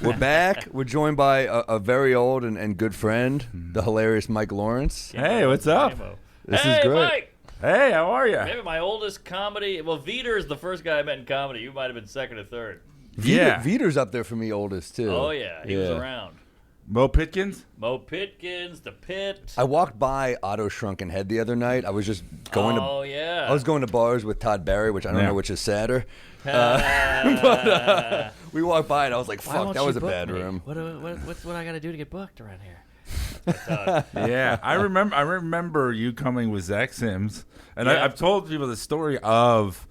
We're back. We're joined by a very old and good friend, the hilarious Mike Lawrence. Hey, what's up? This is great. Mike. Hey, how are you? Maybe my oldest comedy. Well, Veter is the first guy I met in comedy. You might have been second or third. Yeah. Veter's up there for me, oldest too. Oh yeah, he was around. Mo Pitkins? Mo Pitkins, The Pit. I walked by Otto Shrunken Head the other night. I was just going yeah. I was going to bars with Todd Barry, which I don't know which is sadder. We walked by and I was like, "Fuck, that was a bad room." What's what I got to do to get booked around here? Yeah, I remember you coming with Zach Sims, and Yeah. I've told people the story of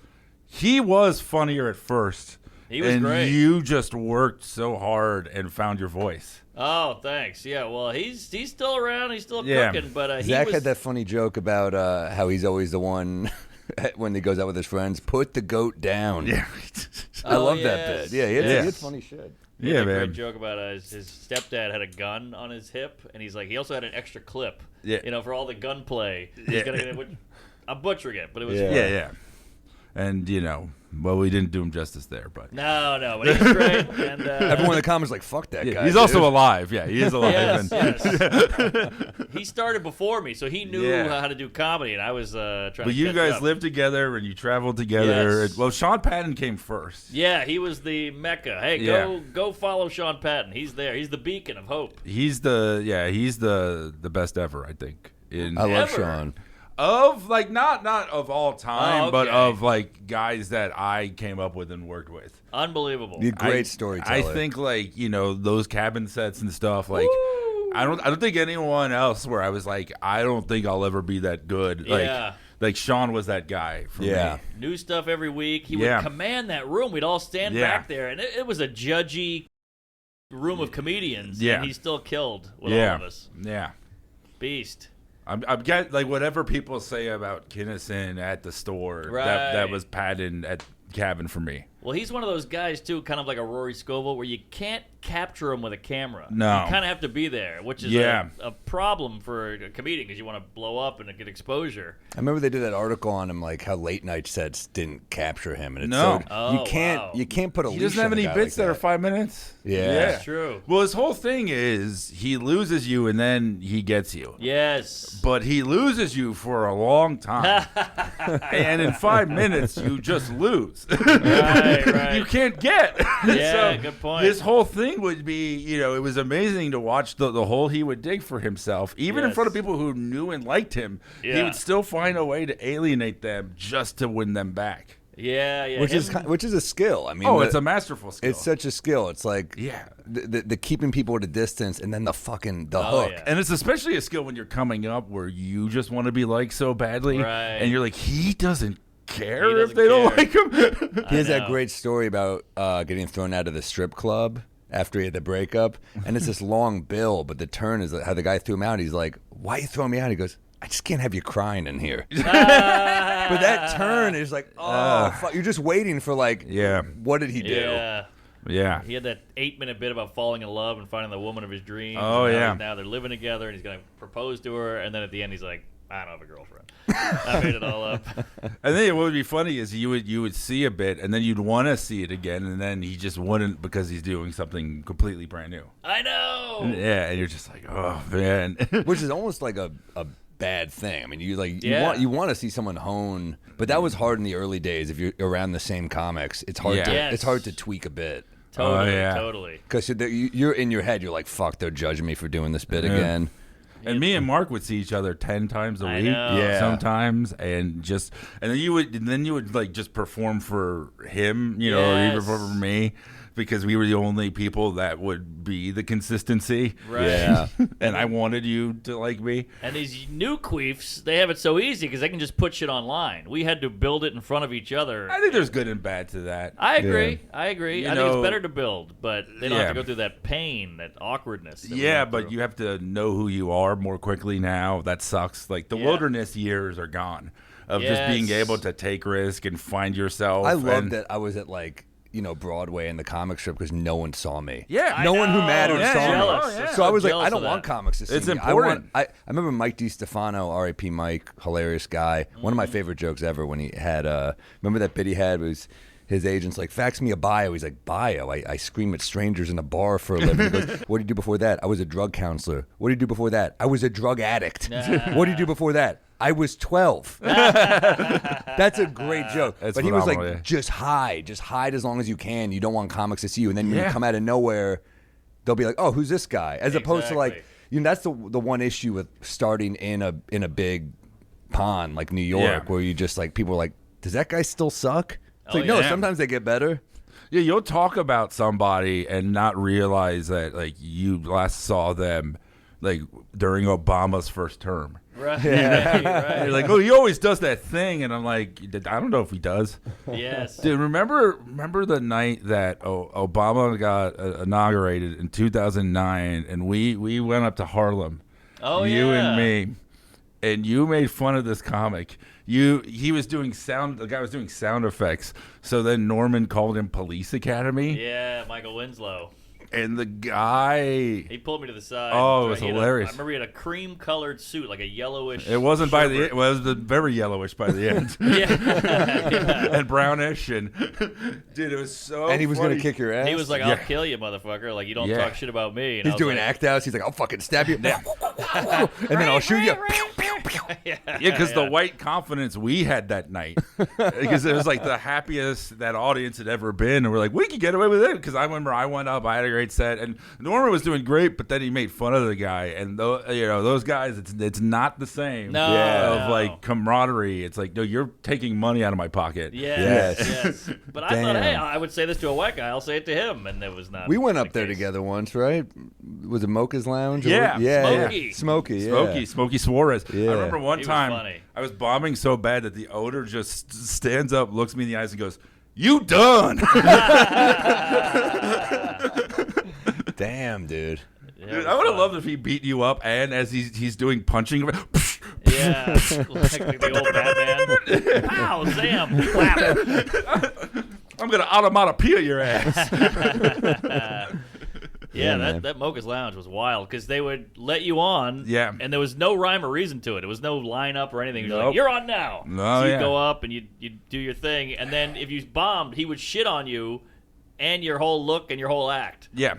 he was funnier at first. He was and great. You just worked so hard and found your voice. Oh, thanks. Yeah, well, he's still around. He's still Yeah. cooking, but Zach had that funny joke about how he's always the one when he goes out with his friends, put the goat down. Yeah, I love that yes. bit. Yeah, he had Yes. funny shit. He had yeah, a great man. joke about his stepdad had a gun on his hip, and he's like, he also had an extra clip. Yeah. You know, for all the gunplay. Yeah. I'm butchering it, but it was Yeah. fun. Yeah. And well, we didn't do him justice there, but No, but he's great. And, Everyone in the comments like, "Fuck that guy." he's also dude. alive. Yeah, he is alive. Yes, And- he started before me, so he knew Yeah. how to do comedy, and I was trying to But you catch guys up. lived together and you traveled together. Yes. Well, Sean Patton came first. Yeah, he was the mecca. Hey, Yeah. go follow Sean Patton. He's there. He's the beacon of hope. He's the best ever, I think. I love Ever. Sean. Of like not of all time, Oh, but okay. of like guys that I came up with and worked with. Unbelievable. You're a great I storyteller. think like those cabin sets and stuff. Like Woo! I don't think anyone else where I was like I don't think I'll ever be that good. Yeah. Like Sean was that guy for Yeah. me. New stuff every week. He Yeah. would command that room. We'd all stand Yeah. back there, and it was a judgy room of comedians. Yeah. And he still killed with all Yeah, of us. yeah. Beast. I'm get like whatever people say about Kinnison at the store. That Right. was Patton at cabin for me. Well, he's one of those guys, too, kind of like a Rory Scovel, where you can't capture him with a camera. No. You kind of have to be there, which is Yeah. a problem for a comedian because you want to blow up and get exposure. I remember they did that article on him, like how late night sets didn't capture him, and it's No. Oh, you can't wow. you can't put a He leash doesn't have on a any guy bits like that are 5 minutes. Yeah. That's true. Well, his whole thing is he loses you and then he gets you. Yes. But he loses you for a long time. And in 5 minutes, you just lose. Right. You can't get. Yeah, good point. His whole thing would be, it was amazing to watch the hole he would dig for himself. Even in Yes. front of people who knew and liked him, he Yeah. would still find a way to alienate them just to win them back. Yeah. which him- is a skill. I mean, Oh, it's a masterful skill. it's such a skill. It's like Yeah. the keeping people at a distance, and then the Oh, hook. yeah. And it's especially a skill when you're coming up where you just want to be liked so badly. Right. And you're like, he doesn't care He if doesn't they don't care. like him. He has that know. great story about getting thrown out of the strip club after he had the breakup, and it's this long bill, but the turn is how the guy threw him out. He's like, "Why you throw me out?" He goes, "I just can't have you crying in here." But that turn is like, fuck. You're just waiting for like, Yeah. what did he do? Yeah. Yeah. He had that 8-minute bit about falling in love and finding the woman of his dreams. Oh, and yeah. Now they're living together, and he's going to propose to her. And then at the end, he's like, I don't have a girlfriend. I made it all up. And then what would be funny is you would see a bit and then you'd want to see it again and then he just wouldn't because he's doing something completely brand new. I know. Yeah, and you're just like, oh man. Which is almost like a bad thing. I mean, Yeah. you want to see someone hone, but that was hard in the early days. If you're around the same comics, it's hard. Yeah. Yes. It's hard to tweak a bit. Totally, Oh, yeah. totally. Because you're in your head, you're like, fuck, they're judging me for doing this bit Yeah. again. And me and Mark would see each other 10 times a I week, know. Yeah. sometimes, and then you would like just perform for him, or even Yes. for me, because we were the only people that would be the consistency. Right. Yeah. And I wanted you to like me. And these new queefs, they have it so easy because they can just put shit online. We had to build it in front of each other. I think there's good and bad to that. I agree. Yeah. I agree. You I think know- it's better to build, but they don't have Yeah. to go through that pain, that awkwardness. that we Yeah, went but through. you have to know who you are more quickly now. That sucks. Like the Yeah. wilderness years are gone of just being Yes. able to take risk and find yourself. I love and- that I was at like Broadway in the comic strip because no one saw me. Yeah. no one who know. mattered Yeah, saw yeah. me. Oh, yeah. So I was like, Jealous I don't of want that. comics to see It's me. important. I remember Mike DiStefano, R.I.P. Mike, hilarious guy. One of my favorite jokes ever when he had remember that bit he had was his agent's like, fax me a bio. He's like, bio? I scream at strangers in a bar for a living. He goes, what did you do before that? I was a drug counselor. What did you do before that? I was a drug addict. What did you do before that? I was 12. That's a great joke. That's but he was like, phenomenal, yeah. just hide as long as you can. You don't want comics to see you. And then when you come out of nowhere, they'll be like, oh, who's this guy? As opposed to like, that's the one issue with starting in a big pond like New York, where you just like, people are like, does that guy still suck? It's like, no, sometimes they get better. Yeah, you'll talk about somebody and not realize that like you last saw them like during Obama's first term. Right. Right. You're like, oh, he always does that thing, and I'm like, I don't know if he does. Yes. Dude, remember the night that Obama got inaugurated in 2009, and we went up to Harlem. Oh, you and me, and you made fun of this comic. He was doing sound. The guy was doing sound effects. So then Norman called him Police Academy. Yeah, Michael Winslow. And the guy, he pulled me to the side. Oh, it was hilarious. I remember he had a cream-colored suit, like a yellowish. It wasn't by the end. It was very yellowish by the end. And brownish, and dude, it was so. And he was gonna kick your ass. He was like, "I'll kill you, motherfucker! Like you don't talk shit about me." And he's doing act outs. He's like, "I'll fucking stab you, and then I'll shoot you." Because the white confidence we had that night, because it was like the happiest that audience had ever been, and we're like, we could get away with it. Because I remember I went up, I had a great set, and Norman was doing great, but then he made fun of the guy, and those guys, it's not the same. Of like camaraderie. It's like, no, you're taking money out of my pocket. Yes. But I thought, hey, I would say this to a white guy. I'll say it to him, and it was not. We went up there together once, right? Was it Mocha's Lounge? Smokey Suarez. Yeah. I remember one time funny. I was bombing so bad that the owner just stands up, looks me in the eyes, and goes, "You done?" Damn, dude. Dude, I would have loved if he beat you up, and as he's doing punching. Yeah, like the old Batman. Pow, Sam. I'm gonna automatopoeia your ass. That Mocha's Lounge was wild because they would let you on, and there was no rhyme or reason to it. It was no lineup or anything. You're like, you're on now. So you'd go up and you'd do your thing, and then if you bombed, he would shit on you and your whole look and your whole act. Yeah.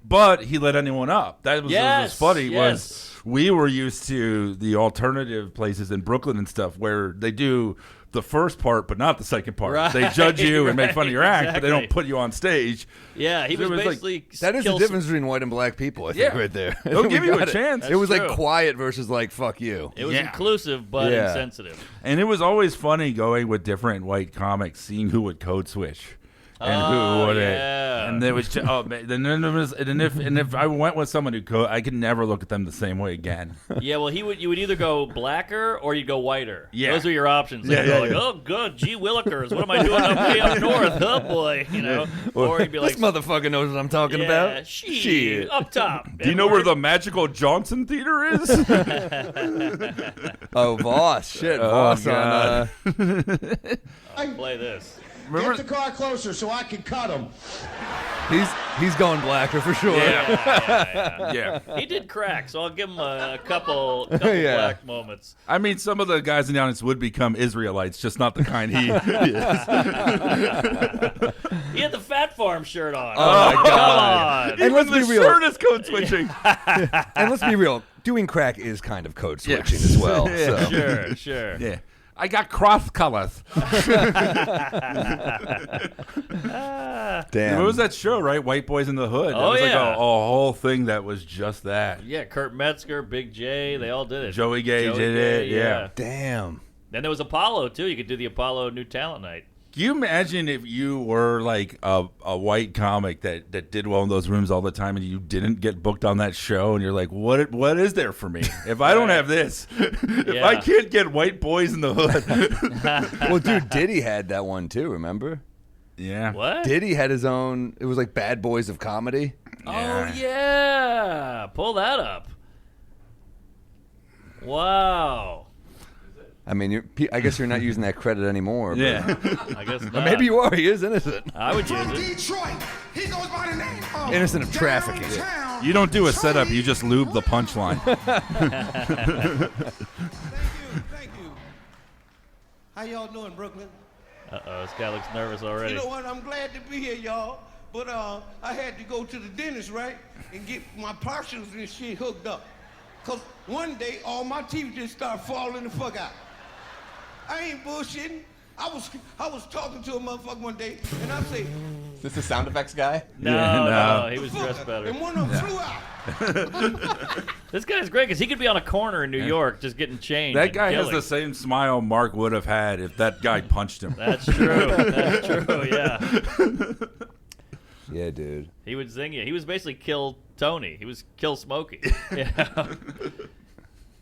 But he let anyone up. That was what was funny. Was we were used to the alternative places in Brooklyn and stuff where they do the first part but not the second part. Right, they judge you and make fun of your act, but they don't put you on stage. Yeah, he was basically like, that is the difference between white and black people, I think, right there. They'll give you a chance. It was like quiet versus like fuck you. It was inclusive but insensitive. And it was always funny going with different white comics, seeing who would code switch. And who would it? And there was, and if I went with someone who I could never look at them the same way again. Yeah, well, you would either go blacker or you'd go whiter. Yeah, those were your options. Like, oh, good, gee willikers, what am I doing up north? Oh boy, Or you'd be like, this motherfucker knows what I'm talking about. Shit, up top. Do you know where the magical Johnson Theater is? Oh, Voss, shit, Voss on. I'll play this. Get the car closer so I can cut him. He's going blacker for sure. Yeah. He did crack, so I'll give him a couple black moments. I mean, some of the guys in the audience would become Israelites, just not the kind he is. He had the Fat Farm shirt on. Oh my God! And let's be real, shirt is code switching. And let's be real, doing crack is kind of code switching as well. So. Sure. Yeah. I got cross colors. Damn. What was that show, right? White Boys in the Hood. That was like a whole thing that was just that. Yeah, Kurt Metzger, Big J, they all did it. Joey Gay did it, yeah. Damn. Then there was Apollo, too. You could do the Apollo New Talent Night. Can you imagine if you were like a white comic that did well in those rooms all the time and you didn't get booked on that show and you're like, what is there for me? If I don't have this, if I can't get White Boys in the Hood. Well, dude, Diddy had that one too, remember? Yeah. What? Diddy had his own, it was like Bad Boys of Comedy. Oh, yeah. Pull that up. Wow. I mean, I guess you're not using that credit anymore. Yeah. I guess not. Or maybe you are. He is innocent. I would use it. Detroit. He goes by the name of Innocent of trafficking. You don't do a setup. You just lube the punchline. Thank you. How y'all doing, Brooklyn? Uh-oh, this guy looks nervous already. You know what? I'm glad to be here, y'all. But I had to go to the dentist, right? And get my partials and shit hooked up. Because one day, all my teeth just started falling the fuck out. I ain't bullshitting. I was talking to a motherfucker one day, and I say, "Is this the sound effects guy?" No, he was dressed better. And one of them flew out. This guy's great because he could be on a corner in New York just getting changed. That guy has the same smile Mark would have had if that guy punched him. That's true. That's true. Yeah. Yeah, dude. He would zing you. He was basically Kill Tony. He was Kill Smokey. Yeah.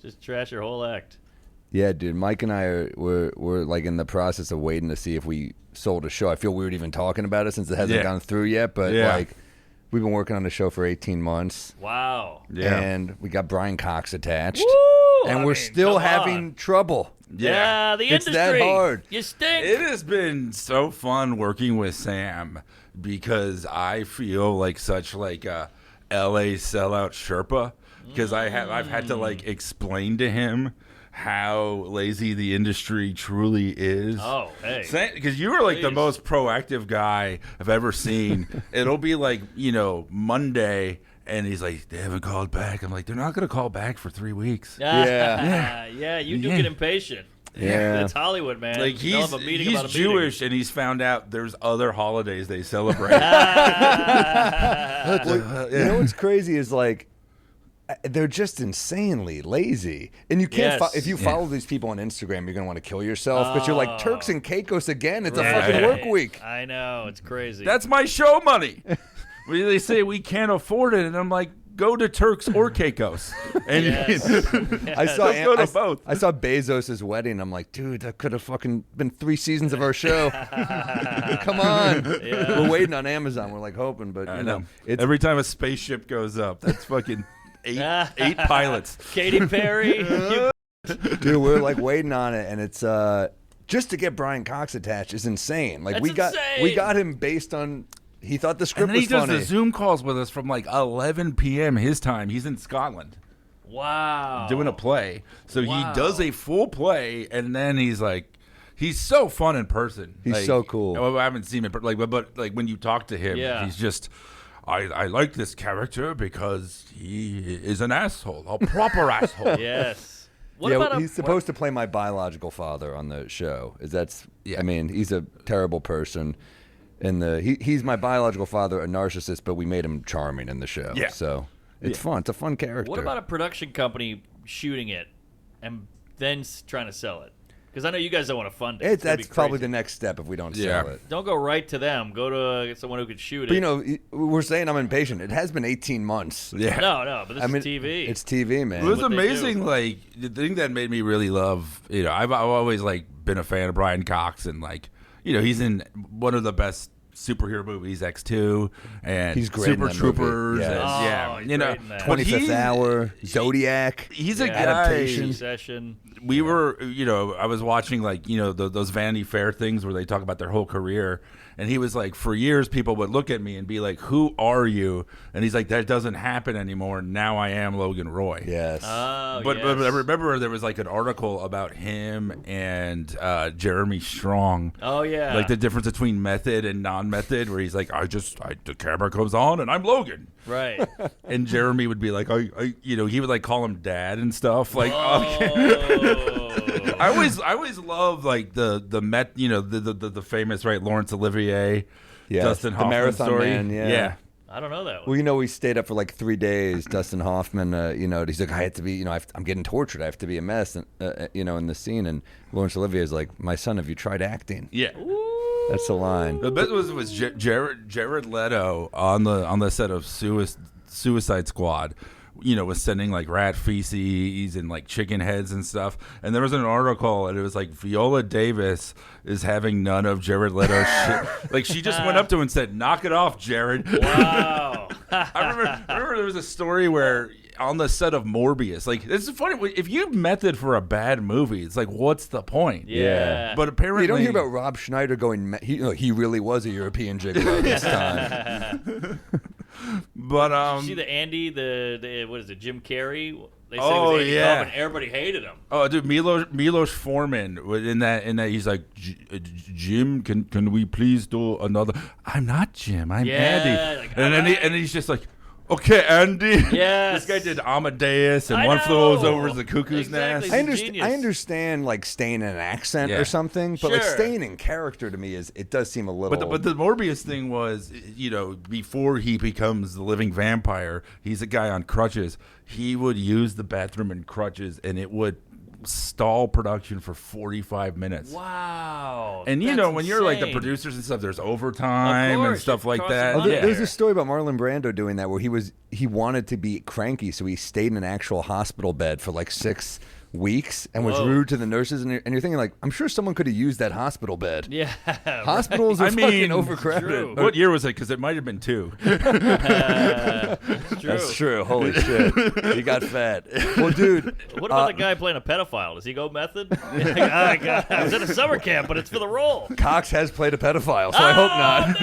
Just trash your whole act. Yeah, dude. Mike and I we're like in the process of waiting to see if we sold a show. I feel weird even talking about it since it hasn't gone through yet. But like, we've been working on the show for 18 months. Wow. Yeah. And we got Brian Cox attached. Woo! And we're still having trouble. Yeah, the industry. It's that hard. You stink. It has been so fun working with Sam because I feel like such like a LA sellout Sherpa because I've had to like explain to him how lazy the industry truly is. Oh, hey. Because you were like the most proactive guy I've ever seen. It'll be like, Monday, and he's like, they haven't called back. I'm like, they're not going to call back for 3 weeks. Yeah, you do get impatient. Yeah. It's Hollywood, man. Like he's Jewish, and he's found out there's other holidays they celebrate. You know what's crazy is like, they're just insanely lazy, and you can't. If you follow these people on Instagram, you're gonna want to kill yourself. But you're like Turks and Caicos again. It's a fucking work week. I know, it's crazy. That's my show money. They say we can't afford it, and I'm like, go to Turks or Caicos. And I saw go to both. I saw Bezos' wedding. I'm like, dude, that could have fucking been 3 seasons of our show. Come on. Yeah. We're waiting on Amazon. We're like hoping, but you know, every time a spaceship goes up, that's fucking. Eight pilots. Katy Perry. Dude, we're like waiting on it, and it's just to get Brian Cox attached is insane. Like we got him based on he thought the script was funny. And he does the Zoom calls with us from like 11 p.m. his time. He's in Scotland. Wow. Doing a play. So he does a full play, and then he's like, he's so fun in person. He's so cool. I haven't seen him, but like when you talk to him, he's just. I like this character because he is an asshole, a proper asshole. Yes. He's supposed to play my biological father on the show. I mean, he's a terrible person. He's my biological father, a narcissist, but we made him charming in the show. Yeah. So it's fun. It's a fun character. What about a production company shooting it and then trying to sell it? Because I know you guys don't want to fund it. That's probably the next step if we don't sell it. Don't go right to them. Go to someone who could shoot it. But we're saying I'm impatient. It has been 18 months. Yeah. No, but this is TV. It's TV, man. It was amazing. Like the thing that made me really love, I've always like been a fan of Brian Cox, and like, he's in one of the best superhero movies, X2, and he's great Super Troopers. Yes. And, 25th Hour, Zodiac. He's a guy. Session. We were, I was watching like, those Vanity Fair things where they talk about their whole career. And he was like, for years, people would look at me and be like, who are you? And he's like, that doesn't happen anymore. Now I am Logan Roy. Yes. But I remember there was like an article about him and Jeremy Strong. Oh, yeah. Like the difference between method and non-method, where he's like, the camera comes on and I'm Logan. Right. And Jeremy would be like, he would like call him dad and stuff. Like, I always love like the famous Laurence Olivier, Dustin Hoffman, the Marathon story. Man, yeah. I don't know that one. Well, we stayed up for like 3 days. Dustin Hoffman, he's like, I have to be, I'm getting tortured. I have to be a mess, in the scene. And Laurence Olivier is like, my son, have you tried acting? Yeah. Ooh. That's the line. The best was Jared Leto on the set of Suicide Squad. Was sending like rat feces and like chicken heads and stuff. And there was an article, and it was like Viola Davis is having none of Jared Leto's shit. Like she just went up to him and said, "Knock it off, Jared." Wow. I remember there was a story where on the set of Morbius, like it's funny if you method for a bad movie, it's like what's the point? Yeah. But apparently you don't hear about Rob Schneider going. He really was a European gigolo this time. But Did you see the Andy, the what is it, Jim Carrey, They said he was Andy Kaufman, and everybody hated him. Oh, dude, Milos Forman in that he's like, Jim, can we please do another? I'm not Jim, I'm Andy. Like, and then he's just like, okay, Andy. Yes. This guy did Amadeus and One Flew Over the Cuckoo's Nest. I understand like staying in an accent or something, but like staying in character to me it does seem a little. But the Morbius thing was, before he becomes the living vampire, he's a guy on crutches. He would use the bathroom in crutches, and it would stall production for 45 minutes. Wow. And when you're like the producers and stuff, there's overtime and stuff like that. There's a story about Marlon Brando doing that where he wanted to be cranky, so he stayed in an actual hospital bed for like 6 weeks and was rude to the nurses, and you're thinking like, I'm sure someone could have used that hospital bed. Yeah, hospitals are fucking overcrowded. True. What year was it? Because it might have been 2. That's true. Holy shit, he got fat. Well, dude, what about the guy playing a pedophile? Does he go method? I was in a summer camp, but it's for the role. Cox has played a pedophile, so I hope not.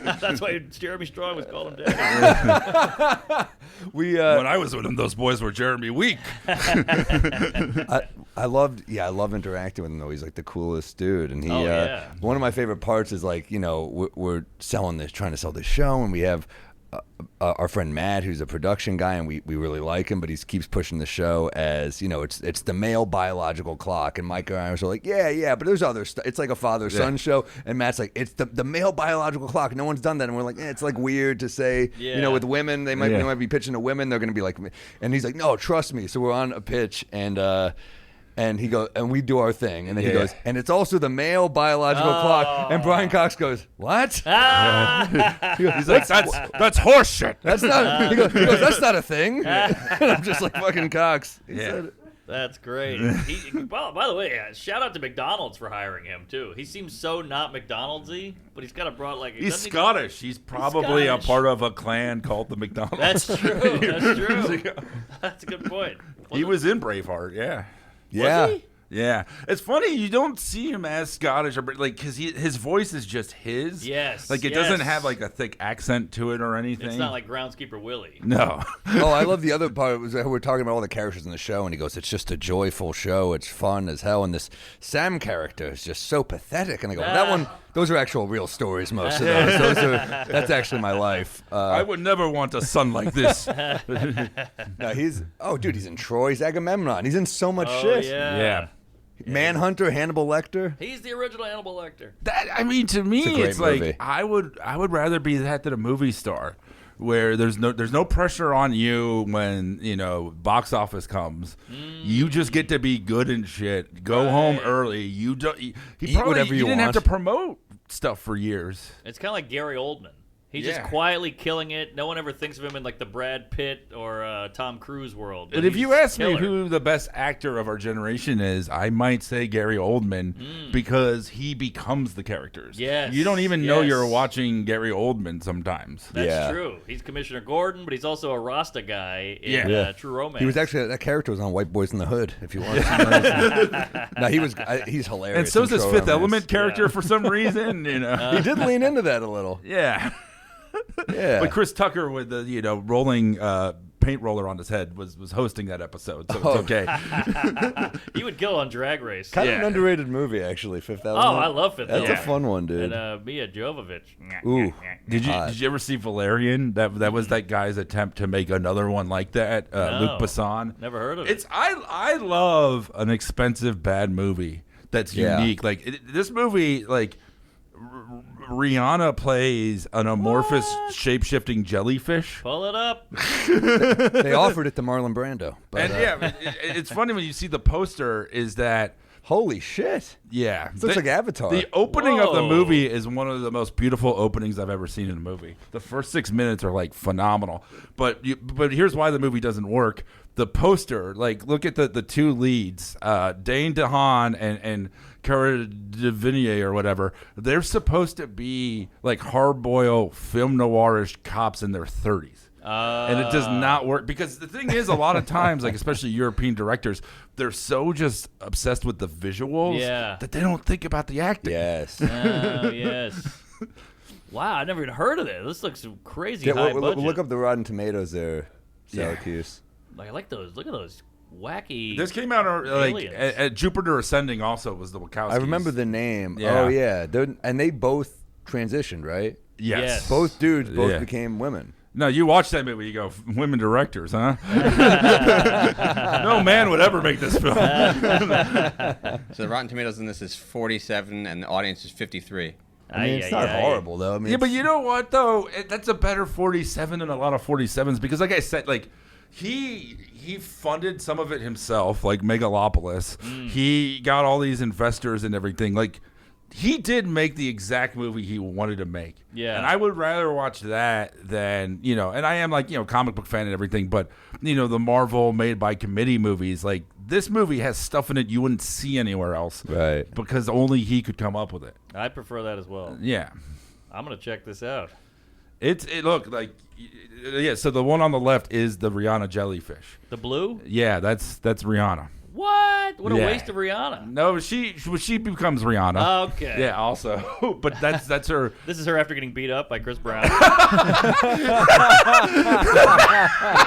No. That's why Jeremy Strong was calling him daddy. When I was with him, those boys were Jeremy Week. I love interacting with him though. He's like the coolest dude, and one of my favorite parts is like we're trying to sell this show, and we have our friend Matt, who's a production guy, and we really like him, but he keeps pushing the show as it's the male biological clock, and Mike and I are like but there's other stuff. It's like a father-son show, and Matt's like, it's the male biological clock. No one's done that, and we're like, it's like weird to say. With women, they might be pitching to women. They're gonna be like, and he's like, no, trust me. So we're on a pitch, and he goes, and we do our thing, and then he goes, and it's also the male biological clock. And Brian Cox goes, what? He's like, that's horse shit. That's not. He goes, that's not a thing. And I'm just like, fucking Cox. He said it. That's great. Well, by the way, shout out to McDonald's for hiring him too. He seems so not McDonald's-y, but he's kind of brought like. He's Scottish. He's probably a part of a clan called the McDonald's. That's true. That's true. That's a good point. He was in Braveheart. Yeah. Was he? Yeah, it's funny you don't see him as Scottish, or like because his voice is just his. Yes, like it doesn't have like a thick accent to it or anything. It's not like Groundskeeper Willie. No. I love the other part. Was we're talking about all the characters in the show, and he goes, "It's just a joyful show. It's fun as hell." And this Sam character is just so pathetic. And I go, that one. Those are actual real stories. Most of those. That's actually my life. I would never want a son like this. No, he's in Troy. He's Agamemnon. He's in so much shit. Yeah. Manhunter, Hannibal Lecter. He's the original Hannibal Lecter. To me, it's like I would rather be that than a movie star, where there's no pressure on you when box office comes. You just get to be good and shit. Go home early. You don't. He didn't have to promote stuff for years. It's kind of like Gary Oldman. He's just quietly killing it. No one ever thinks of him in like the Brad Pitt or Tom Cruise world. But if you ask me who the best actor of our generation is, I might say Gary Oldman because he becomes the characters. Yes. You don't even know you're watching Gary Oldman sometimes. That's true. He's Commissioner Gordon, but he's also a Rasta guy in True Romance. He was actually, that character was on White Boys in the Hood, if you want to see. No, he's hilarious. And so is his Fifth Element character for some reason. He did lean into that a little. Yeah. Yeah, but Chris Tucker with the rolling paint roller on his head was hosting that episode, so it's okay. He would kill on Drag Race. Kind of an underrated movie, actually. Fifth Element. Oh, I love Fifth Element. That's a fun one, dude. And Mia Jovovich. Ooh, did you ever see Valerian? That was that guy's attempt to make another one like that. No, Luc Besson. Never heard of it. I love an expensive bad movie that's unique. Like this movie, like. Rihanna plays an amorphous, shape-shifting jellyfish. Pull it up. They offered it to Marlon Brando. But, it's funny when you see the poster is that... Holy shit. Yeah. It looks like Avatar. The opening of the movie is one of the most beautiful openings I've ever seen in a movie. The first 6 minutes are, like, phenomenal. But here's why the movie doesn't work. The poster, like, look at the two leads, Dane DeHaan and Cara Delevingne or whatever. They're supposed to be, like, hard-boiled, film noirish cops in their 30s. And it does not work because the thing is, a lot of times, like especially European directors, they're so just obsessed with the visuals that they don't think about the acting. Yes. Oh, yes. Wow, I never even heard of it. This looks crazy high budget. Look up the Rotten Tomatoes there, Syracuse. I like those. Look at those wacky. This came out at Jupiter Ascending. Also, was the Wachowskis. I remember the name. Yeah. Oh yeah, and they both transitioned, right? Yes. Both dudes became women. No, you watch that movie, you go, women directors, huh? No man would ever make this film. So the Rotten Tomatoes in this is 47, and the audience is 53. I mean, it's not horrible, though. I mean, yeah, but you know what, though? That's a better 47 than a lot of 47s, because like I said, like, he funded some of it himself, like Megalopolis. He got all these investors and everything. Like, he did make the exact movie he wanted to make. Yeah. And I would rather watch that than, and I am like, comic book fan and everything, but, the Marvel made by committee movies, like, this movie has stuff in it you wouldn't see anywhere else. Right. Because only he could come up with it. I prefer that as well. Yeah. I'm going to check this out. Look, like, yeah, so the one on the left is the Rihanna jellyfish. The blue? Yeah, that's Rihanna. What? What a waste of Rihanna. No, she becomes Rihanna. Okay. Yeah, also. But that's her. This is her after getting beat up by Chris Brown.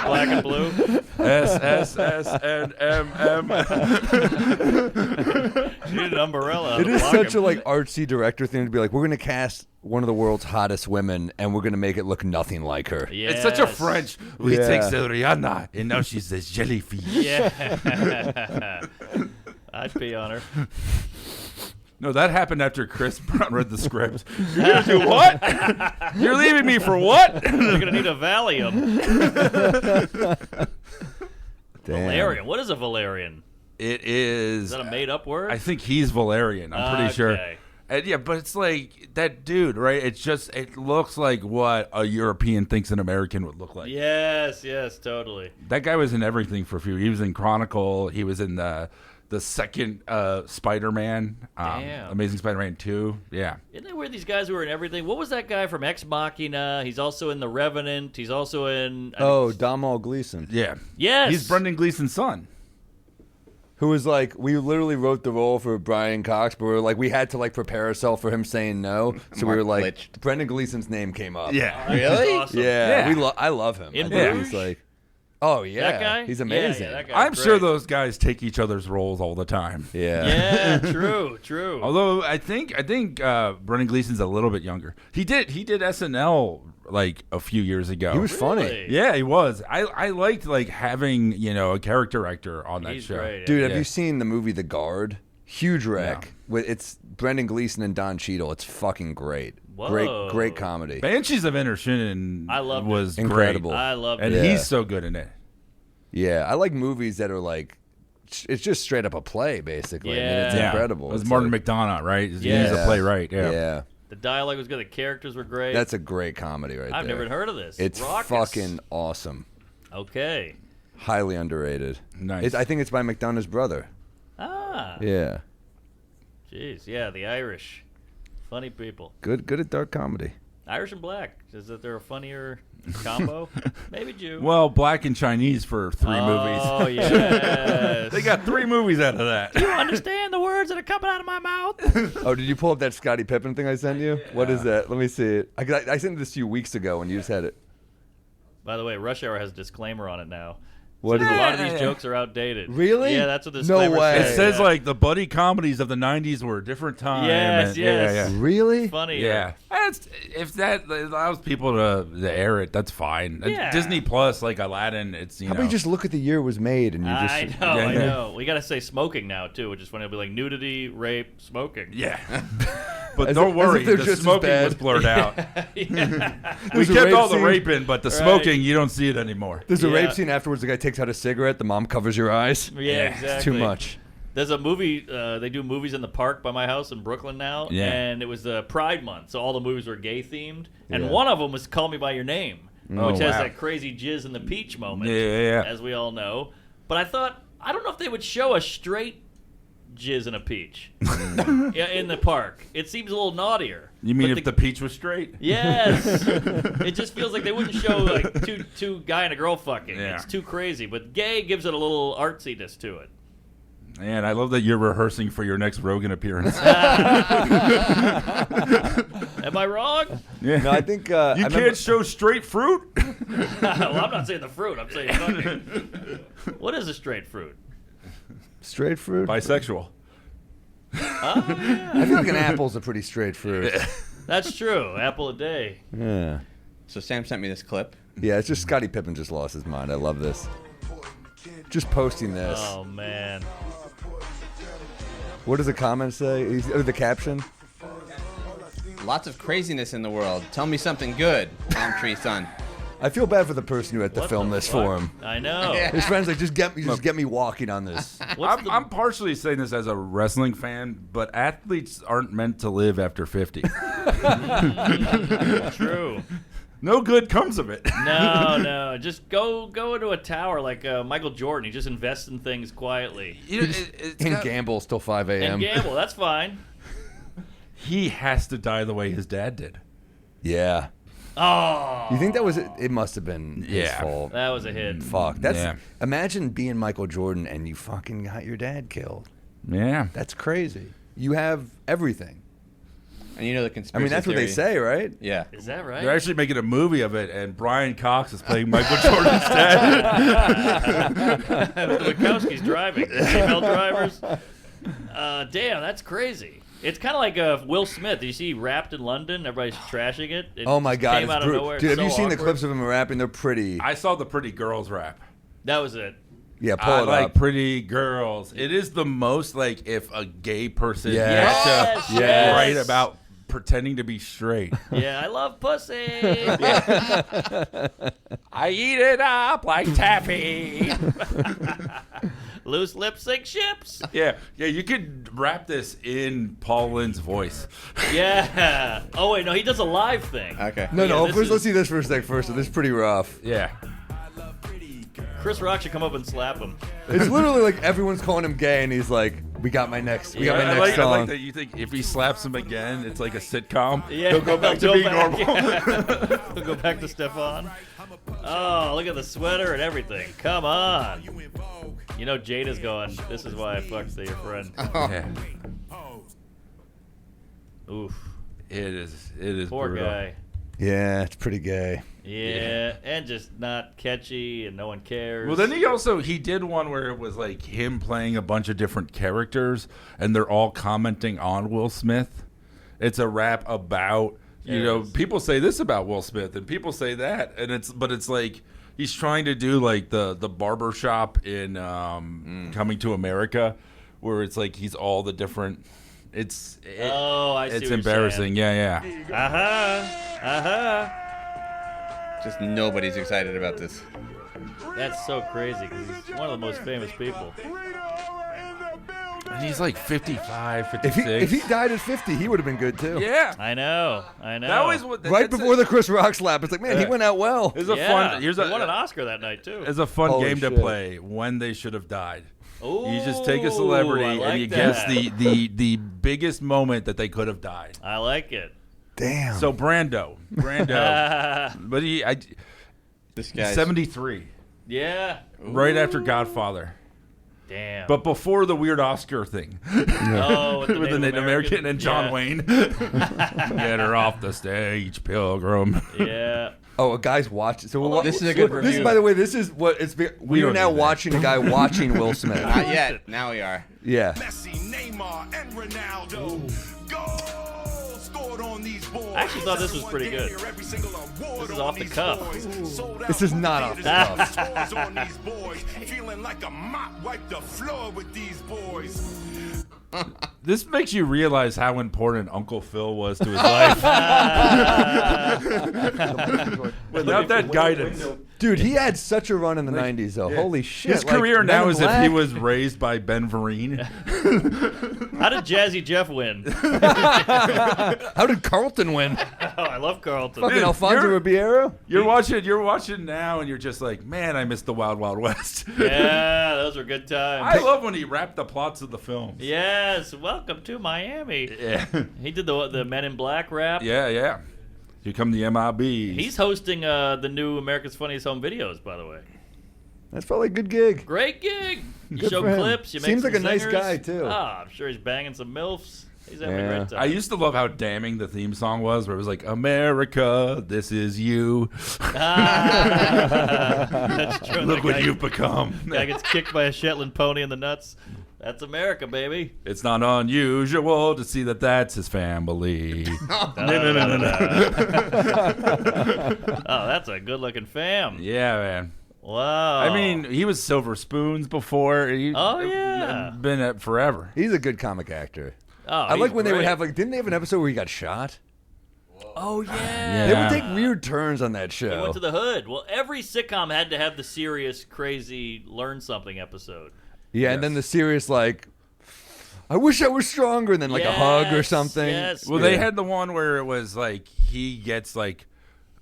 Black and blue. S and M. She needed an umbrella. It is such a like artsy director thing to be like, we're gonna cast one of the world's hottest women and we're gonna make it look nothing like her. Yes. It's such a French. We take the Rihanna and now she's this jellyfish. Yeah. I'd pee on her. No, that happened after Chris Brown read the script. You're gonna do what? You're leaving me for what? You're gonna need a Valium. Damn. Valerian. What is a Valerian? It is. Is that a made-up word? I think he's Valerian. I'm pretty sure. Okay. And yeah, but it's like that dude, right? It looks like what a European thinks an American would look like. Yes, totally. That guy was in everything for a few. He was in Chronicle. He was in the second Spider-Man, Damn. Amazing Spider-Man 2. Yeah. Isn't that weird? These guys who are in everything. What was that guy from Ex Machina? He's also in The Revenant. He's also in. Domhnall Gleeson. Yeah. Yes. He's Brendan Gleeson's son. Who was like, we literally wrote the role for Brian Cox, but we were like, we had to like prepare ourselves for him saying no. So we were like, glitched. Brendan Gleeson's name came up. Yeah. Really? Awesome. Yeah. I love him. In I think Bruges? he's like, oh yeah, That guy? he's amazing. Yeah, that guy's I'm great. sure those guys take each other's roles all the time. Yeah, true. Although I think Brendan Gleeson's a little bit younger. He did SNL like a few years ago. He was funny. Really? Yeah, he was. I liked like having a character actor on that He's show. great. Dude, have you seen the movie The Guard? Huge wreck. It's Brendan Gleeson and Don Cheadle. It's fucking great. Whoa. Great comedy. Banshees of Inisherin I loved was it. Incredible. I loved and it. Yeah. he's so good in it. Yeah, I like movies that are like, it's just straight up a play, basically. I mean, it's Yeah. incredible. It was It's Martin like, McDonough, right? Yeah. He's a playwright. Yeah. Yeah. The dialogue was good. The characters were great. That's a great comedy right I've there. never heard of this. It's Raucous. fucking awesome. Okay. Highly underrated. Nice. I think it's by McDonough's brother. Ah. Yeah. Jeez. Yeah, the Irish. Funny people. Good at dark comedy. Irish and black. Is that they're a funnier combo? Maybe Jew. Well, Black and Chinese for 3 movies. Oh, yes. They got 3 movies out of that. You understand the words that are coming out of my mouth? Oh, did you pull up that Scottie Pippen thing I sent you? What is that? Let me see it. I sent this to you weeks ago when you just had it. By the way, Rush Hour has a disclaimer on it now. What Says is a it? lot of these jokes are outdated. Really? Yeah, that's what the No disclaimer way. says. It says Yeah. like the buddy comedies of the 90s were a different time. Yes, and- yes. Yeah. Really? Funny. Yeah. If that allows people to air it, that's fine. Yeah. Disney Plus, like Aladdin, it's, How about you just look at the year it was made and you just... I Yeah. know. We got to say smoking now, too, which is funny. It'll be like nudity, rape, smoking. Yeah. But As don't if worry, they're the just as smoking bad. was blurred out. We There's a kept rape all the scene. rape in, but the smoking, you don't see it anymore. There's a Yeah. rape scene afterwards. The guy takes out a cigarette. The mom covers your eyes. Yeah, exactly. It's too much. There's a movie, they do movies in the park by my house in Brooklyn now, Yeah. and it was Pride Month, so all the movies were gay-themed, and Yeah. one of them was Call Me By Your Name, Oh, which has wow. that crazy jizz in the peach moment, Yeah. as we all know. But I thought, I don't know if they would show a straight jizz in a peach yeah, in the park. It seems a little naughtier. You mean But if the peach was straight? Yes. It just feels like they wouldn't show like two guy and a girl fucking. Yeah. It's too crazy. But gay gives it a little artsiness to it. Man, I love that you're rehearsing for your next Rogan appearance. Am I wrong? Yeah. No, I think you can't show straight fruit. Well, I'm not saying the fruit. I'm saying fucking. What is a straight fruit? Straight fruit? Bisexual. I feel like an apple's a pretty straight fruit. That's true. Apple a day. Yeah. So Sam sent me this clip. Yeah, it's just Scottie Pippen just lost his mind. I love this. Just posting this. Oh, man. What does the comment say? The caption? Lots of craziness in the world. Tell me something good, palm tree son. I feel bad for the person who had to film this for him. I know. His friend's like, just get me walking on this. I'm partially saying this as a wrestling fan, but athletes aren't meant to live after 50. True. No good comes of it. No. Just go into a tower like Michael Jordan. He just invests in things quietly. And gambles till 5 a.m. And gamble. That's fine. He has to die the way his dad did. Yeah. Oh. You think that was it? It must have been his fault. That was a hit. Fuck. Imagine being Michael Jordan and you fucking got your dad killed. Yeah. That's crazy. You have everything. And you know the conspiracy that's what they say, right? Yeah. Is that right? They're actually making a movie of it, and Brian Cox is playing Michael Jordan's dad. The Wachowski's driving. Female drivers. Damn, that's crazy. It's kind of like Will Smith. Did you see he rapped in London? Everybody's trashing it. Oh my God, came out of nowhere. Dude, have so you seen awkward. the clips of him rapping? They're pretty. I saw the Pretty Girls rap. That was it. Yeah, pull I it like up. Pretty Girls. It is the most like if a gay person Yes. had to write about pretending to be straight. Yeah, I love pussy. I eat it up like taffy. Loose lip sync ships. Yeah, you could rap this in Paul Lynde's voice. Yeah. Oh wait, no, he does a live thing. Okay. No, this first is- let's see this for a sec first. So this is pretty rough. Yeah. Chris Rock should come up and slap him. It's literally like everyone's calling him gay, and he's like, "We got my next I song." like that you think if he slaps him again, it's like a sitcom. Yeah, He'll go back to being normal. He'll go back to Stefan. Oh, look at the sweater and everything. Come on. You know Jada's going, this is why I fucked your friend. Yeah. Oof. It is Poor brutal. guy. Yeah, it's pretty gay. Yeah, and just not catchy and no one cares. Well, then he did one where it was like him playing a bunch of different characters, and they're all commenting on Will Smith. It's a rap about, people say this about Will Smith, and people say that, and it's like he's trying to do like the barber shop in Coming to America, where it's like he's all the different. I see it's what embarrassing. You're Yeah. Just nobody's excited about this. That's so crazy because he's one of the most famous people. And he's like 55, 56. If he died at 50, he would have been good too. Yeah. I know. That was what. Right before the Chris Rock slap, it's like, man, he went out well. It's a fun. Here's he won an Oscar that night too. It's a fun Holy game shit. to play when they should have died. Ooh, You just take a celebrity I like and you that. guess the biggest moment that they could have died. I like it. Damn. So Brando, but This guy's 73, Yeah. right after Godfather, Damn. but before the weird Oscar thing Oh, with with the Native American and John Yeah. Wayne. Get her off the stage, Pilgrim. Yeah. Oh, a guy's watching. So This is a good This, review. by the way, this is what it's. We are don't now need that. watching a guy watching Will Smith. Not yet. Now we are. Yeah. Messi, Neymar, and Ronaldo. Goal scored on these boys. I actually thought this was pretty good. This is off the cuff. This is not off the cuff. on these boys. Feeling like a mop wipe the floor with these boys. This makes you realize how important Uncle Phil was to his life. Without that guidance. Dude, he had such a run in the 90s, though. Holy shit. His like, career Men now in is if he Black. was raised by Ben Vereen. How did Jazzy Jeff win? How did Carlton win? Oh, I love Carlton. Fucking Dude, Alfonso you're- Ribeiro? You're watching now, and you're just like, man, I miss the Wild Wild West. Yeah, those were good times. I love when he rapped the plots of the films. Yes, welcome to Miami. Yeah, He did the Men in Black rap. yeah. Here come the MIB. He's hosting the new America's Funniest Home Videos, by the way. That's probably a good gig. Great gig. You Good show for him. clips. You make Seems some like a nice zingers. guy, too. I'm sure he's banging some MILFs. He's having a great time. I used to love how damning the theme song was, where it was like, America, this is you. That's true. Look what you've become. Guy gets kicked by a Shetland pony in the nuts. That's America, baby. It's not unusual to see that that's his family. Oh, that's a good-looking fam. Yeah, man. Wow. I mean, he was Silver Spoons before. Been at forever. He's a good comic actor. Oh, I like when they would great. have didn't they have an episode where he got shot? Oh, yeah. They would take weird turns on that He show. went to the hood. Well, every sitcom had to have the serious, crazy, learn something episode. Yeah, and then the serious, like, I wish I was stronger, and then, like, a hug or something. Yes. Well, they had the one where it was like he gets like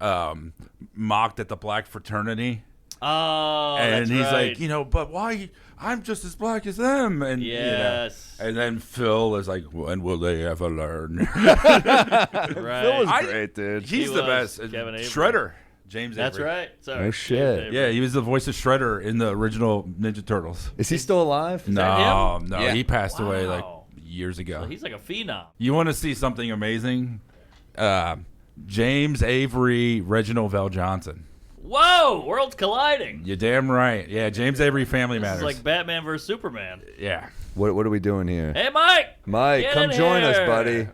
mocked at the black fraternity. Oh, and that's he's right. like, but why? I'm just as black as them. And Yes. and then Phil is like, when will they ever learn? Right. Phil was great, dude. He's He the was. best. Kevin Avery. Shredder. James That's Avery. right. Sorry. Oh, shit. James Yeah, Avery. he was the voice of Shredder in the original Ninja Turtles. Is he still alive? No, him? no, Yeah. he passed away like Wow. years ago. So he's like a phenom. You want to see something amazing? James Avery, Reginald Vell Johnson. Whoa! Worlds colliding. You're damn right. Yeah, James Avery Family This Matters. is like Batman versus Superman. Yeah. What are we doing here? Hey, Mike! Mike, Get come in join us, here. buddy.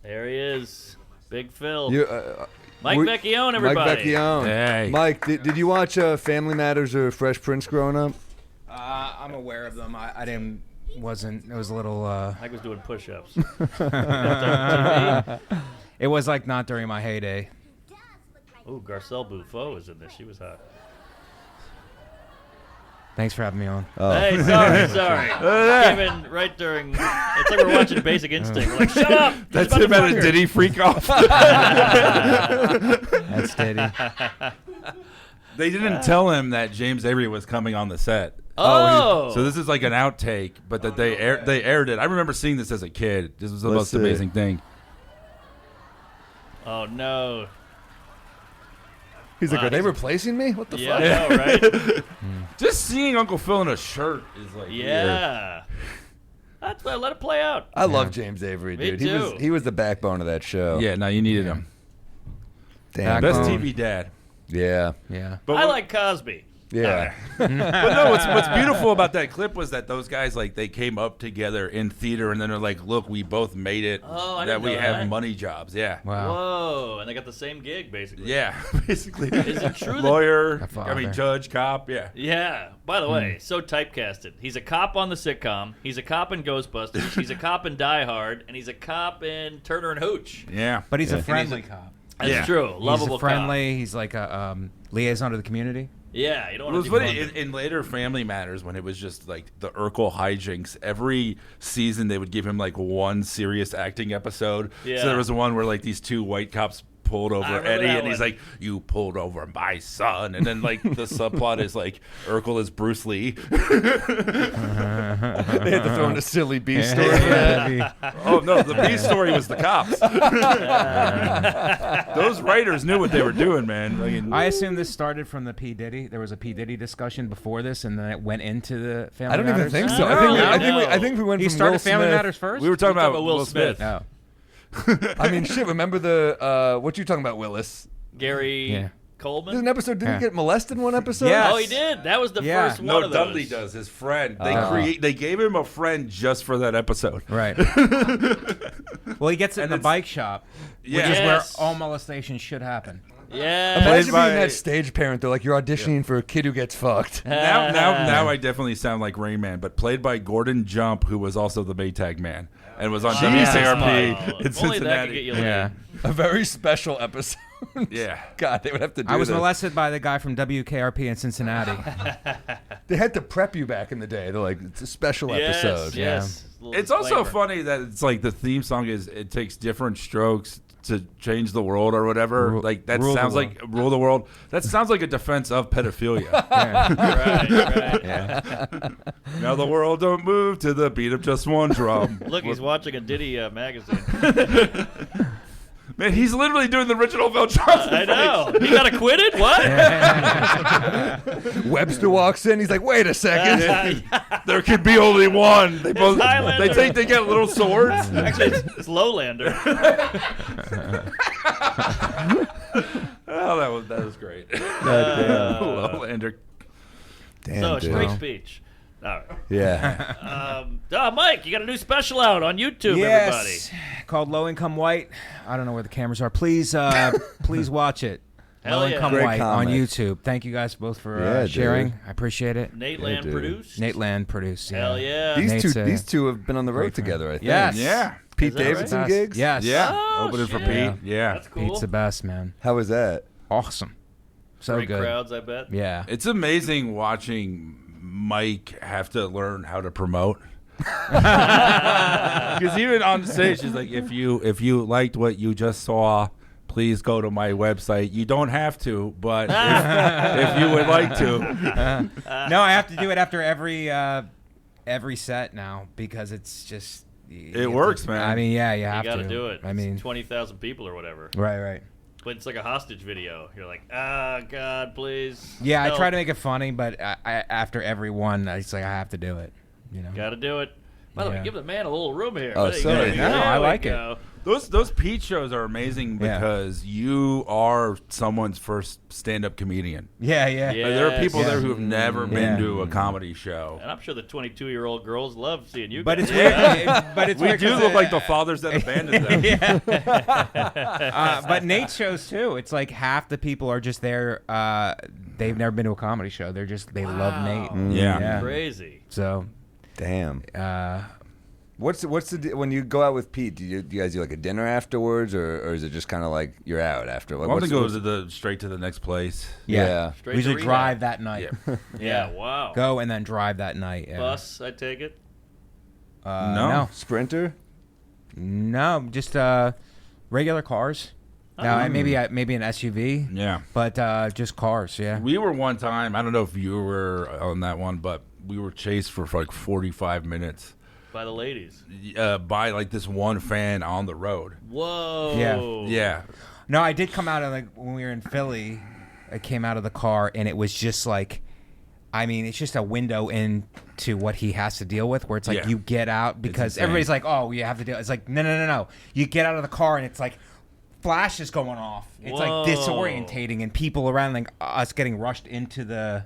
There he is. Big Phil. You, Mike Vecchione, everybody. Mike Vecchione. Hey. Mike, did you watch Family Matters or Fresh Prince growing up? I'm aware of them. I didn't. Wasn't. It was a little. Mike was doing push-ups. It was like not during my heyday. Ooh, Garcelle Buffo is in this. She was hot. Thanks for having me on. Oh. Hey, sorry. Came in right during. It's like we're watching Basic Instinct. We're like, shut up! That's He's him about at to a fuck her. Diddy freak off. That's steady. They didn't tell him that James Avery was coming on the set. Oh! So this is like an outtake, but that they aired it. I remember seeing this as a kid. This was the Let's most see. amazing thing. Oh, no. He's like, Wow, are they he's- replacing me? What the Yeah, fuck? I know, right? Just seeing Uncle Phil in a shirt is like weird. Yeah. That's why let it play out. I love James Avery, Me dude. too. He was the backbone of that show. Yeah, no, you needed him. Damn. Best Backbone. TV dad. Yeah. Yeah. But I like Cosby. Yeah. But no, what's beautiful about that clip was that those guys, like, they came up together in theater, and then they're like, look, we both made it. Oh, I that didn't we know have that. money jobs. Yeah. Wow. Whoa. And they got the same gig, basically. Yeah, basically. Is it true that... Lawyer, A father. judge, cop, yeah. Yeah. By the way, so typecasted. He's a cop on the sitcom. He's a cop in Ghostbusters. He's a cop in Die Hard. And he's a cop in Turner and Hooch. Yeah. But he's Yeah. a friendly cop. That's Yeah. true. Lovable He's friendly. He's like a liaison to the community. cop. Yeah. You don't It want was to funny in later Family Matters when it was just like the Urkel hijinks. Every season they would give him like one serious acting episode. Yeah. So there was one where like these two white cops pulled over remember Eddie, that and he's one. like, "You pulled over my son," and then like the subplot is like Urkel is Bruce Lee. They had to throw in a silly B story. Oh no, the B story was the cops. Those writers knew what they were doing, man. I assume this started from the P Diddy. There was a P Diddy discussion before this, and then it went into the Family I don't even Matters. think so. No, I think we went He from started Will Family Smith. Matters first. we were talking We're about Will Smith. Oh. I mean, shit. Remember the what you talking about, Willis? Gary Yeah. There's Coleman. an episode. Didn't he Yeah. get molested in one episode? Yeah. Oh, he did. That was the Yeah. first one No, of those. Dudley does his friend. Oh. They gave him a friend just for that episode. Right. Well, he gets it in the it's- bike shop, Yeah. which is Yes. where all molestation should happen. Yeah. Imagine by- being that stage parent. They're like, you're auditioning for a kid who gets fucked. Now I definitely sound like Rain Man, but played by Gordon Jump, who was also the Maytag Man and was on Jesus. WKRP Wow. in If only that could Cincinnati. get you laid. Yeah. A very special episode. Yeah. God, they would have to do I was this. molested by the guy from WKRP in Cincinnati. They had to prep you back in the day. They're like, it's a special Yes, episode. yes. Little It's also disclaimer. funny that it's like the theme song is it takes different strokes to change the world or whatever. Like that rule the sounds world. like rule the world. That sounds like a defense of pedophilia. Right. Now the world don't move to the beat of just one drum. Look, he's watching a Diddy magazine. Man, he's literally doing the original Bill Johnson. I know. He got acquitted? What? Webster walks in. He's like, wait a second. There could be only one. They both. They think they get little swords. Actually, it's Lowlander. Oh, that was great. Lowlander. Damn, So, dude. straight speech. All right. Yeah. Mike, you got a new special out on YouTube, Yes, everybody. called Low Income White. I don't know where the cameras are. Please watch it. Hell Low yeah. Income Great White comic. on YouTube. Thank you guys both for Yeah, sharing. dude. I appreciate it. Nate Yeah, Land dude. produced. Nate Land produced. Yeah. Hell yeah. These two have been on the road great friend. together, I think. Yes. Yeah. Pete Is that Davidson right? gigs? Yes. Yeah. Oh, Opening for shit. Pete. Yeah. That's cool. Pete's the best, man. How was that? Awesome. So Great good. crowds, I bet. Yeah. It's amazing watching Mike have to learn how to promote. Because even on stage, he's like, if you liked what you just saw, please go to my website. You don't have to, but if you would like to. No, I have to do it after every set now because it's just It works, man. I mean, yeah, you have You got to to do it. I mean, It's 20,000 people or whatever. right. But it's like a hostage video. You're like, God, please. Yeah, help. I try to make it funny, but I after every one, it's like I have to do it. You know. Got to do it. By the way, Yeah. give the man a little room here. Oh, There you sorry. go. No, There I we like it. go. Those Pete shows are amazing Yeah. because you are someone's first stand-up comedian. Yeah. Yeah. There are people Yes. there who have never been Yeah. to a comedy show. And I'm sure the 22-year-old girls love seeing you But guys. it's weird. But it's We weird do 'cause look like the fathers that abandoned them. yeah. But Nate shows too. It's like half the people are just there. They've never been to a comedy show. They love Nate. Yeah. Crazy. So, Damn. What's the when you go out with Pete? Do you guys do like a dinner afterwards, or is it just kind of like you're out after? I want to go straight to the next place. Yeah. Straight we to usually rehab. drive that night. Yeah, wow. Go and then drive that night. Yeah. Bus, I take it. No, Sprinter. no, just regular cars. No, maybe an SUV. Yeah. But just cars. Yeah. We were one time, I don't know if you were on that one, but we were chased for like 45 minutes By the ladies. by like this one fan on the road. Whoa. Yeah. No, I did come out of like when we were in Philly. I came out of the car and it was just like, I mean, it's just a window into what he has to deal with. Where it's like Yeah. you get out because insane. everybody's like, oh, you have to deal. It's like no. You get out of the car and it's like flashes going off. It's Whoa. like disorientating and people around like us getting rushed into the.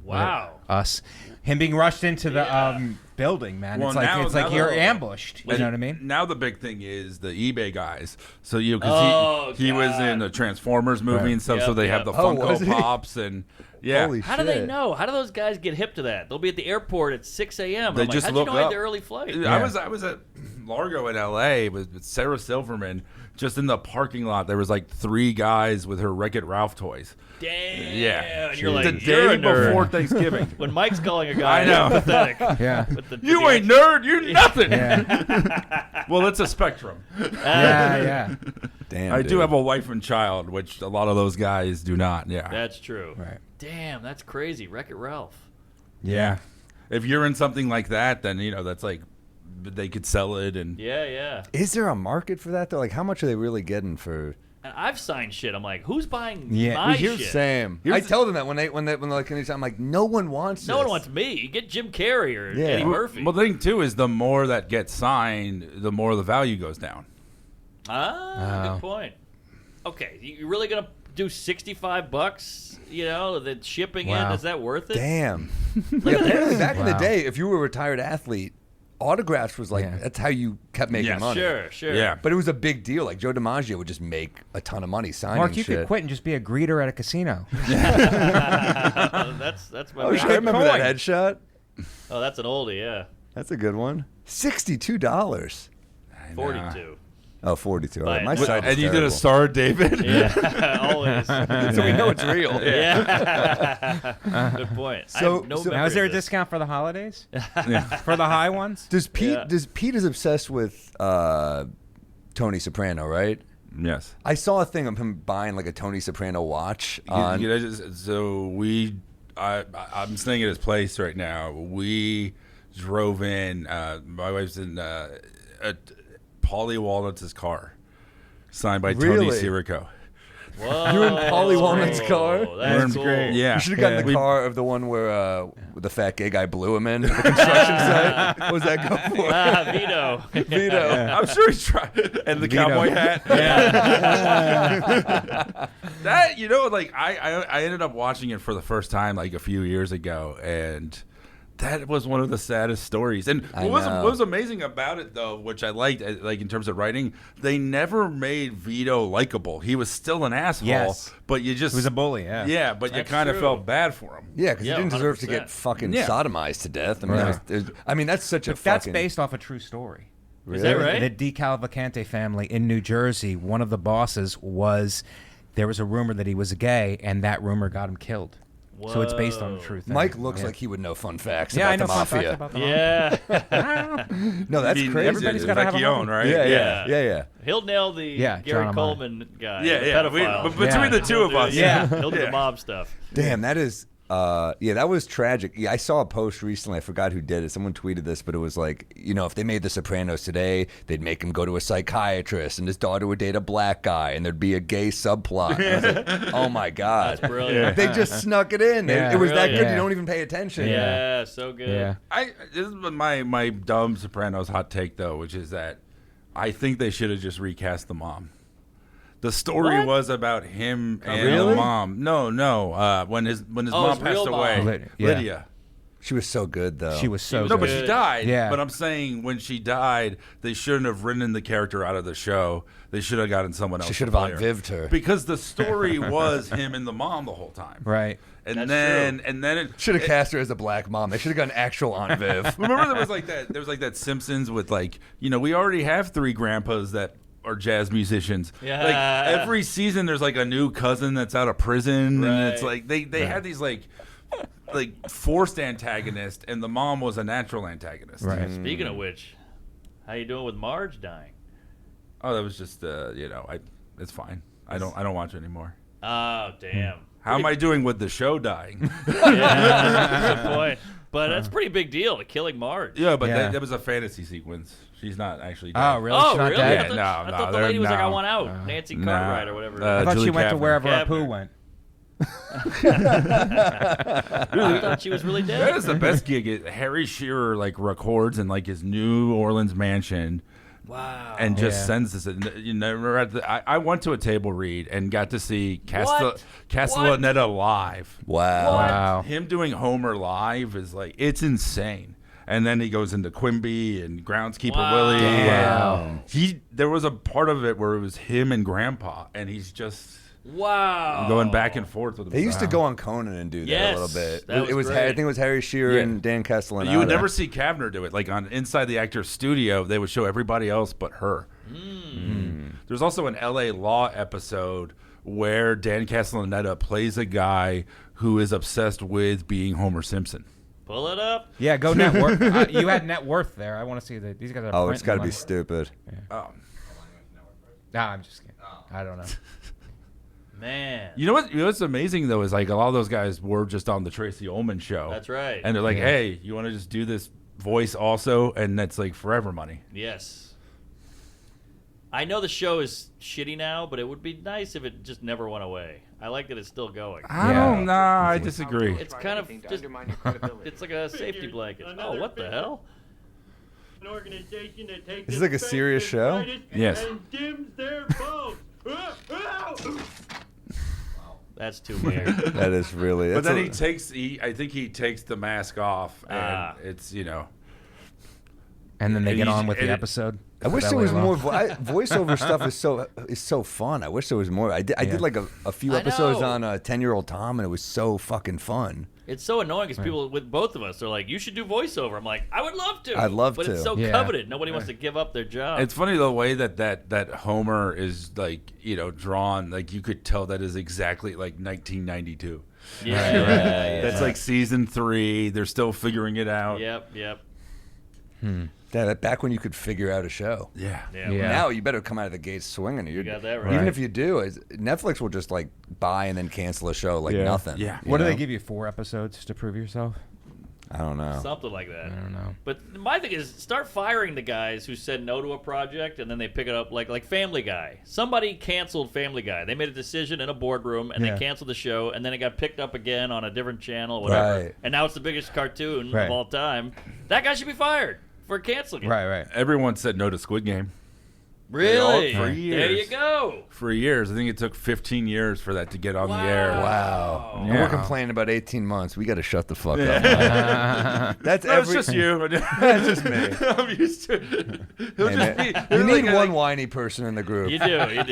Wow. Him being rushed into the Yeah. building, man. Well, it's like now- you're ambushed. You know what I mean? Now the big thing is the eBay guys. So because Oh, he was God. in the Transformers movie Right. and stuff. So Yep, they yep. have the Oh, was Funko he? Pops and yeah. Holy How do they shit. know? How do those guys get hip to that? They'll be at the airport at 6 a.m. They I'm just like, look how'd you know I up. had the early flight? I was at Largo in L.A. with Sarah Silverman. Just in the parking lot, there was like 3 guys with her Wreck-It Ralph toys. Damn. Yeah, And you're like, the you're day a nerd. before Thanksgiving. When Mike's calling a guy, I know. it's pathetic. Yeah. With the- You the ain't nerd. You're nothing. Well, it's a spectrum. Yeah. Damn. I dude. do have a wife and child, which a lot of those guys do not. Yeah. That's true. Right. Damn, that's crazy. Wreck-It Ralph. Yeah. If you're in something like that, then that's like they could sell it and Yeah. Is there a market for that though? Like, how much are they really getting for? And I've signed shit. I'm like, who's buying Yeah. my Here's shit? Sam. I tell them that when they like, I'm like, no one wants. No one this. wants me. You get Jim Carrey or Yeah. Eddie Murphy. Well, the thing too is the more that gets signed, the more the value goes down. Good point. Okay, you really gonna do $65? The shipping in, Wow. is that worth it? Damn. Yeah, apparently back in the day, if you were a retired athlete, autographs was like that's how you kept making Yes. money. Sure. Yeah. But it was a big deal. Like Joe DiMaggio would just make a ton of money signing Mark, you shit. could quit and just be a greeter at a casino. That's my. Oh, bad. I remember that coin. headshot. Oh, that's an oldie. Yeah, That's a good one. $62. 42. Oh, 42. All right. My But- site is And you did a terrible. star, David. Yeah, always. So we know it's real. Yeah. Good point. I So- have no so- Now, memory is there a of this. discount for the holidays? For the high ones? Does Pete? Yeah. Pete is obsessed with Tony Soprano, right? Yes. I saw a thing of him buying like a Tony Soprano watch on. I'm staying at his place right now. We drove in. My wife's in Paulie Walnuts' car. Signed by Tony Really? Sirico. Whoa, You were in Paulie Walnut's car? That's cool. great. Yeah. You should have gotten the car of the one where the fat gay guy blew him in the construction site. What was that go for? Vito. Vito. I'm sure he tried. And the cowboy hat. Yeah. That, like I ended up watching it for the first time like a few years ago, and that was one of the saddest stories. And what was amazing about it, though, which I liked, like in terms of writing, they never made Vito likable. He was still an asshole, but you just... He was a bully, yeah. Yeah, but you kind of felt bad for him. Yeah, because he didn't deserve 100%. to get fucking sodomized to death. I mean, that's such a That's fucking... based off a true story. Is that right? The DeCavalcante family in New Jersey, one of the bosses was... There was a rumor that he was gay, and that rumor got him killed. Whoa. So it's based on a true thing. Mike looks like he would know fun facts I about know the fun mafia. facts about the mafia. Yeah. No, that's crazy. Everybody's gotta have a Vecchione, home. right? Yeah. He'll nail the Yeah, Gary John Coleman guy. Yeah, the yeah. pedophile. But between the two of us. He'll do the mob stuff. Damn, that is... that was tragic. Yeah, I saw a post recently. I forgot who did it. Someone tweeted this, but it was like, if they made The Sopranos today, they'd make him go to a psychiatrist, and his daughter would date a black guy, and there's a gay subplot. And I was like, oh my god, That's brilliant. They just snuck it in. Yeah. It was that Brilliant. good. You don't even pay attention. Yeah, so good. Yeah. This is my dumb Sopranos hot take, though, which is that I think they should have just recast the mom. The story was about him and the mom. No. When his mom his passed real away, mom. Lydia. She was so good, though. She was so No, good. but she died. Yeah. But I'm saying when she died, they shouldn't have written the character out of the show. They should have gotten someone else. She should to have play her. unvived her. Because the story was him and the mom the whole time. Right. And That's then true. and then it Should have cast her as a black mom. They should have got an actual Aunt Viv. remember there was like that Simpsons with like, we already have 3 grandpas that are jazz musicians. Yeah. Like every season there's like a new cousin that's out of prison, Right. and it's like they had these like forced antagonists, and the mom was a natural antagonist. Right. Speaking of which, how you doing with Marge dying? Oh, that was just it's fine. I don't watch it anymore. Oh, damn. How am I doing with the show dying? Yeah, good point. But that's a pretty big deal, killing Marge. Yeah, but Yeah. that was a fantasy sequence. She's not actually dead. Oh, really? Oh, She's not really? dead? I thought the lady was like, I want out. Nancy Cartwright or whatever. I thought Julie she went to Kavner. wherever Kavner. Apu went. I thought she was really dead. That is the best gig. Harry Shearer records in his New Orleans mansion. Wow. And just Yeah. sends this. I went to a table read and got to see What? Castellaneta live. Wow. Wow. Him doing Homer live is it's insane. And then he goes into Quimby and Groundskeeper Wow. Willie. Damn. There was a part of it where it was him and Grandpa, and he's just Wow. going back and forth with him. They used to go on Conan and do that Yes, a little bit. that It was was great. I think it was Harry Shearer Yeah. and Dan Castellaneta. You would never see Kavner do it. Like on Inside the Actor's Studio, they would show everybody else but her. There's also an LA Law episode where Dan Castellaneta plays a guy who is obsessed with being Homer Simpson. Pull it up. Yeah, go net worth. You had net worth there. I want to see that these guys are. Oh, it's got to be printing stupid. Oh. money. Nah, I'm just kidding. I don't know. Man. You know what's amazing though is a lot of those guys were just on the Tracy Ullman show. That's right. And they're like, Yeah. hey, you want to just do this voice also? And that's forever money. Yes. I know the show is shitty now, but it would be nice if it just never went away. I like that it's still going. I don't know. I disagree. It's kind of just, it's like a safety blanket. Oh, what the hell? An organization that takes This is like a serious show? Yes. And dims their bulbs. That's too weird. That is really. But that's then I think he takes the mask off, and it's And then they get on with the and it- episode. I wish That there way was along. more voiceover stuff. Is so fun. I wish there was more. I did a few I episodes know. on 10-Year-Old Tom, and it was so fucking fun. It's so annoying because people with both of us are like, you should do voiceover. I'm like, I would love to. I'd love but to. it's so Yeah. coveted. Nobody wants to give up their job. It's funny the way that Homer is drawn. You could tell that is exactly 1992. yeah. That's season 3. They're still figuring it out. Yep. Yeah, back when you could figure out a show. Yeah. Yeah. Yeah. Now you better come out of the gates swinging. You got that right. Even if you do, Netflix will just buy and then cancel a show like Yeah. nothing. Yeah. you What do know? they give you? 4 episodes to prove yourself? I don't know. Something like that. I don't know. But my thing is, start firing the guys who said no to a project and then they pick it up like Family Guy. Somebody canceled Family Guy. They made a decision in a boardroom and they canceled the show, and then it got picked up again on a different channel, whatever. Right. And now it's the biggest cartoon of all time. That guy should be fired for canceling it. Right. Everyone said no to Squid Game. Really? For years. There you go. For years. I think it took 15 years for that to get on the air. Wow. Yeah. And we're complaining about 18 months. We got to shut the fuck up. That's No, it's just you. That's just me. I'm used to He'll Hey, just man, be, you need like, one whiny person in the group. You do.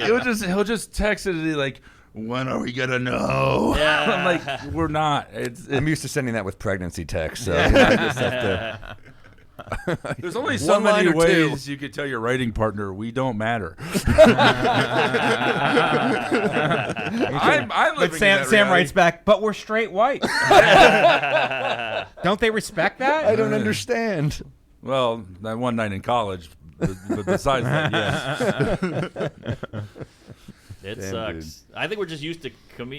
He'll just text it and be like, when are we gonna know? Yeah. I'm like, we're not. I'm used to sending that with pregnancy texts, so I just have to. There's only so One line many or two. ways you could tell your writing partner we don't matter. I'm But living in Sam that reality. writes back, but we're straight white. Don't they respect that? I don't understand. Well, that one night in college, but besides that, yes. It Damn, sucks. I think we're just used to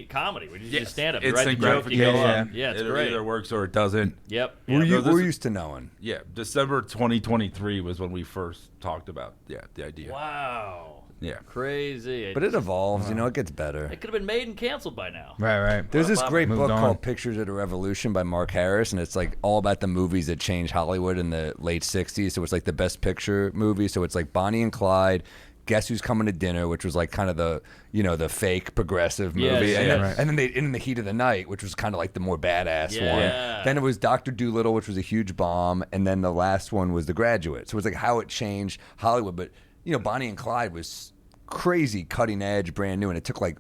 comedy. We're just used to stand up. You It's write the joke, you go gratification. on. Yeah, it's it great. either works or it doesn't. Yep. We're this- used to knowing. Yeah, December 2023 was when we first talked about the idea. Wow. Yeah. Crazy. But it evolves, it gets better. It could have been made and canceled by now. Right. There's this great Moved book on. called Pictures of the Revolution by Mark Harris, and it's like all about the movies that changed Hollywood in the late 60s. So it's like the best picture movie. So it's like Bonnie and Clyde, Guess Who's Coming to Dinner, which was like kind of the, the fake progressive movie. Yes, and, yes. then, and then they In the Heat of the Night, which was kind of like the more badass Yeah. one. Then it was Dr. Dolittle, which was a huge bomb. And then the last one was The Graduate. So it's like how it changed Hollywood. But, Bonnie and Clyde was crazy, cutting edge, brand new. And it took like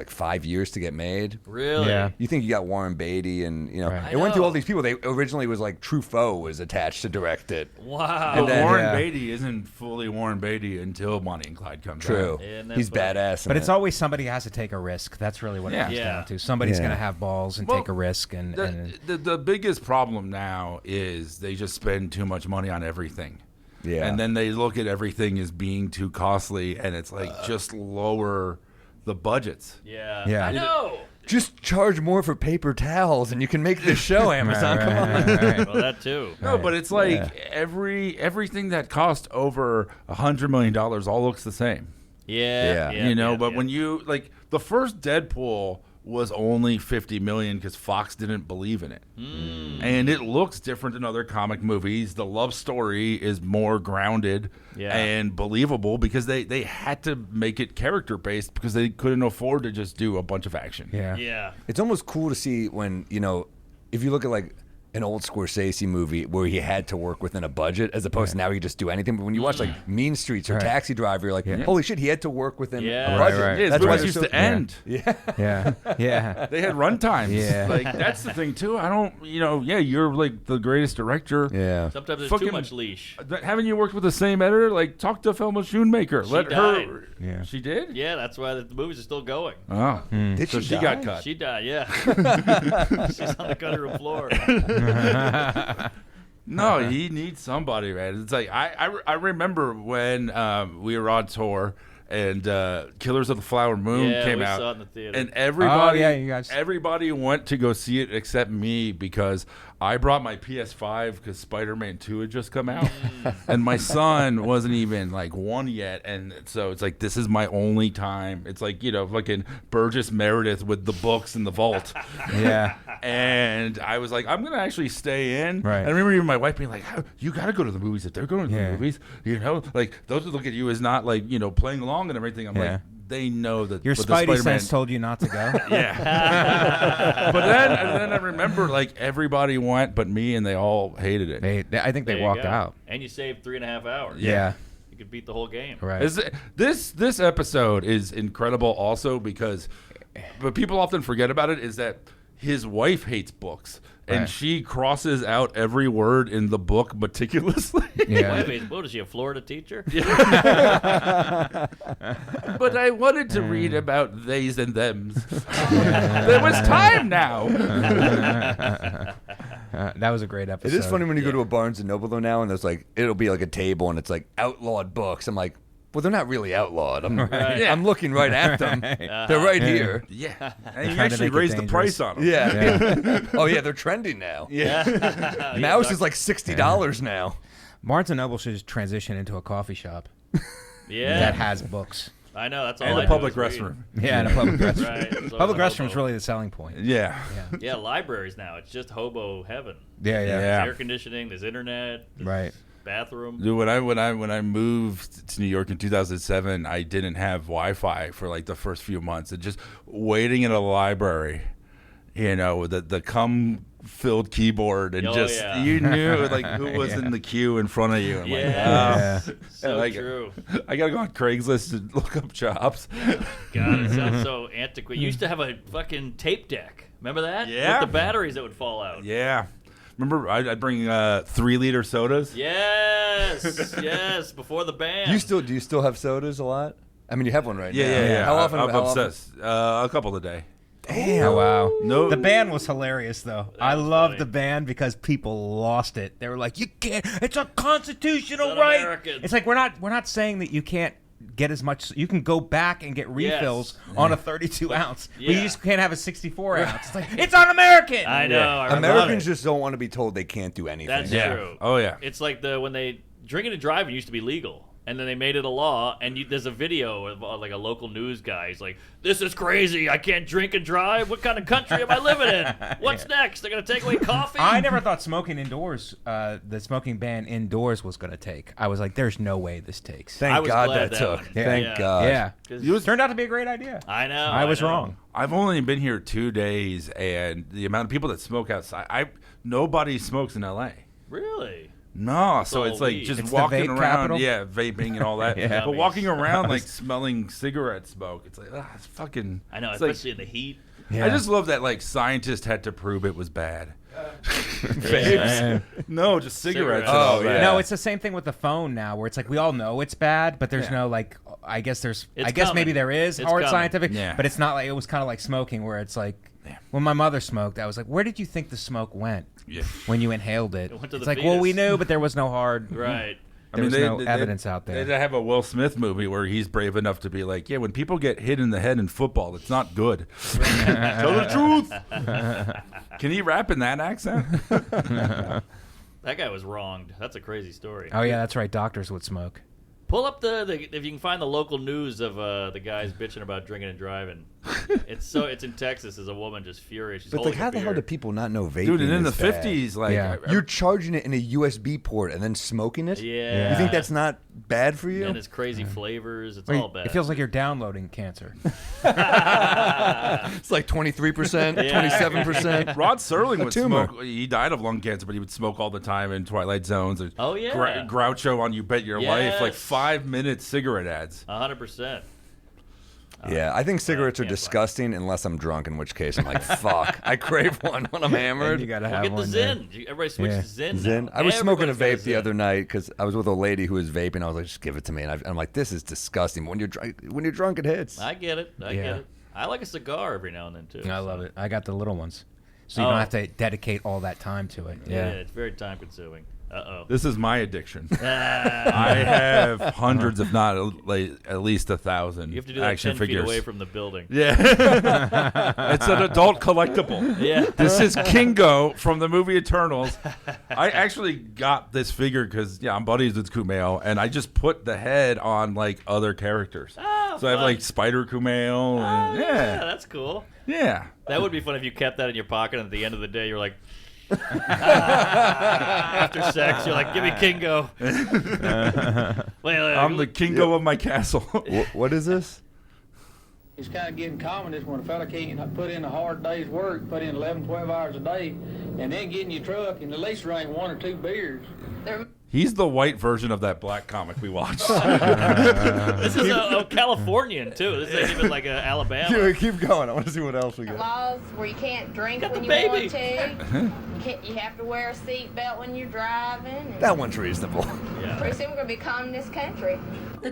5 years to get made. Really? Yeah. You think you got Warren Beatty and, Right. it went through all these people. They originally was like Truffaut was attached to direct it. Wow. But then- Warren Yeah. Beatty isn't fully Warren Beatty until Bonnie and Clyde comes True. out. Yeah, and He's that's badass. But in it's it. always somebody has to take a risk. That's really what it comes Yeah. down to. Somebody's Yeah. going to have balls and Well, take a risk. And The biggest problem now is they just spend too much money on everything. Yeah. And then they look at everything as being too costly, and it's like just lower the budgets. Yeah. Yeah. I know. Just charge more for paper towels and you can make this show, Amazon. Come on. Right. Well, that too. No, but it's like everything that cost over $100 million all looks the same. Yeah. Yeah. But when you the first Deadpool was only $50 million because Fox didn't believe in it, and it looks different than other comic movies. The love story is more grounded and believable because they had to make it character based because they couldn't afford to just do a bunch of action. Yeah. It's almost cool to see when, if you look at like an old Scorsese movie where he had to work within a budget as opposed to now he can just do anything. But when you watch like Mean Streets or Taxi Driver, you're like, holy shit, he had to work within Yeah. a budget. Right. Yeah, That's why it they're used so to end. Yeah. They had run times. Yeah. That's the thing too. I don't, you're like the greatest director. Yeah. Sometimes there's Fucking- too much leash. Haven't you worked with the same editor? Like, talk to Thelma Schoonmaker. She Let died. her. Yeah. She did? Yeah, that's why the movies are still going. Oh. Did So she die? got cut. She died, yeah. She's on the cutting room floor. No, he needs somebody, man. It's like I remember when we were on tour and Killers of the Flower Moon Yeah, came we out, saw it in the theater. and everybody, you guys. everybody went to go see it except me because I brought my PS5 because Spider-Man 2 had just come out, and my son wasn't even like 1 yet, and so it's like this is my only time. It's like fucking Burgess Meredith with the books in the vault. Yeah. And I was like, I'm gonna actually stay in. Right. And I remember even my wife being like, you gotta go to the movies if they're going to the Yeah. movies. Like those who look at you as not like playing along and everything. I'm Yeah. like, they know that Your with the Spidey Spider-Man- sense told you not to go. Yeah. But then I remember like everybody went but me, and they all hated it. I think There they you walked go. out. And you saved 3.5 hours. Yeah. You could beat the whole game. Right. This episode is incredible also because, but people often forget about it, is that his wife hates books. And Right. she crosses out every word in the book meticulously. Yeah. Wait, what is she, a Florida teacher? But I wanted to read about theys and thems. There was time now. That was a great episode. It is funny when you go to a Barnes and Noble though now, and there's like it'll be like a table and it's like outlawed books. I'm like, Well, they're not really outlawed. Right. I'm looking right at them. They're right here. Yeah. And you trying to actually make it raised the dangerous. price on them. Yeah. Oh, yeah, they're trending now. Yeah. Mouse is like $60 now. Barnes & Noble should just transition into a coffee shop Yeah. that has books. I know. That's all. And I a do public is read. restroom. Yeah, and a public restroom. Right. So Public it's a restroom is hobo. really the selling point. Yeah. Yeah, libraries now. It's just hobo heaven. Yeah, yeah. Yeah. There's air conditioning. There's internet. There's Right. bathroom. Dude, when I moved to New York in 2007, I didn't have Wi-Fi for like the first few months, and just waiting in a library, you know, with the cum-filled keyboard, and you knew like who was in the queue in front of you. I'm Yeah. So like, true. I gotta go on Craigslist to look up jobs. God, it sounds so antiquated. You used to have a fucking tape deck. Remember that? Yeah. With the batteries that would fall out. Yeah. Remember, I'd bring 3-liter sodas. Yes. Yes. Before the band. Do you still have sodas a lot? I mean, you have one right now. Yeah. How often? I'm how often? obsessed. A couple a day. Oh, wow. No. The band was hilarious, though. I was loved funny. the band because people lost it. They were like, "You can't. It's a constitutional It's right." un-American. It's like we're not saying that you can't get as much. You can go back and get refills on a 32 ounce, but you Yeah. just can't have a 64 ounce. It's like it's un-American. I know. I remember Americans it. just don't want to be told they can't do anything. That's Yeah. true. Oh, yeah. It's like when they drinking and driving used to be legal. And then they made it a law, and there's a video of like a local news guy. He's like, "This is crazy. I can't drink and drive. What kind of country am I living in? What's next? They're gonna take away coffee?" I never thought smoking indoors, the smoking ban indoors was going to take. I was like, "There's no way this takes." Thank I was God glad that that took. one. Thank Yeah. God. Yeah, 'Cause- it turned out to be a great idea. I know. I was know. wrong. I've only been here 2 days, and the amount of people that smoke outside, nobody smokes in LA. Really? No, so all it's like weed. just It's the walking vape around, capital? yeah, vaping and all that. Yeah. But walking around like smelling cigarette smoke, it's like, it's fucking. I know, it's like- especially in the heat. Yeah. I just love that like scientists had to prove it was bad. Yeah. No, just cigarettes. Cigarettes. And all Oh, that. yeah. No, it's the same thing with the phone now, where it's like we all know it's bad, but there's no like. I guess there's. It's I guess maybe coming. there is It's hard coming. scientific, Yeah. but it's not like it was kind of like smoking, where it's like when my mother smoked, I was like, where did you think the smoke went Yeah. when you inhaled it? It went to It's the like, well, we fetus. knew, but there was no hard. Right. There was no evidence out there. They have a Will Smith movie where he's brave enough to be like, yeah, when people get hit in the head in football, it's not good. Tell the truth. Can he rap in that accent? That guy was wronged. That's a crazy story. Oh yeah, that's right. Doctors would smoke. Pull up if you can find the local news of the guys bitching about drinking and driving. It's in Texas. There's a woman just furious. She's But like, holding how a the hell beer. do people not know vaping? Dude, and in the is bad? 50s, like, Yeah. You're charging it in a USB port and then smoking it? Yeah. You think that's not bad for you? And it's crazy flavors. It's Wait, all bad. it feels like you're downloading cancer. It's like 23%, 27%. Rod Serling would tumor. smoke. He died of lung cancer, but he would smoke all the time in Twilight Zones. Oh, yeah. Groucho on You Bet Your Life, like Yes. 5-minute cigarette ads. 100%. Yeah, I think cigarettes are can't lie. disgusting unless I'm drunk, in which case I'm like, fuck. I crave one when I'm hammered. You gotta Well, have get the one. there. Zin. Everybody switch Yeah. to Zin. Zen. now. I was smoking a Everybody's got vape the Zin. other night because I was with a lady who was vaping. I was like, just give it to me. And I'm like, this is disgusting. When you're drunk, it hits. I get it. I Yeah. get it. I like a cigar every now and then, too. I love it. I got the little ones, so you Oh. don't have to dedicate all that time to it. Yeah, it's very time consuming. Uh-oh. This is my addiction. Ah. I have hundreds, if not at least 1,000 You have to do that action 10 figures. feet away from the building. Yeah. It's an adult collectible. Yeah. This is Kingo from the movie Eternals. I actually got this figure because, I'm buddies with Kumail, and I just put the head on, like, other characters. Oh, So I have, fun. like, Spider Kumail. Oh, And, yeah, yeah. that's cool. Yeah. That would be fun if you kept that in your pocket, and at the end of the day, you're like, after sex, you're like, give me Kingo. I'm the Kingo of my castle. What is this? It's kind of getting common is when a fella can't put in a hard day's work, put in 11, 12 hours a day, and then get in your truck and at least drink 1 or 2 beers. He's the white version of that black comic we watched. This is a Californian, too. This ain't even like a Alabama. Keep going. I want to see what else we got. Laws where you can't drink Got when the you baby. want to. You have to wear a seatbelt when you're driving. And That one's reasonable. pretty soon we're going to be communist country.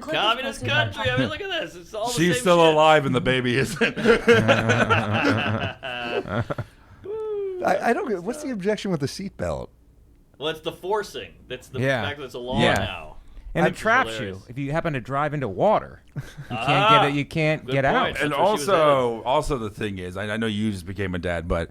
Communist country. I mean, look at this. It's all the She's same still shit. alive and the baby isn't. I don't get. What's the objection with the seatbelt? Well, it's the forcing. That's the Yeah. fact that it's a law Yeah. now. And it traps you if you happen to drive into water. You can't get it. You can't get out. And also the thing is, I know you just became a dad, but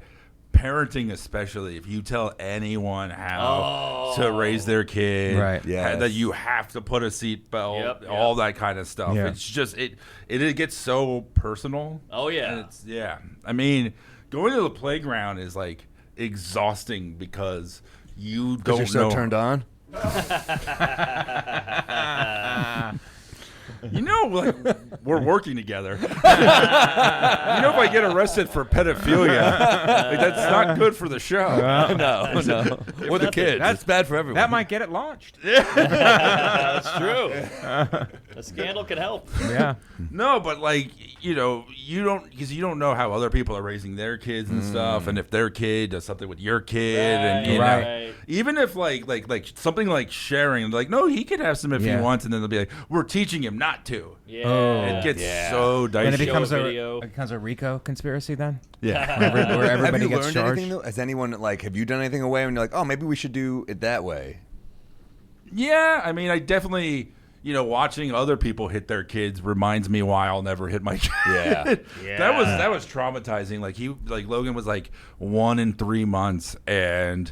parenting, especially if you tell anyone how to raise their kid, right? That you have to put a seatbelt, all that kind of stuff. It's just it gets so personal. Oh yeah, and I mean, going to the playground is like exhausting because you don't you're so turned on. You know, like, we're working together. You know, if I get arrested for pedophilia, like, that's not good for the show. No. Or the kids. That's bad for everyone. That might get it launched. That's true. A scandal can help. Yeah. No, but like, you know, you don't know how other people are raising their kids and stuff, and if their kid does something with your kid, and you know, even if like something like sharing, like, no, he could have some if he wants, and then they'll be like, we're teaching him not to. Yeah. It gets so dicey. And it becomes a RICO conspiracy then? Yeah. Where everybody have you gets learned charged? anything, though? Has anyone, like, have you done anything away and you're like, oh, maybe we should do it that way? Yeah, I mean, I definitely, you know, watching other people hit their kids reminds me why I'll never hit my kid. Yeah. That was traumatizing. Like Logan was like 1 in 3 months, and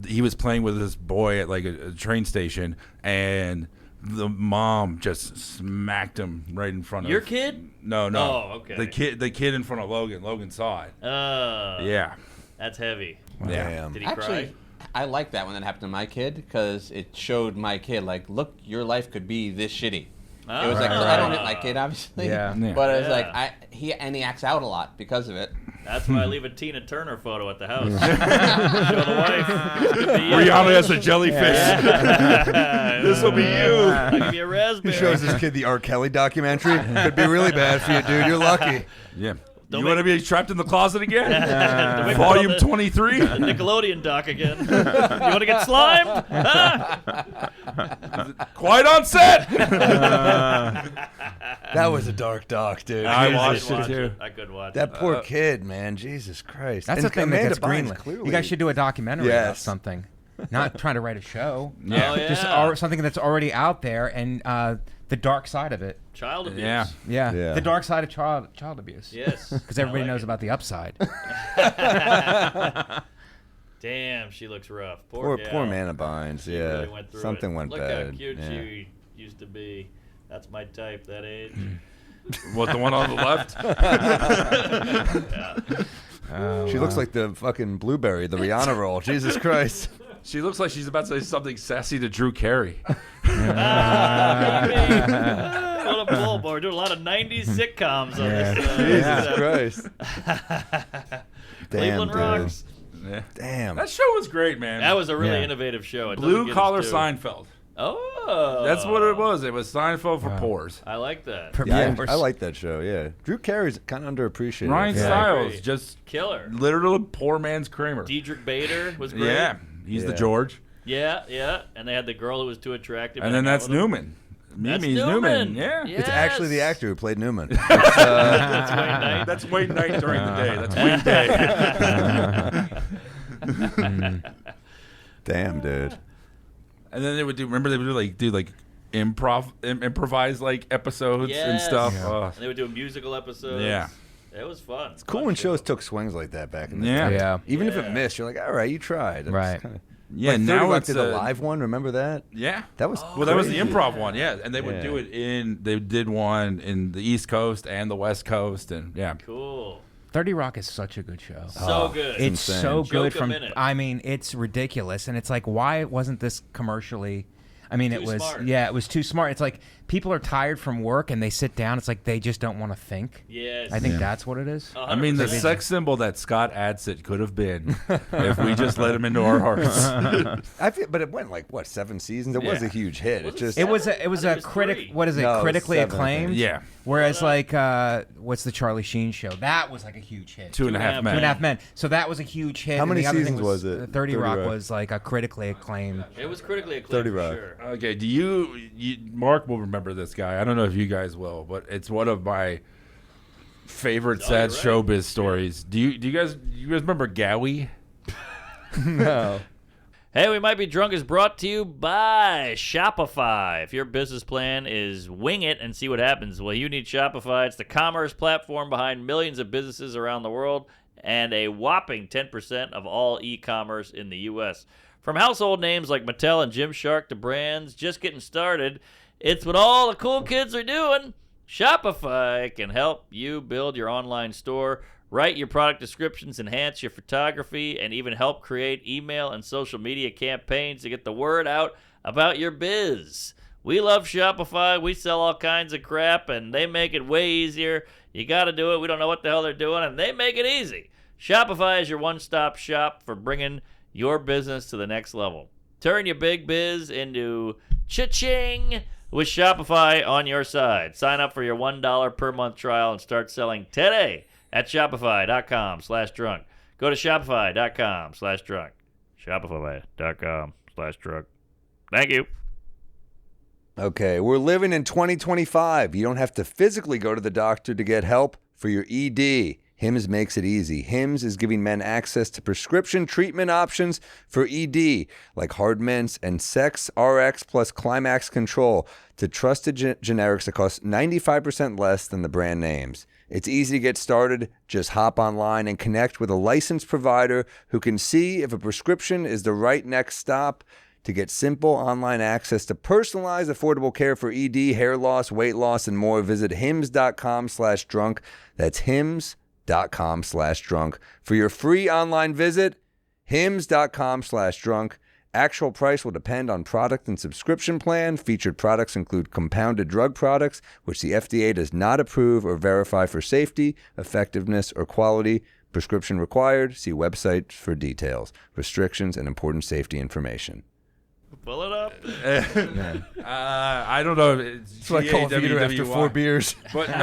he was playing with this boy at like a train station, and the mom just smacked him right in front of your kid. No. Oh, okay. The kid in front of Logan. Logan saw it. Yeah. That's heavy. Yeah. Did he Actually, cry? I like that when that happened to my kid because it showed my kid, like, look, your life could be this shitty. It was like, I don't hit my kid, obviously. Yeah. But it was like, he acts out a lot because of it. That's why I leave a Tina Turner photo at the house. Show the wife. Rihanna has a jellyfish. This will be you. I'll give you a raspberry. He shows his kid the R. Kelly documentary. Could be really bad for you, dude. You're lucky. Yeah. You want to be trapped in the closet again? Volume 23? The Nickelodeon doc again. You want to get slimed? Quiet on set! That was a dark doc, dude. I watched it too. I could watch that poor kid, man. Jesus Christ. That's and the thing that gets greenlit. Clearly. You guys should do a documentary about something. Not trying to write a show. Yeah. Oh, yeah. Just something that's already out there and the dark side of it. Child abuse. Yeah. The dark side of child abuse. Yes. Because everybody knows about the upside. Damn, she looks rough. Poor Mana Bynes. Yeah. Really went through Something went Look bad. how cute she used to be. That's my type, that age. What, the one on the left? She looks like the fucking Blueberry, the Rihanna role. Jesus Christ. She looks like she's about to say something sassy to Drew Carey. What a bull, boy. We're doing a lot of 90s sitcoms on this. Jesus Christ. Cleveland rocks. Yeah. Damn. That show was great, man. That was a really innovative show. Blue Collar Seinfeld. Oh. That's what it was. It was Seinfeld for pores. I like that. Yeah, I like that show, yeah. Drew Carey's kind of underappreciated. Ryan Stiles, just killer. Literally poor man's Kramer. Diedrich Bader was great. Yeah, he's the George. Yeah. And they had the girl who was too attractive. And then that's Newman. Mimi's Newman. Yeah. Yes. It's actually the actor who played Newman. That's Wayne Knight. That's Wayne Knight during the day. That's Wayne Day. Damn, dude. And then they would do improvise like episodes and stuff. And they would do musical episodes. Yeah. It was fun. It's cool when shows took swings like that back in the day. Yeah. Even if it missed, you're like, all right, you tried. Right. Yeah, like now it's did the live one. Remember that? Yeah, that was that was the improv one. Yeah, and they would do it they did one in the East Coast and the West Coast, and cool. 30 Rock is such a good show. So good. It's so good. Joke I mean, it's ridiculous, and it's like, why wasn't this commercially? I mean, it was too smart. It's like people are tired from work and they sit down. It's like they just don't want to think. Yes. I think that's what it is. 100%. I mean, the sex symbol that Scott Adsit could have been if we just let him into our hearts. I feel, but it went like what 7 seasons. It was a huge hit. It was a critic. What is it? No, critically 7, acclaimed. Yeah. Whereas like what's the Charlie Sheen show? That was like a huge hit. 2.5 Men. 2.5 Men. So that was a huge hit. How many and the other seasons thing was it? 30 Rock was like a critically acclaimed. It was critically acclaimed 30 Rock. for sure. Okay, do you Mark will remember this guy. I don't know if you guys will, but it's one of my favorite sad showbiz stories. Do you guys remember Gowie? No. Hey, We Might Be Drunk is brought to you by Shopify. If your business plan is wing it and see what happens, well, you need Shopify. It's the commerce platform behind millions of businesses around the world and a whopping 10% of all e-commerce in the U.S. From household names like Mattel and Gymshark to brands just getting started, it's what all the cool kids are doing. Shopify can help you build your online store, write your product descriptions, enhance your photography, and even help create email and social media campaigns to get the word out about your biz. We love Shopify. We sell all kinds of crap, and they make it way easier. You got to do it. We don't know what the hell they're doing, and they make it easy. Shopify is your one-stop shop for bringing your business to the next level. Turn your big biz into cha-ching with Shopify on your side. Sign up for your $1 per month trial and start selling today at Shopify.com/drunk. Go to Shopify.com/drunk. Shopify.com/drunk. Thank you. Okay, we're living in 2025. You don't have to physically go to the doctor to get help for your ED. Hims makes it easy. Hims is giving men access to prescription treatment options for ED, like hard mints and Sex RX plus Climax Control, to trusted generics that cost 95% less than the brand names. It's easy to get started. Just hop online and connect with a licensed provider who can see if a prescription is the right next stop. To get simple online access to personalized, affordable care for ED, hair loss, weight loss, and more, visit hims.com/drunk. That's hims.com/drunk. For your free online visit, hims.com/drunk. Actual price will depend on product and subscription plan. Featured products include compounded drug products, which the FDA does not approve or verify for safety, effectiveness, or quality. Prescription required. See website for details, restrictions, and important safety information. Pull it up. I don't know. It's what I call a theater after 4 beers. But no,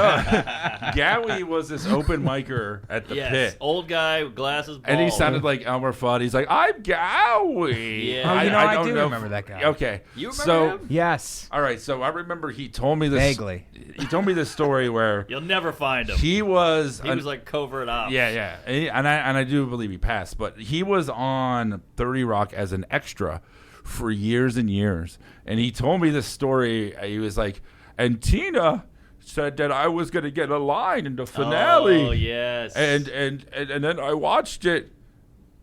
Gowie was this open micer at the pit. Old guy with glasses, bald. And he sounded like Elmer Fudd. He's like, I'm Gowie. Yeah. I do remember that guy. Okay. You remember him? Yes. All right, so I remember he told me this. Vaguely. He told me this story where You'll never find him. he was like covert ops. Yeah. And I do believe he passed, but he was on 30 Rock as an extra for years and years. And he told me this story. He was like, and Tina said that I was going to get a line in the finale. Oh, yes. And then I watched it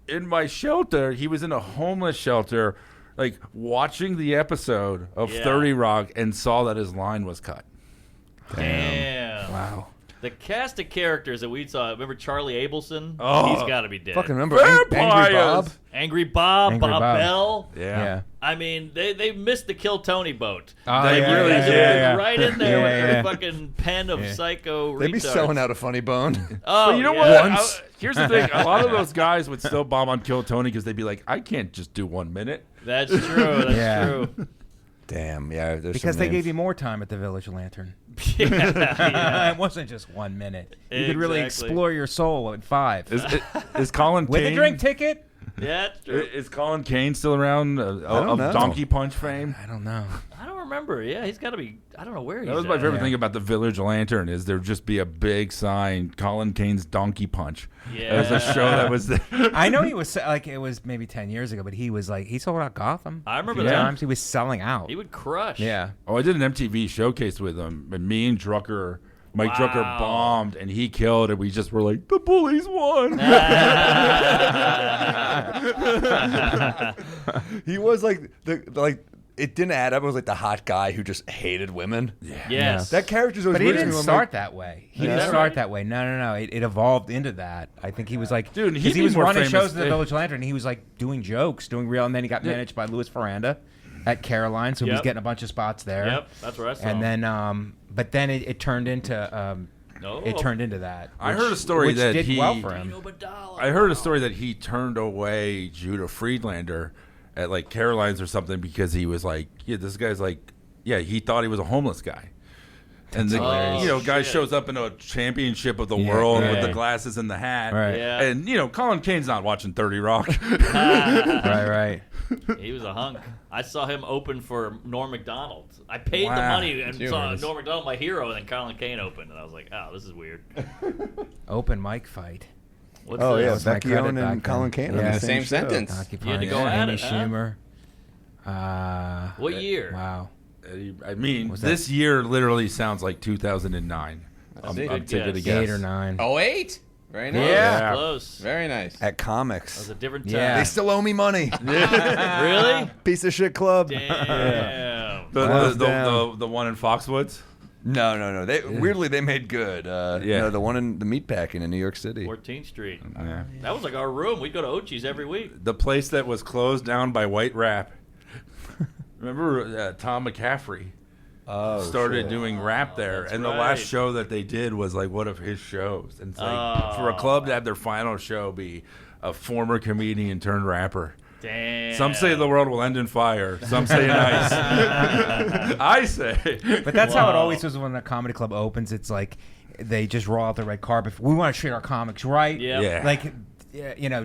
in my shelter. He was in a homeless shelter, like watching the episode of 30 Rock, and saw that his line was cut. Damn. Wow. The cast of characters that we saw, remember Charlie Abelson? Oh. He's got to be dead. Fucking remember Vampires. Angry Bob? Angry Bob, Bob Bell. Yeah. I mean, they missed the Kill Tony boat. Oh, They really did. Right in there with their fucking pen of psycho They'd be retards. selling out a funny bone. Oh, But you know yeah. what? Here's the thing. A lot of those guys would still bomb on Kill Tony because they'd be like, I can't just do 1 minute. That's true. That's true. Damn, yeah. Because they gave you more time at the Village Lantern. Yeah. It wasn't just 1 minute. You could really explore your soul at 5. Is Colin With Kane a drink ticket? Yeah, that's true. Is Colin Kane still around of know. Donkey Punch fame? I don't know. I don't remember. Yeah, he's got to be. I don't know where he's That was my at. favorite thing about the Village Lantern is there'd just be a big sign, Colin Kane's Donkey Punch. Yeah. It was a show that was there. I know he was like, it was maybe 10 years ago, but he was like, he sold out Gotham. I remember A few that. times he was selling out. He would crush. Yeah. Oh, I did an MTV showcase with him, and me and Drucker, Mike Wow. Drucker bombed, and he killed, and we just were like, the bullies won. He was like it didn't add up. It was like the hot guy who just hated women. Yes. That character's always But he weird to didn't me. I'm start like, that way. He Is didn't that start right? that way. No. It evolved into that. I think he was like, Dude, he'd because he be was more running famous shows in the if- Village Lantern, and he was like doing jokes, doing real, and then he got managed by Louis Ferranda at Caroline, so he was Yep. getting a bunch of spots there. Yep, that's where I saw And him. then, but then it turned into, it turned into that. I heard a story which that did he- well for him. I heard a story that he turned away Judah Friedlander at like Caroline's or something because he was like, yeah, this guy's like, yeah, he thought he was a homeless guy. And the guy shows up in a championship of the world with the glasses and the hat. Right. Yeah. And, Colin Kane's not watching 30 Rock. Right. He was a hunk. I saw him open for Norm Macdonald. I paid the Wow. money and saw Norm Macdonald, my hero, and then Colin Kane opened, and I was like, oh, this is weird. Open mic fight. What's Oh, this? yeah, was my credit Vecchione and back Colin then. Cannon. Yeah. the Same show. sentence. You had to go at Amy it, huh? Schumer. What year? Wow. I mean, Was this year literally sounds like 2009. I'm good taking a guess. guess. 8 or 9. Oh, 8? Very nice. Yeah. Close. Very nice. At That was comics. a different time. Yeah. They still owe me money. Really? Piece of shit club. Damn. The one in Foxwoods? No. Weirdly, they made good. Yeah. No, the one in the meatpacking in New York City. 14th Street. Yeah. That was like our room. We'd go to Ochi's every week. The place that was closed down by White Rap. Remember Tom McCaffrey started doing rap there, that's and the right. last show that they did was like one of his shows. And it's like for a club to have their final show be a former comedian turned rapper. Damn. Some say the world will end in fire. Some say in ice. I say. But that's how it Wow. always is when a comedy club opens. It's like they just roll out the red carpet. We want to treat our comics right. Yep. Yeah. Like,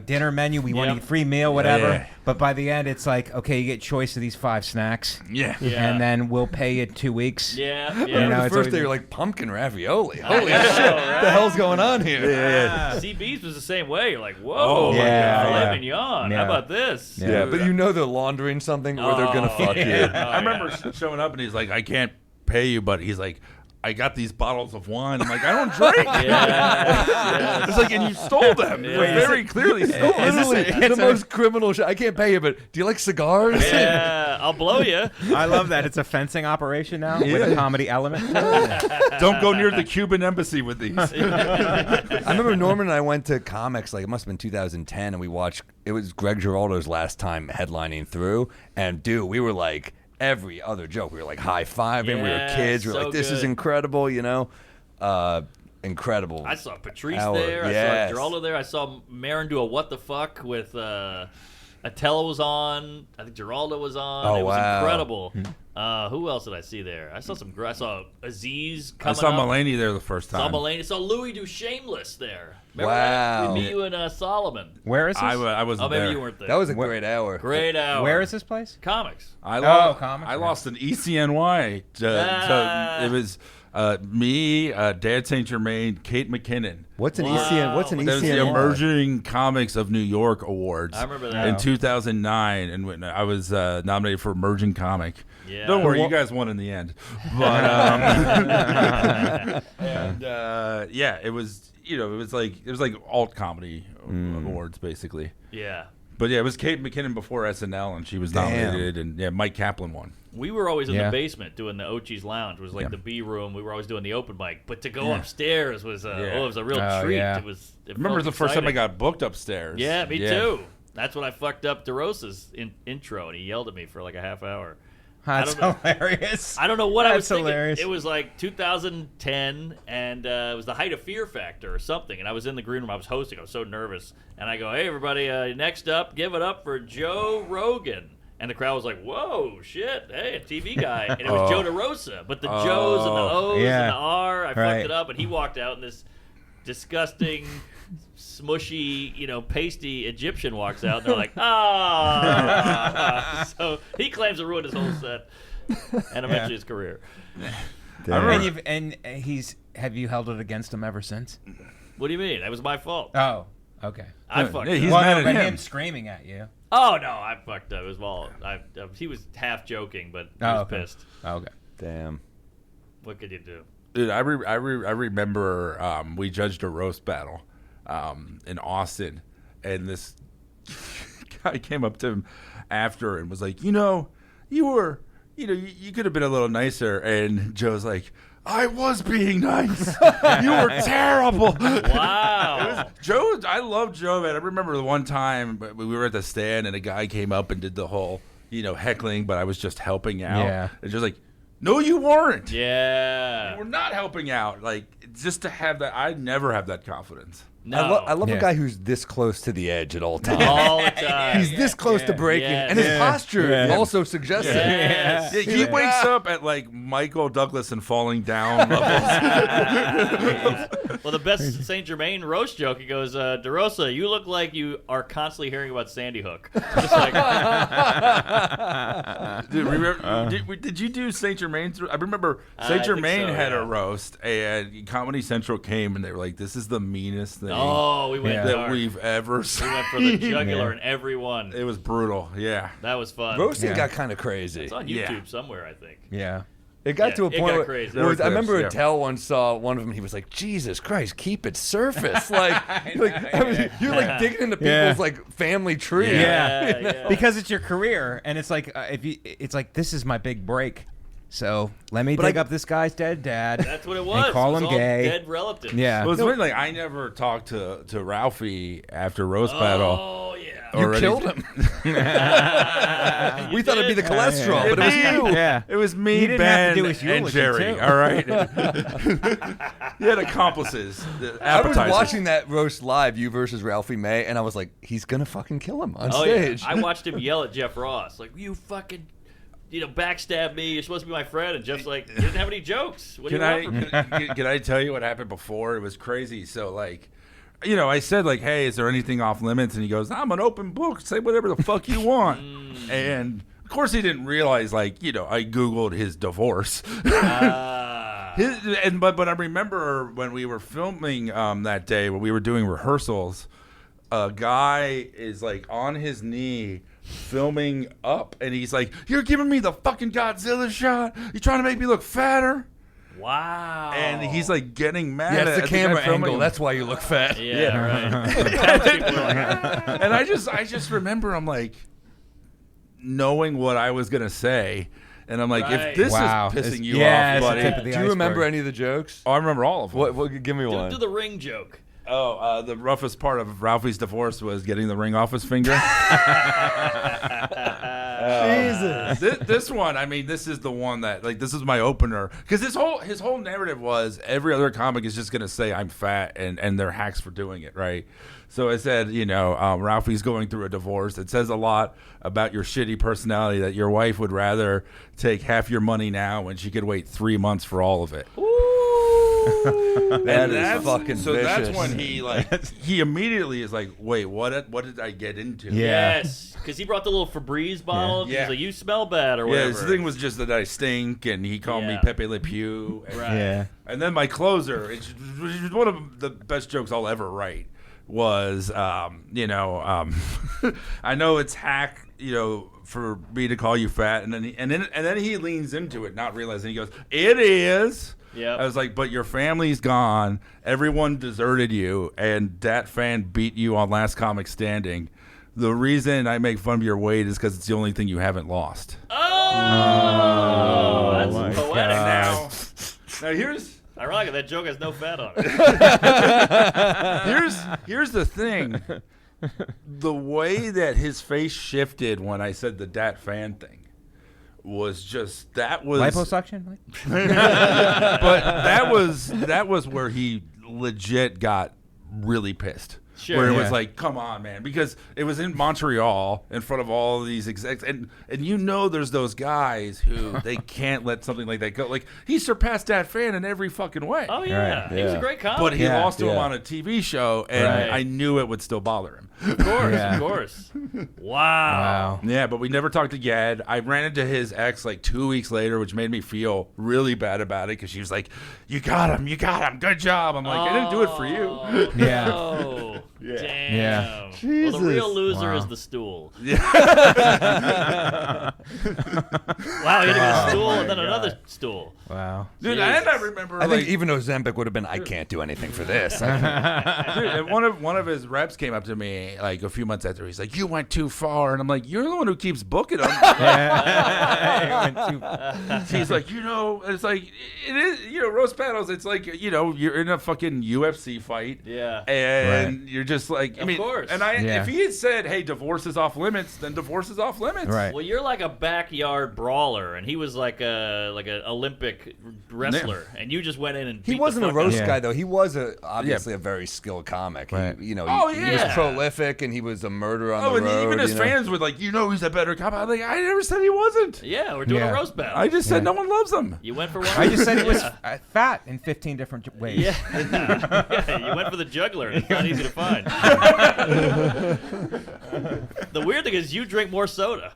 dinner menu. We want to Yep. eat free meal, whatever. Yeah. But by the end, it's like, okay, you get choice of these 5 snacks. Yeah. Yeah. And then we'll pay you 2 weeks. Yeah. You Yeah. know, the it's first always- day you're like pumpkin ravioli. I Holy know, shit! What right? the hell's going on here? Yeah. CB's was the same way. You're like, whoa, Oh, my yeah, God, filet yeah. mignon. Yeah. How about this? Yeah. Yeah, but you know they're laundering something or they're gonna fuck you. I remember showing up and he's like, I can't pay you, but he's like, I got these bottles of wine. I'm like, I don't drink. Yeah. It's like, and you stole them. Yeah. You very clearly stole them. Literally, the most criminal shit. I can't pay you, but do you like cigars? Yeah, I'll blow you. I love that. It's a fencing operation now with a comedy element. Don't go near the Cuban embassy with these. I remember Norman and I went to comics, like it must have been 2010, and we watched, it was Greg Giraldo's last time headlining through, and dude, we were like, every other joke, we were like high-fiving, we were Yeah, kids, we were so like, this is good. incredible, you know? Incredible. I saw Patrice Hour. there. Yes. I saw Geraldo there. I saw Marin do a what the fuck with Attila was on. I think Geraldo was on. Oh, it was wow. incredible. Who else did I see there? I saw I saw Aziz I coming saw up. Mulaney there the first Saw time. Mulaney. Saw Louis do Shameless there. Remember Wow. that? We meet you in Solomon. Where is this? I wasn't Oh, maybe there. you weren't there. That was a great hour. Great hour. Where is this place? Comics. I comics, I right. lost an ECNY. It was me, Dad St. Germain, Kate McKinnon. What's an Wow. ECN? What's an That was the ECN? Emerging Comics of New York Awards. I remember that. In 2009, and when I was nominated for Emerging Comic. Yeah. Don't worry, you guys won in the end. But and yeah, it was it was like alt comedy awards basically. Yeah. But yeah, it was Kate McKinnon before SNL, and she was nominated, and yeah, Mike Kaplan won. We were always in Yeah. the basement doing the Ochi's Lounge. It was like Yeah. the B room. We were always doing the open mic. But to go upstairs was it was a real Oh, treat. yeah. It Remember felt the first time I exciting. got booked upstairs? Yeah, me too. That's when I fucked up DeRosa's intro, and he yelled at me for like a half hour. That's hilarious. I don't know what I was That's thinking. hilarious. It was like 2010, and it was the height of Fear Factor or something. And I was in the green room. I was hosting. I was so nervous. And I go, hey, everybody, next up, give it up for Joe Rogan. And the crowd was like, whoa, shit, hey, a TV guy. And it was Joe DeRosa. But the Joes and the O's and the R, I fucked it up. And he walked out, and this disgusting, smushy, pasty Egyptian walks out, and they're like, ah. So he claims it ruined his whole set and eventually his career. Have you held it against him ever since? What do you mean? That was my fault. Oh, okay. I fucked he's up. mad at but him. him screaming at you. Oh, no, I fucked up. It was all. He was half joking, but he was okay. pissed. Okay. Damn. What could you do? Dude, I remember we judged a roast battle in Austin, and this guy came up to him after and was like, you could have been a little nicer. And Joe's like, I was being nice. You were terrible. Wow. Joe, I love Joe, man. I remember the one time we were at the stand and a guy came up and did the whole, heckling, but I was just helping out. Yeah. And just like, no, you weren't. Yeah. You were not helping out. Like, just to have that, I never have that confidence. No. I love Yeah. a guy who's this close to the edge at all times. All the time. He's this close to breaking, Yes. and his Yeah. posture also suggests it. Yes. Yeah, he wakes up at like Michael Douglas and falling down levels. Well, the best Saint Germain roast joke. He goes, "DeRosa, you look like you are constantly hearing about Sandy Hook." Just like, dude, did you do Saint Germain's? I remember Saint Germain had a roast, and Comedy Central came, and they were like, "This is the meanest thing we went that we've ever seen." We went for the jugular in every one. It was brutal. Yeah, that was fun. Roasting got kind of crazy. It's on YouTube somewhere, I think. Yeah. It got to a point where crazy. I remember Attell once saw one of them. He was like, "Jesus Christ, keep it surface!" You're like digging into people's like family tree. Yeah. Because it's your career, and it's like it's like this is my big break. So let me dig up this guy's dead dad. That's what it was. And call him gay. Dead relatives. Yeah. Well, it's weird. Like I never talked to Ralphie after roast battle. Oh yeah. You killed him. We thought it'd be the cholesterol, but it was you. Yeah. It was me, He didn't Ben, have to do his and eulogy, Jerry. too. All right. You had accomplices. I was watching that roast live, you versus Ralphie May, and I was like, he's gonna fucking kill him on stage. Yeah. I watched him yell at Jeff Ross, like, "You fucking, backstab me. You're supposed to be my friend." And Jeff's like, "You didn't have any jokes. What do you want from me?" Can I tell you what happened before? It was crazy. So like, I said like, "Hey, is there anything off limits?" And he goes, "I'm an open book. Say whatever the fuck you want." And of course, he didn't realize like, I Googled his divorce. But I remember when we were filming that day when we were doing rehearsals, a guy is like on his knee filming up, and he's like, "You're giving me the fucking Godzilla shot. You're trying to make me look fatter." Wow. And he's like getting mad. Yeah, it's at the camera guy filming angle. him. That's why you look fat. Yeah, right. And I just remember I'm like knowing what I was gonna say, and I'm like, if this is pissing you off, buddy, do you remember any of the jokes? Oh, I remember all of them. What give me one. Do the ring joke. Oh, the roughest part of Ralphie's divorce was getting the ring off his finger. Jesus. This one, I mean, this is the one that, like, this is my opener. Because his whole narrative was every other comic is just going to say I'm fat and they're hacks for doing it, right? So I said, Ralphie's going through a divorce. It says a lot about your shitty personality that your wife would rather take half your money now when she could wait 3 months for all of it. That is fucking so vicious. That's when he immediately is like, wait, what did I get into? Yes, because he brought the little Febreze bottle. Yeah. He's like, "You smell bad," or whatever. Yeah, his thing was just that I stink, and he called me Pepe Le Pew. And, right. And then my closer, which is one of the best jokes I'll ever write, was, I know it's hack, for me to call you fat, and then he leans into it, not realizing. He goes, "It is." Yeah. I was like, "But your family's gone. Everyone deserted you, and that fan beat you on Last Comic Standing. The reason I make fun of your weight is because it's the only thing you haven't lost." Oh, that's poetic. Now here's ironic. That joke has no fat on it. here's the thing. The way that his face shifted when I said the Dat fan thing was just liposuction. But that was where he legit got really pissed. Sure. Where it was like, come on, man, because it was in Montreal in front of all of these execs, and there's those guys who they can't let something like that go. Like, he surpassed that fan in every fucking way. Oh yeah, he was a great comic. But he lost to him on a TV show, and I knew it would still bother him. Of course, of course. Wow. Yeah, but we never talked again. I ran into his ex like 2 weeks later, which made me feel really bad about it because she was like, you got him, good job. I'm like, I didn't do it for you. Yeah. No. Yeah. Damn. Yeah. Well, the real loser is the stool. Yeah. Wow, he had to get a stool and then another stool. Wow. Dude, and I remember. I think even Ozempic would have been, I can't do anything for this. Dude, and one of his reps came up to me like a few months after. He's like, "You went too far," and I'm like, "You're the one who keeps booking them." He's like, it's like it is. Roast battles. It's like you're in a fucking UFC fight. Yeah. And you're just like, of course. And if he had said, "Hey, divorce is off limits," then divorce is off limits. Right. Well, you're like a backyard brawler, and he was like an Olympic comic wrestler, and you just went in and he beat wasn't the a fuck roast out. guy though. He was obviously a very skilled comic. Right. He, he yeah. was prolific, and he was a murderer on the and road. even his fans would like, he's a better comic. I'm like, I never said he wasn't. Yeah, we're doing a roast battle. I just said no one loves him. You went for one. I just said he was fat in 15 different ways. Yeah. You went for the juggler. It's not easy to find. The weird thing is you drink more soda.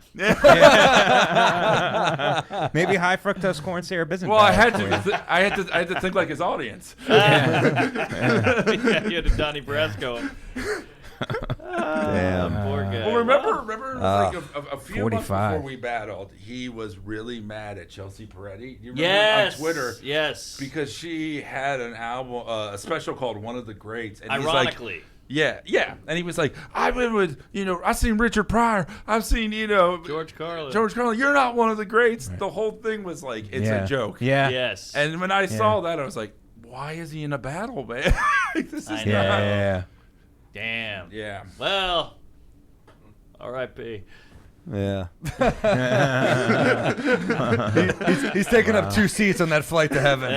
Maybe high fructose corn syrup isn't. Well, I bad had for you. to. I had to think like his audience. You had a Donnie Brasco. Damn. Poor guy. Well, remember, like a few 45. months before we battled, he was really mad at Chelsea Peretti. You remember Yes. on Twitter? Yes. Because she had an album, a special called "One of the Greats," and Ironically. he's like, yeah, and he was like, I've been with, I've seen Richard Pryor, I've seen, George Carlin. You're not one of the greats. Right. The whole thing was like, it's a joke. Yeah. Yes. And when I saw that, I was like, why is he in a battle, man? This is Yeah. Damn. Yeah. Well, R.I.P. Yeah. he's taking up 2 seats on that flight to heaven.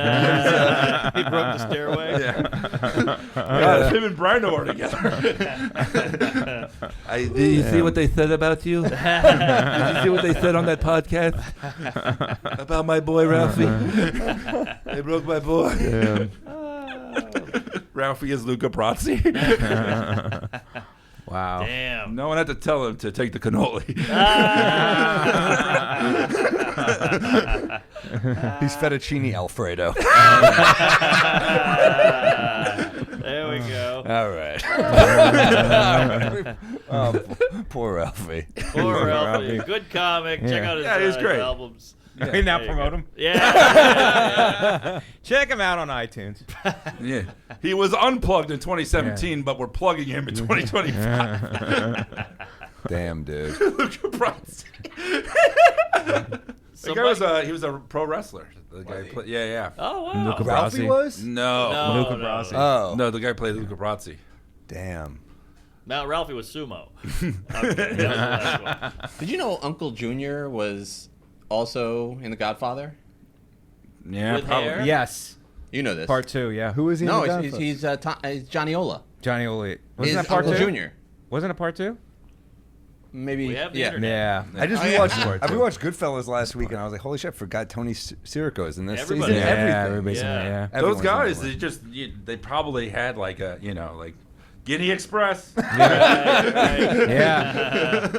He broke the stairway. Yeah. Him and Brian are together. Did you see what they said about you? Did you see what they said on that podcast about my boy Ralphie? They broke my boy. Yeah. Ralphie is Luca Brasi. Wow. Damn. No one had to tell him to take the cannoli. He's fettuccine Alfredo. There we go. All right. Oh, poor Ralphie. Poor Ralphie. Good comic. Check out his, he's great. albums. Yeah. We now promote him. Yeah. Check him out on iTunes. Yeah, he was unplugged in 2017, but we're plugging him in 2025. Damn, dude. Luca Brasi. The guy he was a pro wrestler. The guy played, yeah. Oh wow. Luca Ralphie Brasi was? No. Luca Brasi. Oh. No, the guy played Luca Brasi. Damn. Now Ralphie was sumo. Okay, that was the last one. Did you know Uncle Junior was also in The Godfather? Yeah, With probably. hair? Yes. You know this. Part 2, yeah. Who is he? No, in the he's Johnny Ola. Johnny Ola. Wasn't His that part Uncle 2? Junior. Wasn't it part 2? Maybe. We have the yeah. internet. Yeah. I just Oh, yeah. rewatched. I rewatched Goodfellas last week, and I was like, "Holy shit! I forgot Tony Sirico is in this. He's in Everybody. everything. Everybody's in Yeah. it, yeah. Those Everyone's guys, in it. they probably had like a, like Guinea Express. Right. Yeah.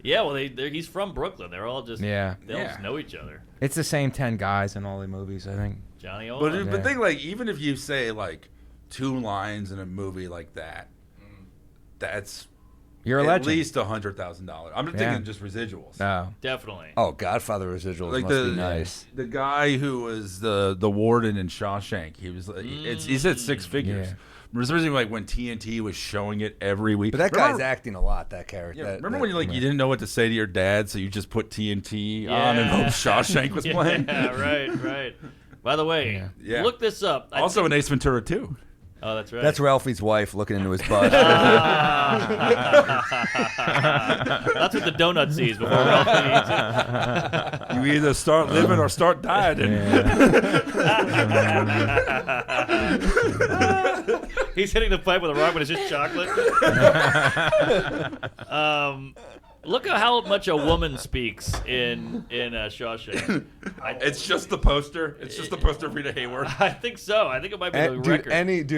Yeah, well, he's from Brooklyn. They're all just they all just know each other. It's the same 10 guys in all the movies, I think. Johnny Ola. But think like, even if you say like 2 lines in a movie like that, that's You're a at legend. least $100,000. I'm just thinking just residuals. No. Definitely. Oh, Godfather residuals Like must be nice. The guy who was the warden in Shawshank, he was he said 6 figures. Yeah. Especially like when TNT was showing it every week. But that guy's acting a lot. That character. Yeah, remember when you didn't know what to say to your dad, so you just put TNT on and hope Shawshank was playing? Yeah, right. By the way, look this up. Also in Ace Ventura 2. Oh, that's right. That's Ralphie's wife looking into his butt. That's what the donut sees before Ralphie eats it. You either start living or start dying. He's hitting the pipe with a rock, but it's just chocolate. Look at how much a woman speaks in Shawshank. It's just the poster. It's just the poster of Rita Hayworth. I think so. I think it might be the record.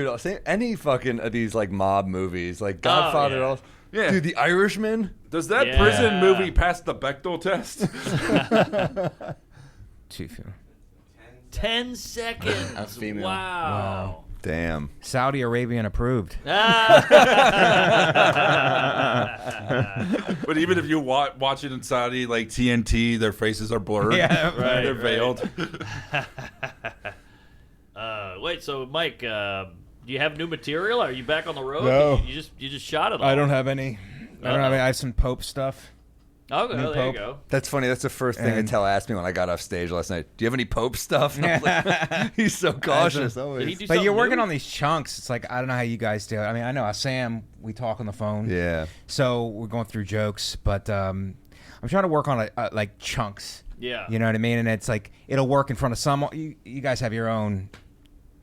I'll say any fucking of these like mob movies, like Godfather. yeah. Yeah. Dude, The Irishman. Does that prison movie pass the Bechdel test? 10 seconds. A female. Wow. Damn. Saudi Arabian approved. But even if you watch it in Saudi, like TNT, their faces are blurred. Yeah, right. They're veiled. Wait, so Mike, do you have new material? Are you back on the road? No. You just shot it all. I don't have any. I have some Pope stuff. Okay, New there Pope. you go. That's funny. That's the first thing Attell asked me when I got off stage last night. Do you have any Pope stuff? And I was like, he's so cautious always. Did he do But you're something working new? on these chunks. It's like, I don't know how you guys do it. I mean, I know Sam, we talk on the phone. Yeah. So we're going through jokes, but I'm trying to work on like chunks. Yeah. You know what I mean? And it's like it'll work in front of some. You guys have your own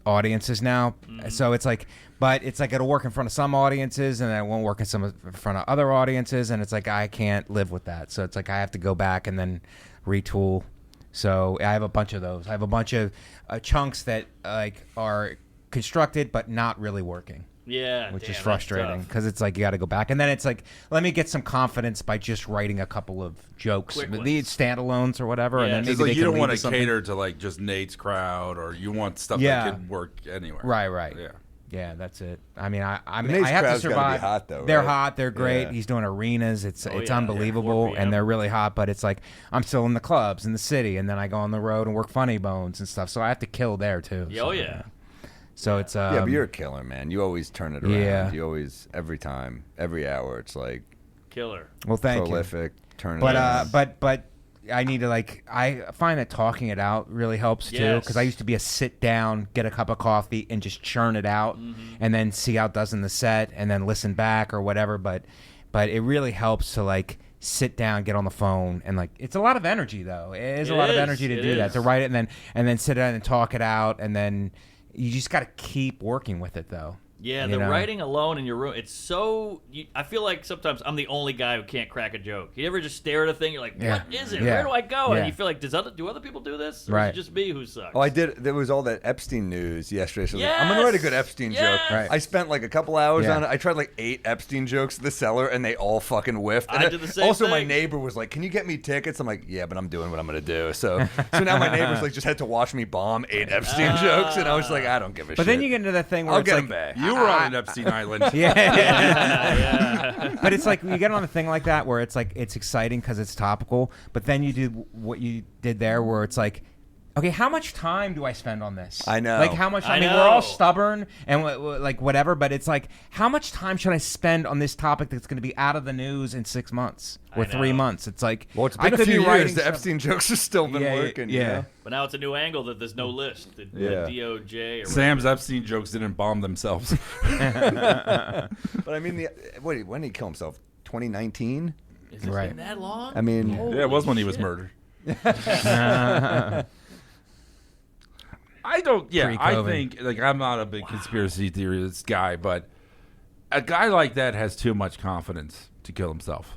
audiences now, so it's like, but it's like it'll work in front of some audiences, and then it won't work in front of other audiences, and it's like I can't live with that. So it's like I have to go back and then retool. So I have a bunch of those. I have a bunch of chunks that like are constructed but not really working. Yeah, which is frustrating because it's like you got to go back, and then it's like let me get some confidence by just writing a couple of jokes, these standalones or whatever, and then maybe like they you can don't want lead to cater to like just Nate's crowd, or you want stuff that could work anywhere. Right. Yeah. Yeah, that's it. I mean, I have Nate's to crowd's survive. gotta be hot, though, They're right? hot. They're great. Yeah. He's doing arenas. It's yeah, unbelievable, 4 p.m. and they're really hot. But it's like I'm still in the clubs in the city, and then I go on the road and work Funny Bones and stuff. So I have to kill there too. Oh yeah. So it's yeah, but you're a killer, man. You always turn it around. Yeah. You always, every time, every hour, it's like Killer. well, thank prolific. Turn it you. around. But I need to I find that talking it out really helps too, because I used to be a sit down, get a cup of coffee, and just churn it out, and then see how it does in the set, and then listen back or whatever. But it really helps to like sit down, get on the phone, and like it's a lot of energy though. It is a lot of energy to do that, to write it and then sit down and talk it out, and then you just got to keep working with it though. Yeah, the writing alone in your room, it's so... I feel like sometimes I'm the only guy who can't crack a joke. You ever just stare at a thing, you're like, what is it? Where do I go? And you feel like, do other people do this? Or is it just me who sucks? Oh, I did. There was all that Epstein news yesterday. So I was like, I'm going to write a good Epstein joke. Right. I spent like a couple hours on it. I tried like 8 Epstein jokes at the cellar, and they all fucking whiffed. And I did the same also, thing. my neighbor was like, can you get me tickets? I'm like, yeah, but I'm doing what I'm going to do. So now my neighbors like just had to watch me bomb 8 Epstein jokes, and I was like, I don't give a shit. But then you get into that thing where I'll it's get like... him back. You were on an Epstein Island. Yeah. But it's like you get on a thing like that where it's like it's exciting because it's topical, but then you do what you did there where it's like, okay, how much time do I spend on this? I know. Like how much? I mean, we're all stubborn and like whatever, but it's like how much time should I spend on this topic that's going to be out of the news in 6 months or 3 months? It's like well, it's been a few years. The Epstein jokes have still been working. Yeah. You know? But now it's a new angle that there's no list. The DOJ or Sam's Epstein jokes didn't bomb themselves. But I mean, when did he kill himself? 2019? Is it been that long? I mean, yeah, it was when he was murdered. I don't. Yeah, I think like I'm not a big conspiracy theorist guy, but a guy like that has too much confidence to kill himself.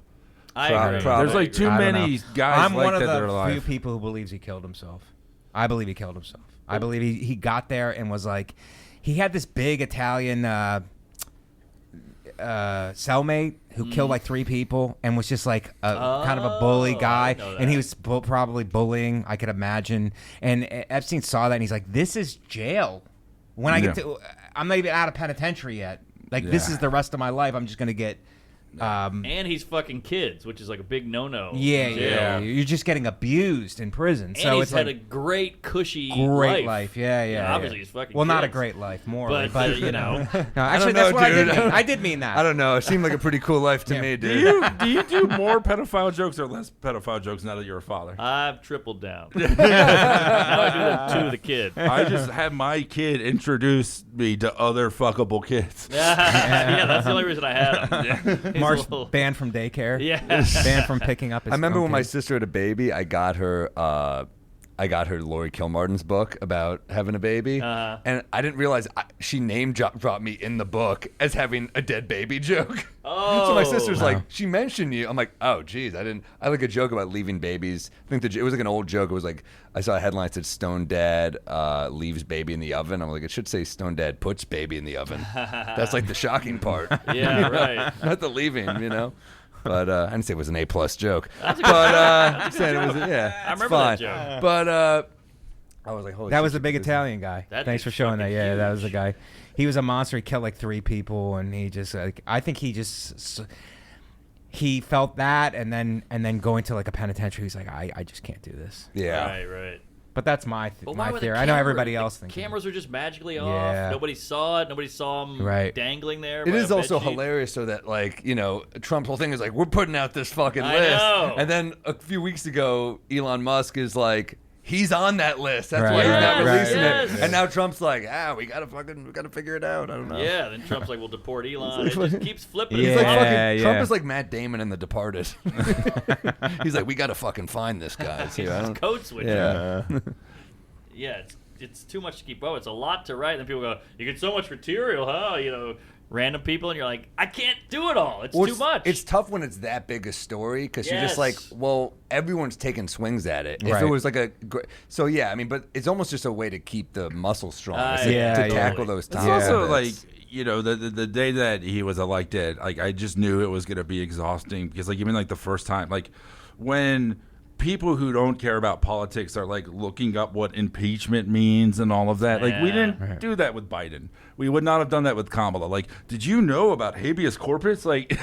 I agree. There's like too many guys I'm like one of that the that are alive. few people who believes he killed himself. I believe he killed himself. I believe he got there and was like, he had this big Italian cellmate who killed like 3 people and was just like a kind of a bully guy, and he was probably bullying, I could imagine. And Epstein saw that and he's like, this is jail. When I get to, I'm not even out of penitentiary yet. Like this is the rest of my life. I'm just gonna get. And he's fucking kids, which is like a big no-no. Yeah. You're just getting abused in prison. And so he's it's had like a great, cushy life. Yeah. Obviously, he's fucking. Well, not a kids. great life, morally, but you know. No, actually, that's what dude. I did mean. I did mean that. I don't know. It seemed like a pretty cool life to me, dude. Do you do more pedophile jokes or less pedophile jokes now that you're a father? I've tripled down. Now I do them to the kid. I just had my kid introduce me to other fuckable kids. Yeah, that's the only reason I had him. Mark's banned from daycare. Yeah. Banned from picking up his I remember own when my kids. sister had a baby, I got her Lori Kilmartin's book about having a baby, and I didn't realize she name dropped me in the book as having a dead baby joke. Oh. So my sister's like, she mentioned you. I'm like, oh, geez, I didn't. I like a joke about leaving babies. I think it was like an old joke. It was like, I saw a headline that said Stone Dad leaves baby in the oven. I'm like, it should say Stone Dad puts baby in the oven. That's like the shocking part. Yeah, right. Not the leaving, you know. But I didn't say it was an A+ joke. That's a good joke. Said it was, I remember fine. that joke. But I was like, holy That shit, was the big this is- Italian guy. Thanks for showing that. Yeah, that was the guy. He was a monster. He killed like 3 people, and he just like I think he felt that, and then going to like a penitentiary, he's like, I just can't do this. Yeah. Right. But that's my But why were the theory. I know everybody else thinks. Cameras were just magically off. Yeah. Nobody saw it. Nobody saw him dangling there. It by is a also bedsheet. hilarious, so that like Trump's whole thing is like we're putting out this fucking I list, know. and then a few weeks ago, Elon Musk is like he's on that list. That's why he's not releasing it. And now Trump's like, we gotta figure it out. I don't know. Yeah, then Trump's like, we'll deport Elon. It just keeps flipping. He's like Trump is like Matt Damon in The Departed. He's like, we gotta fucking find this guy. He's code switching. Yeah, it's too much to keep up. It's a lot to write. And then people go, you get so much material, huh? Random people, and you're like, I can't do it all. It's too much. It's tough when it's that big a story because you're just like, well, everyone's taking swings at it. If it was like but it's almost just a way to keep the muscle strong to tackle those times. It's also like, the day that he was elected, like I just knew it was going to be exhausting because like even like the first time, like when people who don't care about politics are like looking up what impeachment means and all of that. Like we didn't do that with Biden. We would not have done that with Kamala. Like, did you know about habeas corpus? Like,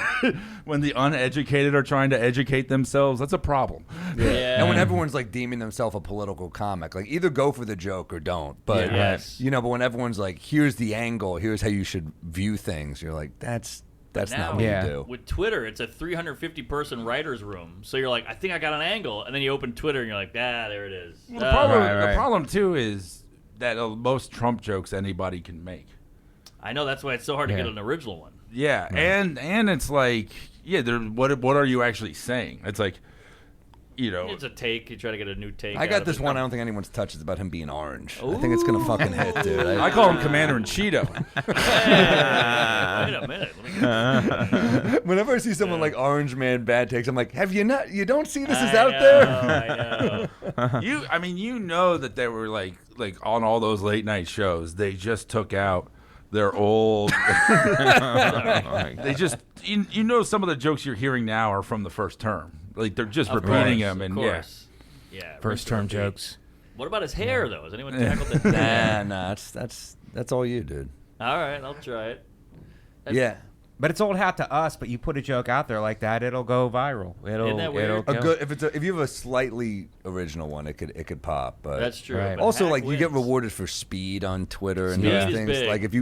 when the uneducated are trying to educate themselves, that's a problem. Yeah. And when everyone's like deeming themselves a political comic, like either go for the joke or don't. But but when everyone's like, here's the angle, here's how you should view things, you're like, that's not what you do. With Twitter, it's a 350-person writer's room. So you're like, I think I got an angle. And then you open Twitter and you're like, there it is. Well, the problem, too, is that most Trump jokes anybody can make. I know. That's why it's so hard to get an original one. Yeah. And it's like, what are you actually saying? It's like, it's a take. You try to get a new take. I got this one I don't think anyone's touched. It's about him being orange. Ooh. I think it's going to fucking hit, dude. I call him Commander in Cheeto. Wait a minute. Whenever I see someone like Orange Man bad takes, I'm like, have you not? You don't see this is out there? I know. You know that they were like on all those late night shows, they just took out their old. They just, some of the jokes you're hearing now are from the first term. Like they're just repeating them, and first term jokes. What about his hair though? Has anyone tackled that? Nah, that's all you, dude. All right, I'll try it. But it's old hat to us. But you put a joke out there like that, it'll go viral. Isn't that weird? If you have a slightly original one, it could pop. But that's true. Right. Also, like you get rewarded for speed on Twitter and those things. Big. Like if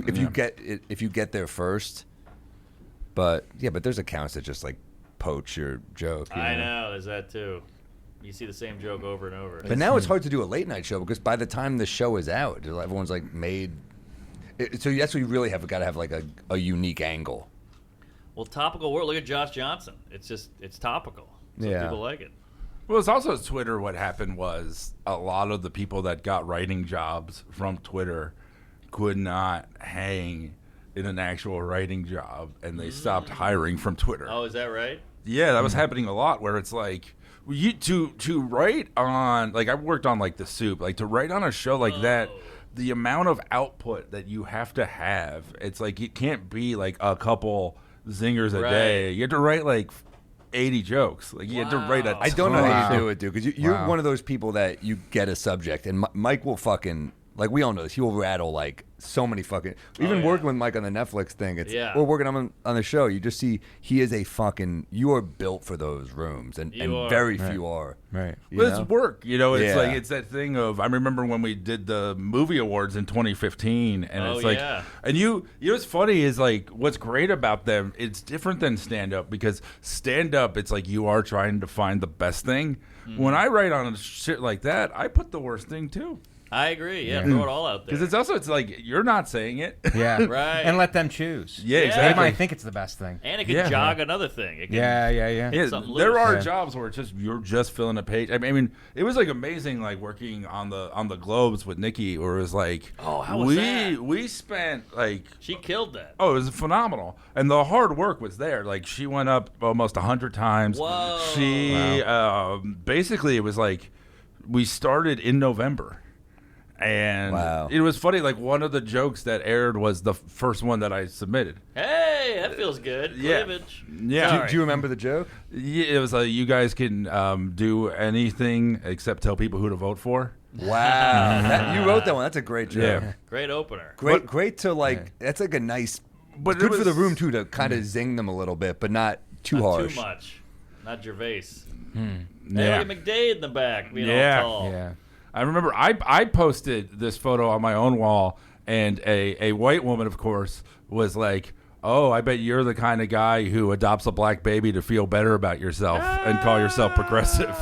you get there first. But there's accounts that just like poach your joke. I know, there's that too. You see the same joke over and over. But now it's hard to do a late night show because by the time the show is out, everyone's like made. So that's what you really got to have like a unique angle. Well, topical world. Look at Josh Johnson. It's topical. So people like it. Well, it's also Twitter. What happened was a lot of the people that got writing jobs from Twitter could not hang in an actual writing job, and they stopped hiring from Twitter. Oh, is that right? Yeah, that was happening a lot. Where it's like to write on, like I worked on like The Soup, like to write on a show like that. The amount of output that you have to have, it's like it can't be like a couple zingers a day. You have to write like 80 jokes. Like you have to write a ton. I don't know how you do it, dude, because you're one of those people that you get a subject, and Mike will fucking, like we all know this, he will rattle like so many fucking, even working with Mike on the Netflix thing, or working on the show, you just see he is a fucking, you are built for those rooms, and very few are. Right. But it's work, it's like, it's that thing of, I remember when we did the movie awards in 2015, and it's like, and you know what's funny is like, what's great about them, it's different than stand-up, because stand-up, it's like you are trying to find the best thing. When I write on shit like that, I put the worst thing too. I agree. Yeah, throw it all out there. Because it's like you're not saying it. Yeah, right. And let them choose. Yeah, exactly. They might think it's the best thing. And it can jog another thing. It can there are jobs where it's you're just filling a page. I mean, it was like amazing, like working on the Globes with Nikki, where it was like, how was that? We spent like she killed that. Oh, it was phenomenal, and the hard work was there. Like she went up almost 100 times. Whoa. She basically it was like we started in November. And it was funny, like one of the jokes that aired was the first one that I submitted. Hey, that feels good. Cleavage. Yeah. Do you remember the joke? Yeah, it was like, you guys can do anything except tell people who to vote for. Wow. You wrote that one. That's a great joke. Yeah. Great opener. Great to like, that's like a nice, but good for the room too, to kind of zing them a little bit, but not too harsh. Too much. Not Gervais. Hey, look at McDade in the back being all tall. Yeah. I remember I posted this photo on my own wall, and a white woman, of course, was like, Oh, I bet you're the kind of guy who adopts a black baby to feel better about yourself and call yourself progressive.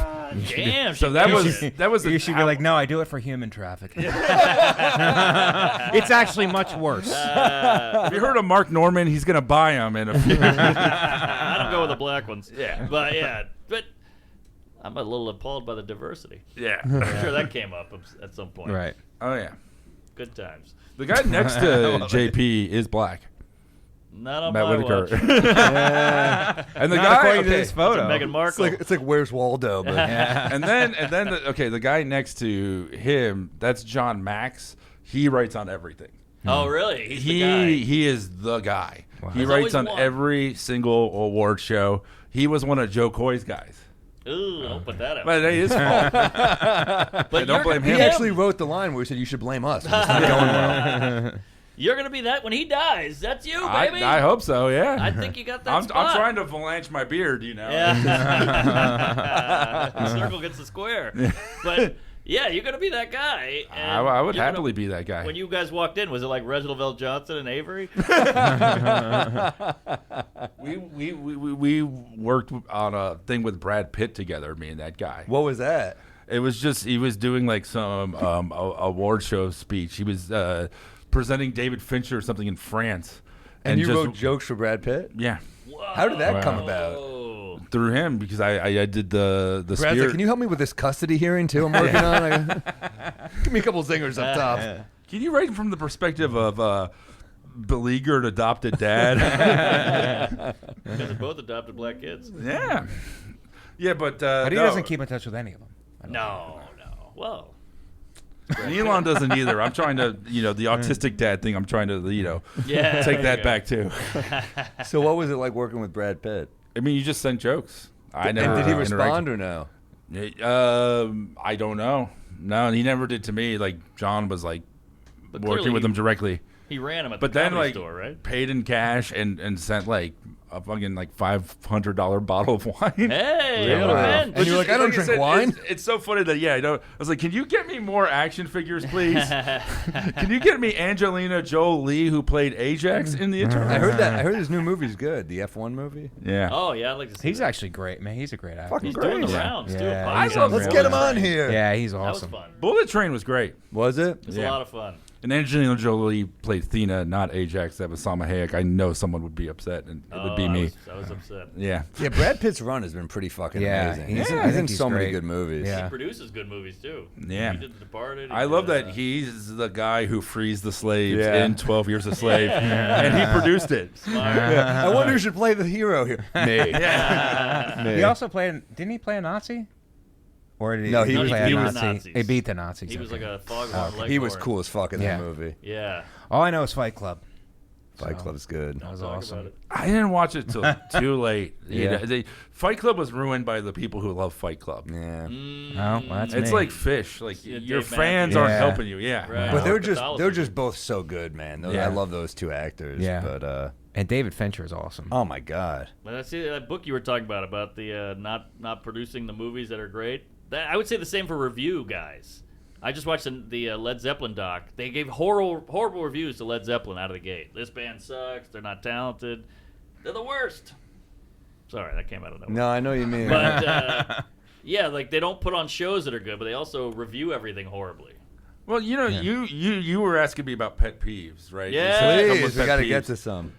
Damn. So that was. You should be like, no, I do it for human trafficking. It's actually much worse. Have you heard of Mark Norman? He's gonna buy them in a few. I don't go with the black ones. Yeah, but I'm a little appalled by the diversity. Yeah, I'm sure that came up at some point. Right. Oh yeah. Good times. The guy next to JP is black. Not on Matt my Whitaker. watch. And the Not guy according to this photo. Meghan Markle. It's like Where's Waldo? But and then the guy next to him, that's John Max. He writes on everything. Oh, really? He's the guy. He is the guy. Wow. He writes on every single award show. He was one of Joe Coy's guys. Ooh, don't put that out. But it is fault. But don't blame him. he actually wrote the line where he said you should blame us. It's not going well. You're going to be that when he dies. That's you, baby. I hope so, yeah. I think you got that I'm spot. trying to Valanche my beard, you know. Yeah. The circle gets the square. But, yeah, you're going to be that guy. And I would happily be that guy. When you guys walked in, was it like Reginald L. Johnson and Avery? we worked on a thing with Brad Pitt together, me and that guy. What was that? It was just, he was doing like some award show speech. He was presenting David Fincher or something in France. And you wrote jokes for Brad Pitt? Yeah. Whoa. How did that come about? Through him, because I did the Brad's spirit. like, can you help me with this custody hearing too I'm working on? Give me a couple zingers up top. Can you write from the perspective of beleaguered adopted dad? Because they're both adopted black kids. Yeah. Yeah, but... But he doesn't keep in touch with any of them. No. Well... And Elon doesn't either. I'm trying to, the autistic dad thing, I'm trying to, take that back too. So what was it like working with Brad Pitt? I mean, you just sent jokes. And did he respond or no? I don't know. No, he never did to me. Like, John was like working with him directly. He ran him at the comedy store, right? Paid in cash and sent like a fucking like $500 bottle of wine. Hey, really? And you're like, I don't drink wine. It's so funny that I was like, can you get me more action figures, please? Can you get me Angelina Jolie, who played Ajax in The Eternals? I heard that. I heard his new movie's good. The F1 movie. Yeah. Oh yeah, I'd like to see. He's actually great, man. He's a great actor. He's doing the rounds too. Let's get him on here. Yeah, he's awesome. That was fun. Bullet Train was great. Was it? It was a lot of fun. And Angelina Jolie played Thena, not Ajax. That was Salma Hayek. I know someone would be upset, and it would be me. I was upset. Yeah. Yeah, Brad Pitt's run has been pretty fucking amazing. He's in so many good movies. Yeah. He produces good movies too. Yeah. He did The Departed. I love that he's the guy who frees the slaves in 12 Years a Slave, and he produced it. I wonder who should play the hero here. Me. Me. He also played. Didn't he play a Nazi? Or did he? No, he was play a Nazi. Nazis. He beat the Nazis. He was like a foghorn leghorn. He was cool as fuck in that movie. Yeah. All I know is Fight Club. Fight Club's good. That was awesome. I didn't watch it till too late. Yeah. Fight Club was ruined by the people who love Fight Club. Yeah. Oh, well, that's It's me. like fish. Like your Dave fans Matthews. aren't Yeah. helping you. Yeah. Right. But they're just both so good, man. Yeah. I love those two actors. Yeah. But and David Fincher is awesome. oh my god. But I see that book you were talking about the not producing the movies that are great. I would say the same for review guys. I just watched the Led Zeppelin doc. They gave horrible reviews to Led Zeppelin out of the gate. This band sucks. They're not talented. They're the worst. Sorry, that came out of nowhere. No, I know what you mean. But yeah, like they don't put on shows that are good, but they also review everything horribly. Well, you were asking me about pet peeves, right? Yeah. Please, we got to get to some.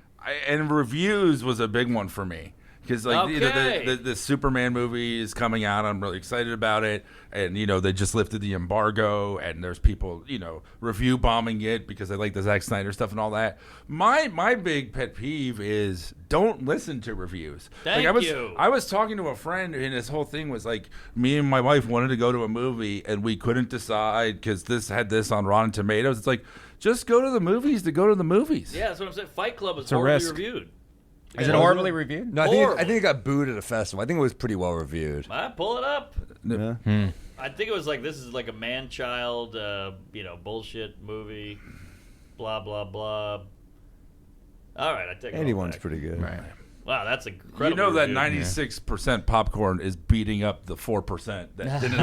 And reviews was a big one for me. Because the Superman movie is coming out, I'm really excited about it, and they just lifted the embargo, and there's people review bombing it because they like the Zack Snyder stuff and all that. My big pet peeve is don't listen to reviews. Thank you. I was talking to a friend, and his whole thing was like, me and my wife wanted to go to a movie, and we couldn't decide because this had this on Rotten Tomatoes. It's like, just go to the movies to go to the movies. Yeah, that's what I'm saying. Fight Club is a horribly risk. reviewed. Is it horribly reviewed? No, I think it got booed at a festival. I think it was pretty well reviewed. Pull it up. Yeah. I think it was like this is like a man-child, bullshit movie. Blah blah blah. All right, I take it. 81's pretty good. Right. Wow, that's incredible. You know that review. 96% popcorn is beating up the 4% that didn't.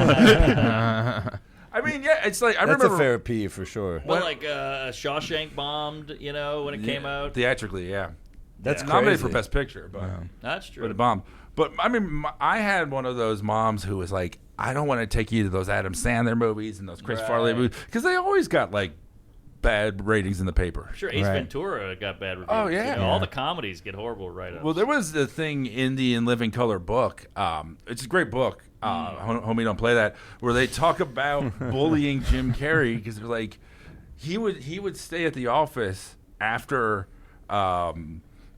I mean, yeah, it's like I That's remember a fair peeve for sure. Well, like Shawshank bombed, when it came out. Theatrically, yeah. That's nominated crazy. for Best Picture, but that's true. But a bomb. But I mean, I had one of those moms who was like, I don't want to take you to those Adam Sandler movies and those Chris Farley movies because they always got like bad ratings in the paper. Sure, Ace Ventura got bad reviews. Oh yeah. You know, all the comedies get horrible write-ups. Well, there was the thing in the In Living Color book. It's a great book. Homie, don't play that. Where they talk about bullying Jim Carrey because they're like, he would stay at the office after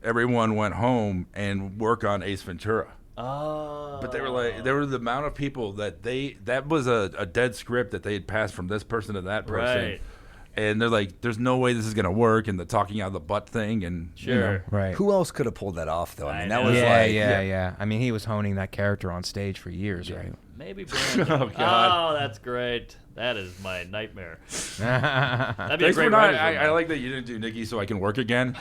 everyone went home and work on Ace Ventura. Oh. But they were like, there were the amount of people that was a dead script that they had passed from this person to that person. Right. And they're like, there's no way this is going to work. And the talking out of the butt thing. And right. Who else could have pulled that off, though? I mean, that know. was yeah. I mean, he was honing that character on stage for years, right? Maybe Brandon. Oh, God. Oh, that's great. That is my nightmare. That'd be Thanks a great for not, writer's room, I like that you didn't do Nikki so I can work again.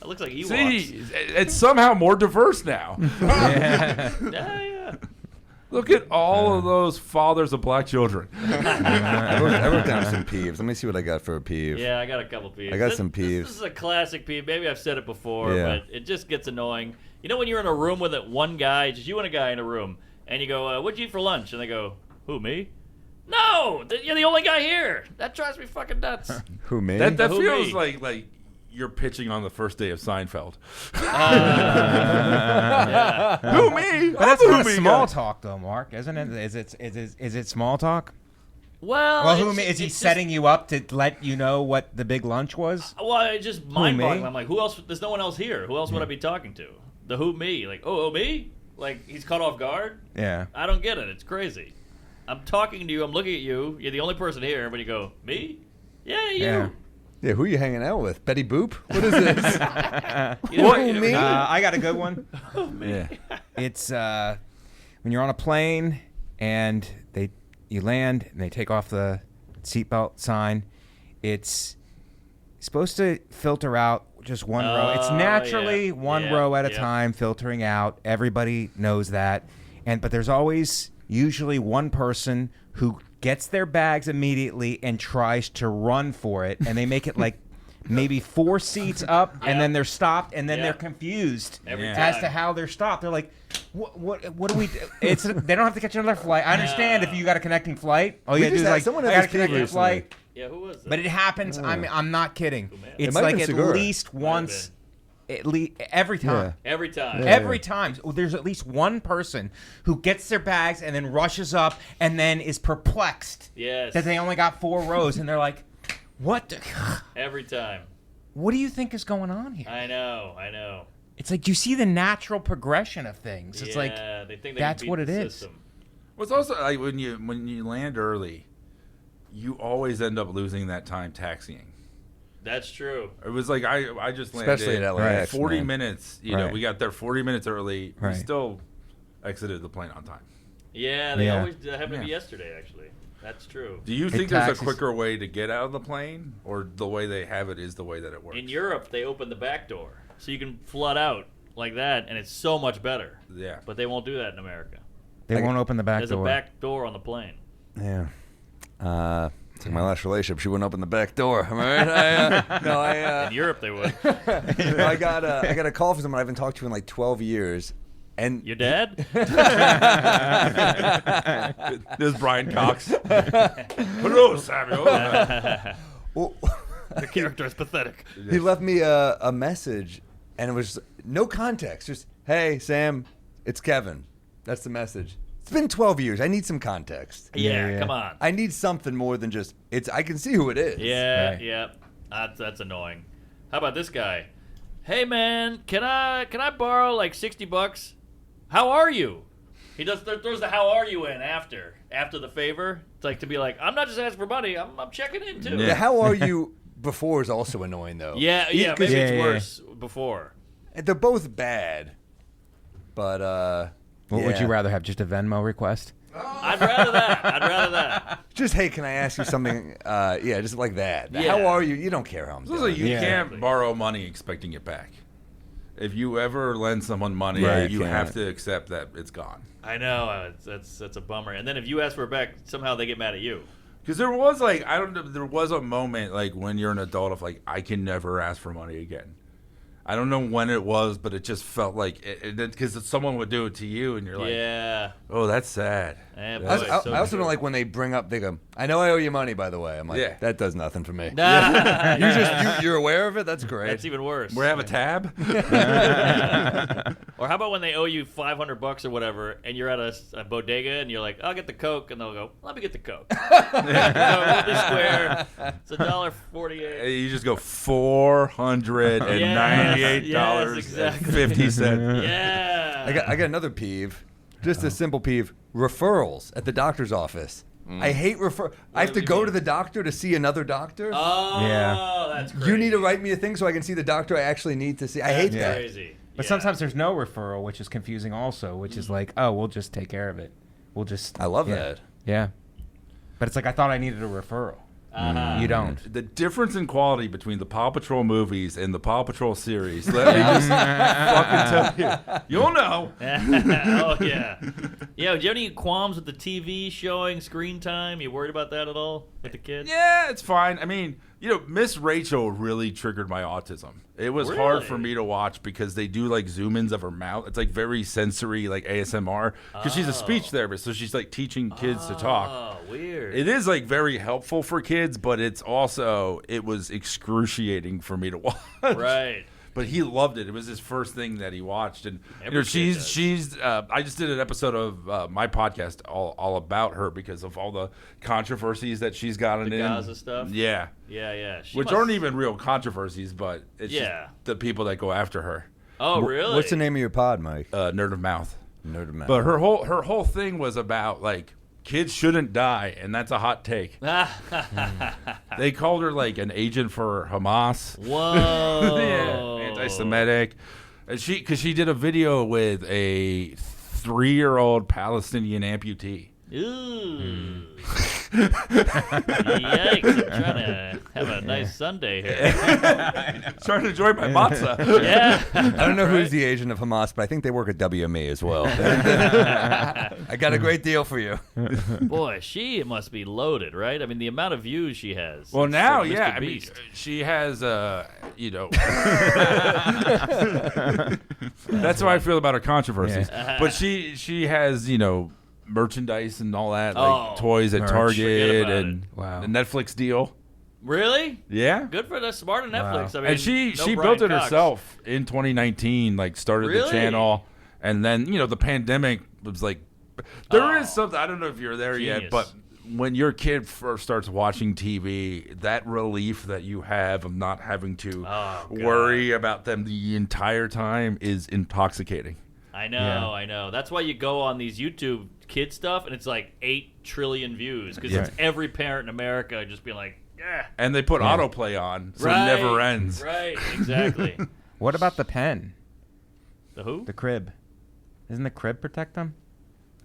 It looks like Ewoks. See, it's somehow more diverse now. Yeah. Look at all of those fathers of black children. I wrote down some peeves. Let me see what I got for a peeve. Yeah, I got a couple peeves. I got some peeves. This is a classic peeve. Maybe I've said it before, Yeah. but it just gets annoying. You know when you're in a room with one guy, just you and a guy in a room, and you go, what'd you eat for lunch? And they go, who, me? No! You're the only guy here! That drives me fucking nuts. Who, me? That Who, feels me? like you're pitching on the first day of Seinfeld. Yeah. Who, me? But that's I'm the not who me small guy. talk, though, Mark, isn't it? Is it small talk? Well, Well, is he setting you up to let you know what the big lunch was? Well, it's just mind-boggling. me? I'm like, who else? There's no one else here. Who else would I be talking to? The who, me? Like, oh, me? Like, he's caught off guard? Yeah. I don't get it. It's crazy. I'm talking to you. I'm looking at you. You're the only person here. But you go, me? Yeah, you. Yeah. Yeah, who are you hanging out with? Betty Boop? What is this? What? Who, me? I got a good one. Yeah. It's when you're on a plane and you land and they take off the seatbelt sign. It's supposed to filter out just one row. It's naturally one row at a time filtering out. Everybody knows that. But there's always usually one person who gets their bags immediately and tries to run for it, and they make it like maybe 4 seats up, and then they're stopped, and then they're confused as to how they're stopped. They're like, "What do we do?" They don't have to catch another flight. I understand if you got a connecting flight. All you gotta do is like, someone I had got a this peeve connecting recently. flight. Yeah, who was that? But it happens. I'm not kidding. It's might have like been at Segura. least once. At least every time. Every time. Every time. There's at least one person who gets their bags and then rushes up and then is perplexed that they only got 4 rows, and they're like, what the? Every time. What do you think is going on here? I know. It's like, do you see the natural progression of things? It's like, they think they that's can beat what it the is. system. Well, it's also like when you land early, you always end up losing that time taxiing. That's true. It was like I just landed Especially at LAX, 40 man. minutes. You know, we got there 40 minutes early. We Right. still exited the plane on time. Yeah, they Yeah. always happened to be yesterday, actually. That's true. Do you think there's a taxes- quicker way to get out of the plane, or the way they have it is the way that it works? In Europe, they open the back door, so you can flood out like that, and it's so much better. Yeah. But they won't do that in America. They won't open the back There's door. a back door on the plane. Yeah. It's like my last relationship. She wouldn't open the back door. Am I right? In Europe, they would. I got a call from someone I haven't talked to in like 12 years. And Your dad? This is Brian Cox. Hello, Samuel. well, The character is pathetic. he left me a message, and it was no context. Just, hey, Sam, it's Kevin. That's the message. It's been 12 years. I need some context. Yeah, come on. I need something more than just, I can see who it is. Yeah, Right. yeah. That's annoying. How about this guy? Hey man, can I borrow like $60? How are you? He throws the how are you in after the favor. It's like to be like, I'm not just asking for money, I'm checking in too. The how are you before is also annoying, though. Yeah, maybe it's worse before. They're both bad. But, What would you rather have? Just a Venmo request? I'd rather that. Just, hey, can I ask you something? Just like that. Yeah. How are you? You don't care how I'm So doing. you can't borrow money expecting it back. If you ever lend someone money, Right, you can't. have to accept that it's gone. I know, that's a bummer. And then if you ask for it back, somehow they get mad at you. Because there was like, I don't know, there was a moment like when you're an adult of like, I can never ask for money again. I don't know when it was, but it just felt like because someone would do it to you, and you're like, yeah, oh, that's sad. Yeah, boy, I also don't like when they bring up, they go, I know I owe you money, by the way. I'm like, that does nothing for me. You're aware of it? That's great. That's even worse. We have a tab? Or how about when they owe you $500 or whatever, and you're at a bodega, and you're like, I'll get the Coke, and they'll go, let me get the Coke. Square, it's $1.48. You just go $498.50. Yeah. I got another peeve. Just a simple peeve. Referrals at the doctor's office. I hate I have to go to the doctor to see another doctor. Oh, yeah. That's crazy. You need to write me a thing so I can see the doctor I actually need to see. I hate that. Crazy. But sometimes there's no referral, which is confusing also, which is like, oh, we'll just take care of it. We'll just... I love that. Yeah. But it's like, I thought I needed a referral. You don't. The difference in quality between the Paw Patrol movies and the Paw Patrol series, let me just fucking tell you. You'll know. Oh, yeah. Yeah, do you have any qualms with the TV showing, screen time? You worried about that at all with the kids? Yeah, it's fine. I mean, Miss Rachel really triggered my autism. It was hard for me to watch because they do like zoom-ins of her mouth. It's like very sensory, like ASMR, because she's a speech therapist, so she's like teaching kids to talk. Oh, weird. It is like very helpful for kids, but it was excruciating for me to watch. Right. But he loved it. It was his first thing that he watched, and she's. I just did an episode of my podcast all about her because of all the controversies that she's gotten the in. Gaza stuff. Yeah. Yeah. Which aren't even real controversies, but it's just the people that go after her. Oh, really? What's the name of your pod, Mike? Nerd of Mouth. Nerd of Mouth. But her whole thing was about like kids shouldn't die, and that's a hot take. They called her like an agent for Hamas. Whoa. Yeah, anti-Semitic. Because she did a video with a 3-year-old Palestinian amputee. Ooh. Yikes. I'm trying to have a nice Sunday here. Trying to enjoy my matzah. Yeah. I don't know who's the agent of Hamas, but I think they work at WME as well. I got a great deal for you. Boy, she must be loaded, right? I mean, the amount of views she has. Well, now, like yeah. I mean, she has, that's how I feel about her controversies. Yeah. But she has, merchandise and all that, like toys at Target and the Netflix deal. Really? Yeah. Good for the smart of Netflix. Wow. I mean, and she Brian built it Cox. herself in 2019, like started the channel. And then, the pandemic was like, there is something, I don't know if you're there yet, but when your kid first starts watching TV, that relief that you have of not having to worry about them the entire time is intoxicating. I know. That's why you go on these YouTube kid stuff, and it's like 8 trillion views, because it's every parent in America just being like, yeah. And they put autoplay on, so it never ends. Right, exactly. What about the pen? The who? The crib. Doesn't the crib protect them?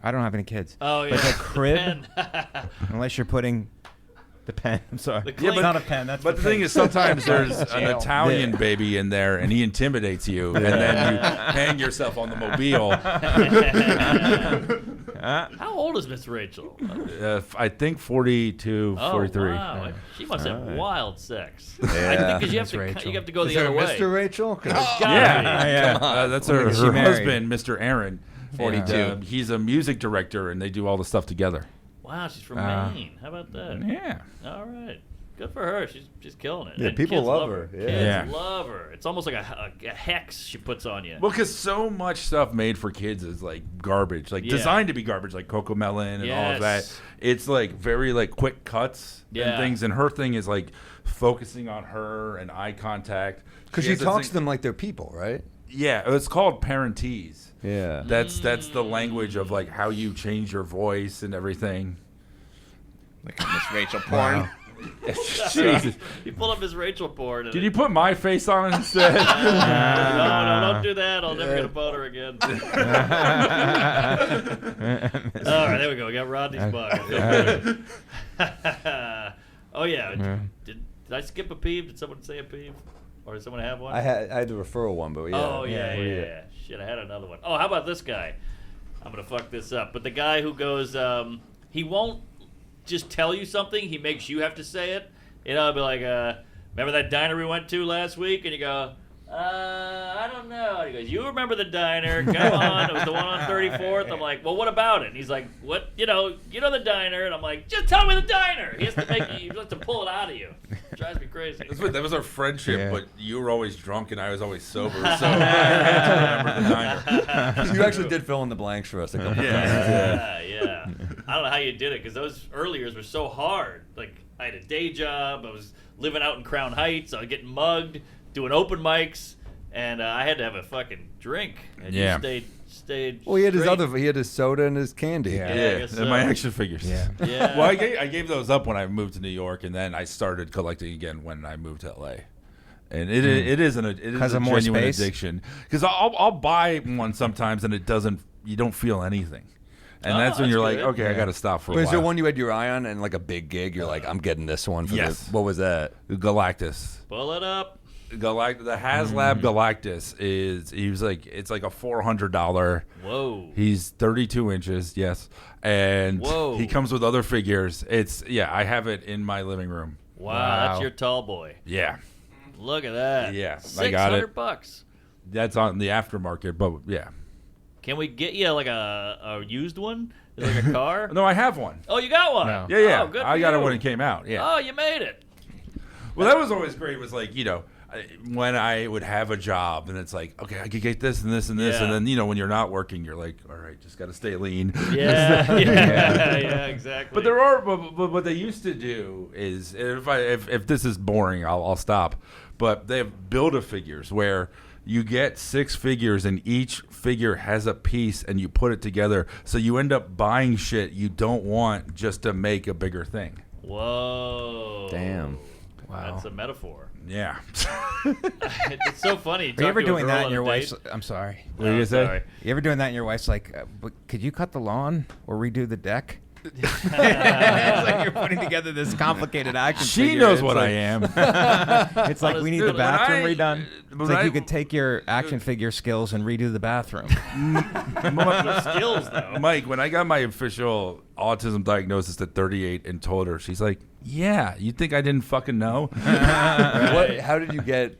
I don't have any kids. Oh, yeah. But the crib, The unless you're putting the pen. I'm sorry. The It's not a pen. That's But the thing is, sometimes there's an Italian baby in there, and he intimidates you, and then you hang yourself on the mobile. How old is Miss Rachel? I think 42, 43. Wow. She must have wild sex. Yeah. I think because you have to go the other way. Mr. Rachel? That's her husband, Mr. Aaron. 42. And, he's a music director, and they do all the stuff together. Wow, she's from Maine. How about that? Yeah. All right. Good for her. She's killing it. Yeah, And people kids love her. Yeah. Kids love her. It's almost like a hex she puts on you. Well, because so much stuff made for kids is like garbage, like designed to be garbage, like Cocomelon and all of that. It's like very like quick cuts and things, and her thing is like focusing on her and eye contact. Because she talks to them like they're people, right? Yeah, it's called parentese. Yeah, that's the language of like how you change your voice and everything. Like Miss Rachel porn. Jesus. You pulled up his Rachel porn. Did you put my face on it instead? No, don't do that. I'll never get a boner again. All right, there we go. We got Rodney's bug. Oh, yeah. Did I skip a peeve? Did someone say a peeve? Or did someone have one? I had the referral one, but yeah. Oh, yeah. Shit, I had another one. Oh, how about this guy? I'm going to fuck this up. But the guy who goes, he won't just tell you something, he makes you have to say it. You know, I'll be like, remember that diner we went to last week? And you go, I don't know. He goes, you remember the diner? Come on, it was the one on 34th. I'm like, well, what about it? And he's like, what? You know the diner. And I'm like, just tell me the diner. He has to pull it out of you. It drives me crazy. That was our friendship, but you were always drunk and I was always sober, so I had to remember the diner. So you actually did fill in the blanks for us a couple times. Yeah. I don't know how you did it, because those early years were so hard. Like, I had a day job. I was living out in Crown Heights. I was getting mugged, doing open mics, and I had to have a fucking drink. And you stayed. Well, he had straight. he had his soda and his candy. I guess so. And my action figures. Yeah. Well, I gave those up when I moved to New York, and then I started collecting again when I moved to LA. And it is a genuine addiction, because I'll buy one sometimes and you don't feel anything. And that's when you're like, okay, I got to stop for a while. Is there one you had your eye on and like a big gig? You're like, I'm getting this one. What was that? Galactus. Pull it up. The HasLab Galactus it's like a $400. Whoa. He's 32 inches, yes. And he comes with other figures. I have it in my living room. Wow. That's your tall boy. Yeah. Look at that. Yeah. I got it. $600. That's on the aftermarket, but yeah. Can we get you like a used one? Like a car? No, I have one. Oh, you got one? No. Yeah. Oh, good I got it when it came out. Yeah. Oh, you made it. Well, that was always great. It was like, when I would have a job and it's like, okay, I could get this and this and this. And then, when you're not working, you're like, all right, just got to stay lean. Yeah, exactly. But there are, but what they used to do is, if this is boring, I'll stop. But they have Build-A-Figures where you get 6 figures and each figure has a piece and you put it together. So you end up buying shit you don't want just to make a bigger thing. Whoa. Damn. Wow. That's a metaphor. Yeah. It's so funny. Are you ever doing that in your wife's... I'm sorry. What are you say? You ever doing that in your wife's like, could you cut the lawn or redo the deck? It's like you're putting together this complicated action figure. She knows what I am. It's like, we need the bathroom redone. It's like you could take your action figure skills and redo the bathroom. Skills, though. Mike, when I got my official autism diagnosis at 38 and told her, she's like, yeah, you think I didn't fucking know? How did you get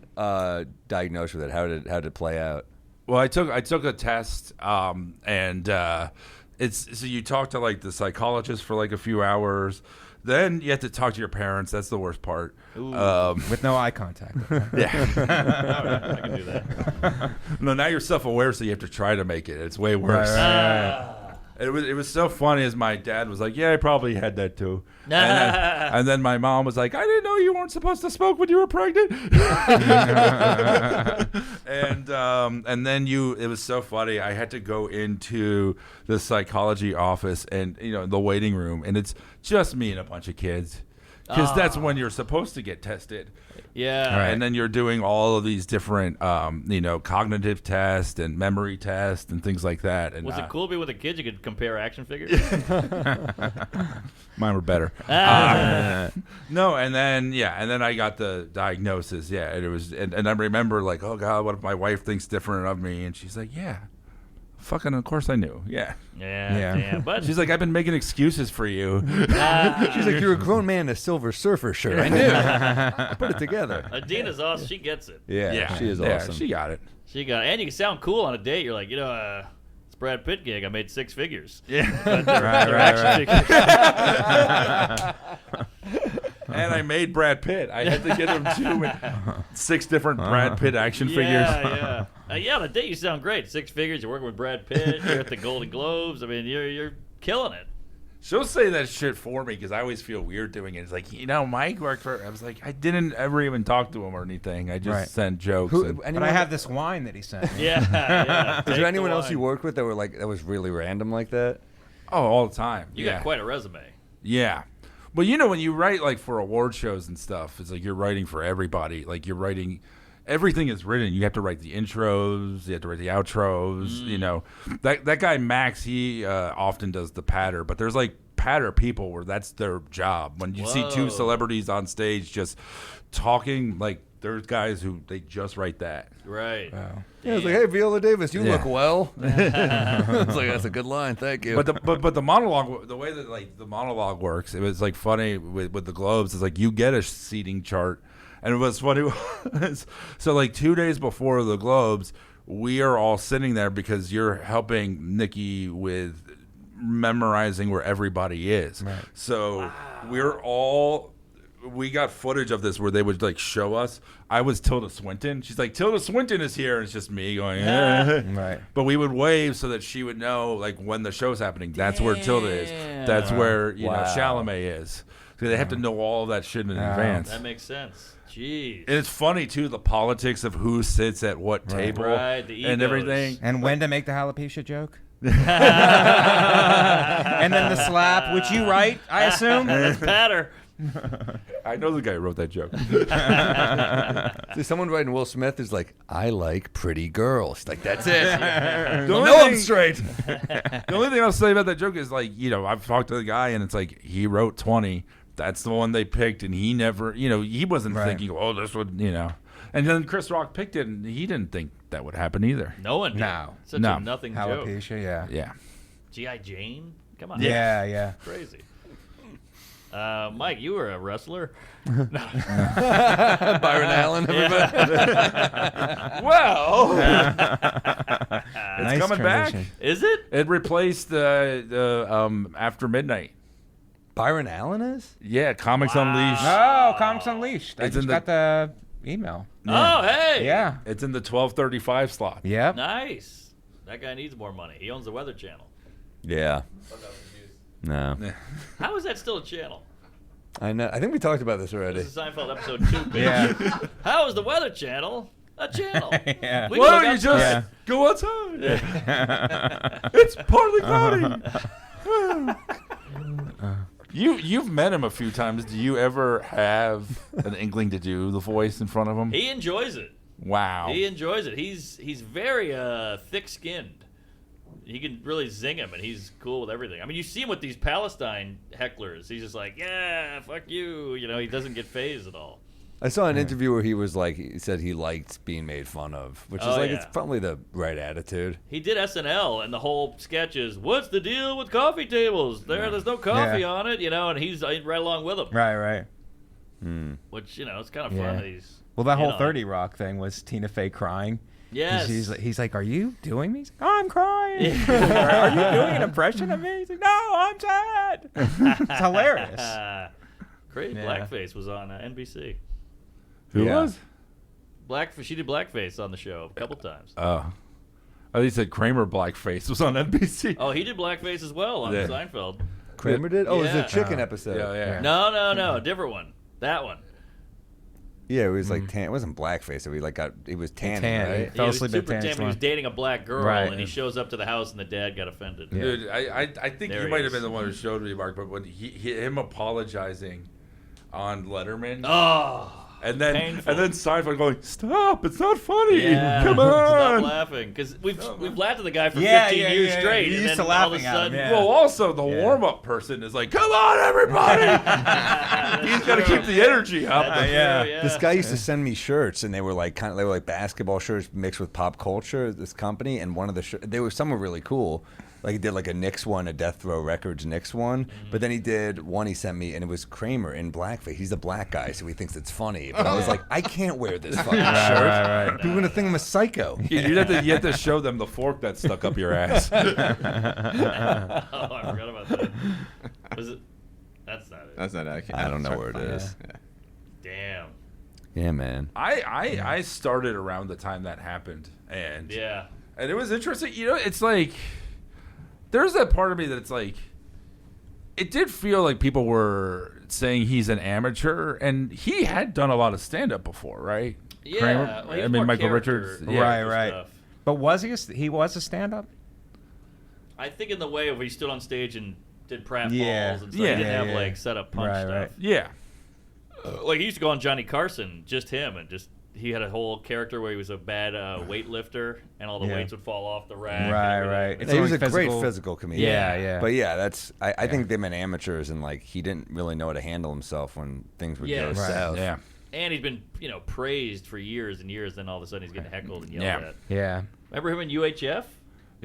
diagnosed with it? How did it play out? Well, I took a test, and so you talk to like the psychologist for like a few hours. Then you have to talk to your parents. That's the worst part. With no eye contact. Yeah. All right, I can do that. No, now you're self-aware, so you have to try to make it. It's way worse. Right. It was so funny as my dad was like, yeah, I probably had that too. And then my mom was like, I didn't know you weren't supposed to smoke when you were pregnant. And then it was so funny. I had to go into the psychology office and, the waiting room, and it's just me and a bunch of kids. Because that's when you're supposed to get tested. Yeah. Right. And then you're doing all of these different, cognitive tests and memory tests and things like that. And, was it cool to be with the kids? You could compare action figures? Mine were better. No, and then I got the diagnosis. Yeah, and it was, and I remember like, oh God, what if my wife thinks different of me? And she's like, yeah. Fucking, of course I knew. Yeah. Damn, but she's like, I've been making excuses for you. She's like, you're a grown man in a Silver Surfer shirt. I knew. Put it together. Adina's awesome. She gets it. Yeah, she is awesome. She got it. And you can sound cool on a date. You're like, it's Brad Pitt gig. I made 6 figures. Yeah. But they're action figures. And I made Brad Pitt. I had to get him 6 different Brad Pitt action figures. Yeah. On a date you sound great. 6 figures. You're working with Brad Pitt. You're at the Golden Globes. I mean, you're killing it. She'll say that shit for me because I always feel weird doing it. It's like, Mike worked for... I was like, I didn't ever even talk to him or anything. I just sent jokes. But I have this wine that he sent. Yeah. Is there anyone else you worked with that were like that was really random like that? Oh, all the time. You got quite a resume. Yeah. Well, when you write like for award shows and stuff, it's like you're writing for everybody. Like you're writing, everything is written. You have to write the intros, you have to write the outros. That guy Max, he often does the patter, but there's like patter people where that's their job. When you see 2 celebrities on stage just talking like There's guys who they just write that. Right. Wow. Yeah, I was like, hey, Viola Davis, you look well. I was like, that's a good line, thank you. But the monologue, the way that like the monologue works, it was like funny with the Globes. It's like you get a seating chart, and it was funny. So like 2 days before the Globes, we are all sitting there because you're helping Nikki with memorizing where everybody is. Right. So we got footage of this where they would like show us. I was Tilda Swinton. She's like, Tilda Swinton is here, and it's just me going, right. But we would wave so that she would know like when the show's happening. That's where Tilda is. That's where you know Chalamet is. So they have to know all of that shit in advance. That makes sense. Jeez. And it's funny too, the politics of who sits at what table and everything. And when to make the alopecia joke. And then the slap, which you write, I assume. That's Patter. I know the guy who wrote that joke. See, someone writing Will Smith is like, I like pretty girls. Like, that's it. I'm straight. The only thing I'll say about that joke is like, you know, I've talked to the guy and it's like he wrote 20. That's the one they picked, and he never, you know, he wasn't thinking, oh, this would, you know. And then Chris Rock picked it, and he didn't think that would happen either. No one did. No. Such a nothing joke. Alopecia, yeah. Yeah. G.I. Jane? Come on. Yeah. Crazy. Mike, you were a wrestler. Byron Allen, everybody. Well, it's Nice coming transition. back. Is it? It replaced the After Midnight. Byron Allen is? Yeah, Comics Unleashed. Oh, Comics Unleashed. I It's just in got the email. Oh, hey. Yeah. It's in the 12:35 slot. Yep. Nice. That guy needs more money. He owns the Weather Channel. Yeah. No. How is that still a channel? I know. I think we talked about this already. This is Seinfeld episode 2, bitch. Yeah. How is the Weather Channel a channel? Yeah. We Why can don't you look just outside. go outside? It's partly cloudy. You've met him a few times. Do you ever have an inkling to do the voice in front of him? He enjoys it. Wow. He enjoys it. He's very thick-skinned. He can really zing him, and he's cool with everything. I mean, you see him with these Palestine hecklers. He's just like, yeah, fuck you. You know, he doesn't get phased at all. I saw an interview where he was like, he said he liked being made fun of, which is like, it's probably the right attitude. He did SNL, and the whole sketch is, what's the deal with coffee tables? There's no coffee on it, you know, and he's right along with him. Right. Which, you know, it's kind of fun. He's, well, that whole 30 Rock thing was Tina Fey crying. Yes. He's like, are you doing me? He's like, oh, I'm crying. Are you doing an impression of me? He's like, no, I'm sad. It's hilarious. Great. Blackface was on NBC. Who was? She did blackface on the show a couple times. Oh. I think he said Kramer blackface was on NBC. Oh, he did blackface as well on Seinfeld. Kramer did? Oh, it was a chicken episode. Yeah. No, a different one. That one. Yeah, it was like tan. It wasn't blackface. It was tan, right? He was super tan. He was dating a black girl, and he shows up to the house, and the dad got offended. Yeah. Dude, I think you might have been the one who showed me, Mark, but when him apologizing on Letterman. Oh. And then Seinfeld going, stop! It's not funny. Yeah, come on, stop laughing, because we've laughed at the guy for 15 years straight. You're and used then to all of a laughing at sudden, him. Well, also the warm-up person is like, come on, everybody! He's got to keep the energy up. This guy used to send me shirts, and they were like basketball shirts mixed with pop culture. This company, and one of the some were really cool. Like he did like a Knicks one, a Death Row Records Knicks one, but then he did one he sent me, and it was Kramer in blackface. He's a black guy, so he thinks it's funny. But I was like, I can't wear this fucking shirt. Right. People are gonna think I'm a psycho. You have to show them the fork that's stuck up your ass. Oh, I forgot about that. Was it? That's not it. That's not it. I don't know where it is. Damn. Yeah, man. I started around the time that happened, and it was interesting. You know, it's like. There's that part of me that's like, it did feel like people were saying he's an amateur, and he had done a lot of stand-up before, right? Yeah, Kramer? well, I mean, Michael Richards. Right. But was he was a stand-up? I think in the way of he stood on stage and did pratfalls and stuff. He didn't have like set up punch stuff. Right. Yeah. Like he used to go on Johnny Carson, just him, and he had a whole character where he was a bad weightlifter, and all the weights would fall off the rack. Right. He was a great physical comedian. Yeah. But yeah, I think they meant amateurs, and like he didn't really know how to handle himself when things would go south. And And he's been, praised for years and years. Then all of a sudden he's getting heckled and yelled at. Yeah. Remember him in UHF?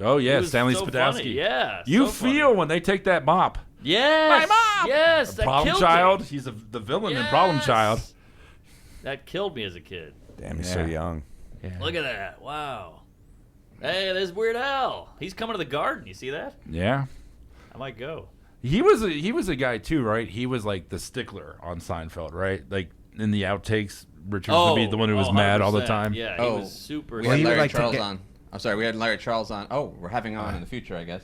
Oh yeah, Stanley so Spadowski. Funny. Yeah. You so feel funny. when they take that mop. Yes. My mom. Yes. That Problem killed Child. Me. He's the villain in Problem Child. That killed me as a kid. Damn, he's so young. Yeah. Look at that. Wow. Hey, there's Weird Al. He's coming to the Garden. You see that? Yeah. I might go. He was a guy too, right? He was like the stickler on Seinfeld, right? Like in the outtakes, Richard would be the one who was mad all the time. Yeah, he was super. We had Larry Charles on. I'm sorry, we had Larry Charles on. Oh, we're having him on in the future, I guess.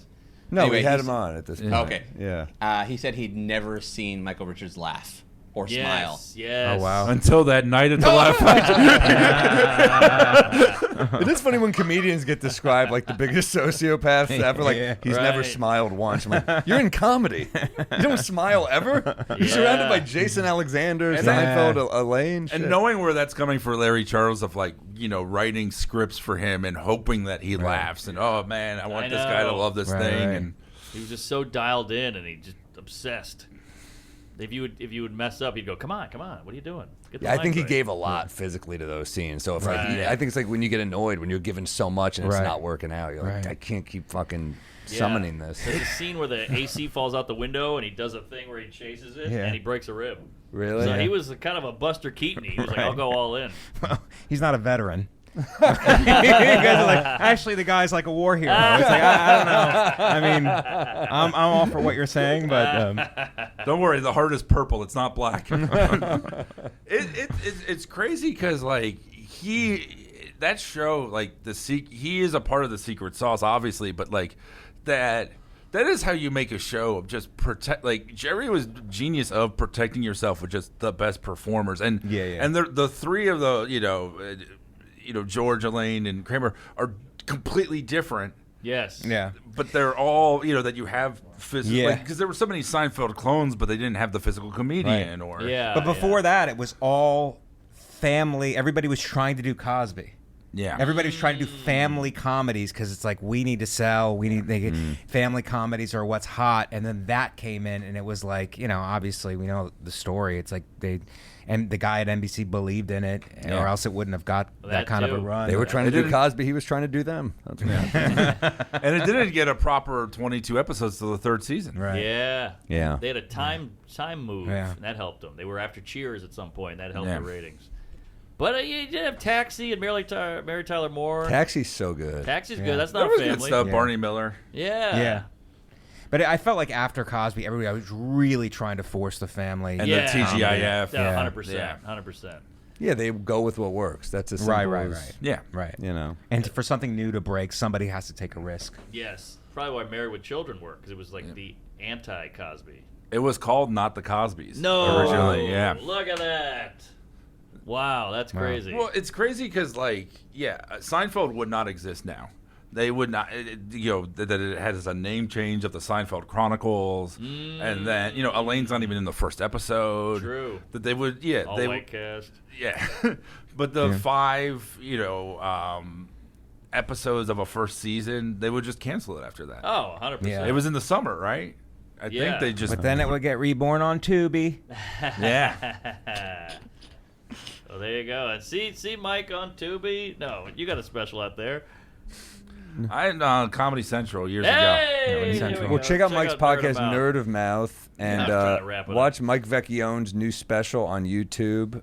No, anyway, we had him on at this point. Okay. Yeah. He said he'd never seen Michael Richards laugh or smile. Yes. Oh, wow. Until that night at the Laugh Factory. It is funny when comedians get described like the biggest sociopaths ever. Like, he's never smiled once. I'm like, you're in comedy. You don't smile ever? You're surrounded by Jason Alexander, Seinfeld, Elaine. And knowing where that's coming for Larry Charles of like, writing scripts for him and hoping that he laughs. And, oh, man, I want this guy to love this thing. And he was just so dialed in and he just obsessed. If you would mess up, he'd go, "Come on, what are you doing?" I think he gave a lot physically to those scenes. So if I think it's like when you get annoyed when you're given so much and it's not working out, you're like, I can't keep fucking summoning this. There's a scene where the AC falls out the window and he does a thing where he chases it and he breaks a rib. Really? So he was kind of a Buster Keaton. He was like, "I'll go all in." Well, he's not a veteran. You guys are like, actually, the guy's like a war hero. It's like, I don't know. I mean, I'm all for what you're saying, but don't worry, the heart is purple. It's not black. It's crazy because like that show, like he is a part of the secret sauce, obviously, but like that is how you make a show of just protect. Like Jerry was genius of protecting yourself with just the best performers, and and the three of the George, Elaine, and Kramer are completely different. Yes. Yeah. But they're all, that you have physical, because there were so many Seinfeld clones, but they didn't have the physical comedian But before that, it was all family. Everybody was trying to do Cosby. Yeah. Everybody was trying to do family comedies because it's like, we need to sell. Family comedies are what's hot. And then that came in and it was like, obviously we know the story. It's like and the guy at NBC believed in it, or else it wouldn't have got that kind of a run. They were trying to do Cosby. He was trying to do them. And it didn't get a proper 22 episodes till the third season. Right. Yeah. Yeah. They had a time move, and that helped them. They were after Cheers at some point, and that helped their ratings. But you did have Taxi and Mary Tyler Moore. Taxi's so good. Taxi's good. That's not there was family. Good stuff. Barney Miller. Yeah. But I felt like after Cosby, everybody was really trying to force the family. And the TGIF. 100%. 100%. Yeah, they go with what works. That's as simple right. Yeah. Right. And for something new to break, somebody has to take a risk. Yes. Probably why Married with Children worked, because it was like the anti-Cosby. It was called Not the Cosbys. No. Originally, yeah. Look at that. Wow, that's crazy. Well, it's crazy because, Seinfeld would not exist now. They would not, that it has a name change of the Seinfeld Chronicles, and then, Elaine's not even in the first episode. True. That they would, all white cast. Yeah. But the 5, episodes of a first season, they would just cancel it after that. Oh, 100%. Yeah. It was in the right? I think they just. But then it would get reborn on Tubi. Yeah. Well, there you go. And see Mike on Tubi. No, you got a special out there. I on Comedy Central years ago. Well, check out Mike's podcast, Nerd of Mouth, and watch up. Mike Vecchione's new special on YouTube.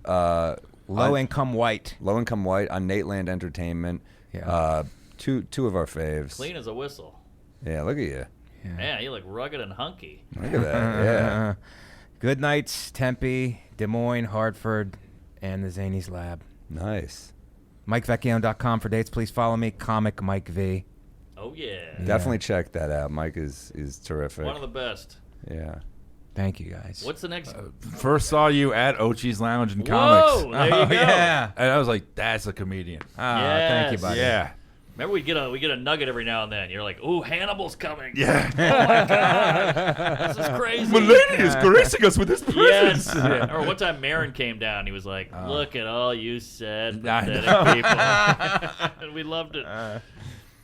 Low Income White on Nateland Entertainment. Yeah. Two of our faves. Clean as a whistle. Yeah, look at you. Yeah. Man, you look rugged and hunky. Look at that. Yeah. Good nights, Tempe, Des Moines, Hartford, and the Zanies Lab. Nice. MikeVecchione.com for dates. Please follow me, Comic Mike V. Oh, yeah. Definitely check that out. Mike is terrific. One of the best. Yeah. Thank you, guys. What's the next? First saw you at Ochi's Lounge and Comics. Whoa, there you go. Yeah. And I was like, that's a comedian. Thank you, buddy. Yeah. Remember, we get a nugget every now and then. You're like, ooh, Hannibal's coming. Yeah. Oh, my God. This is crazy. Mulaney is gracing us with his presence. Yes. Or one time Marin came down. He was like, look at all you sad, pathetic people. And we loved it.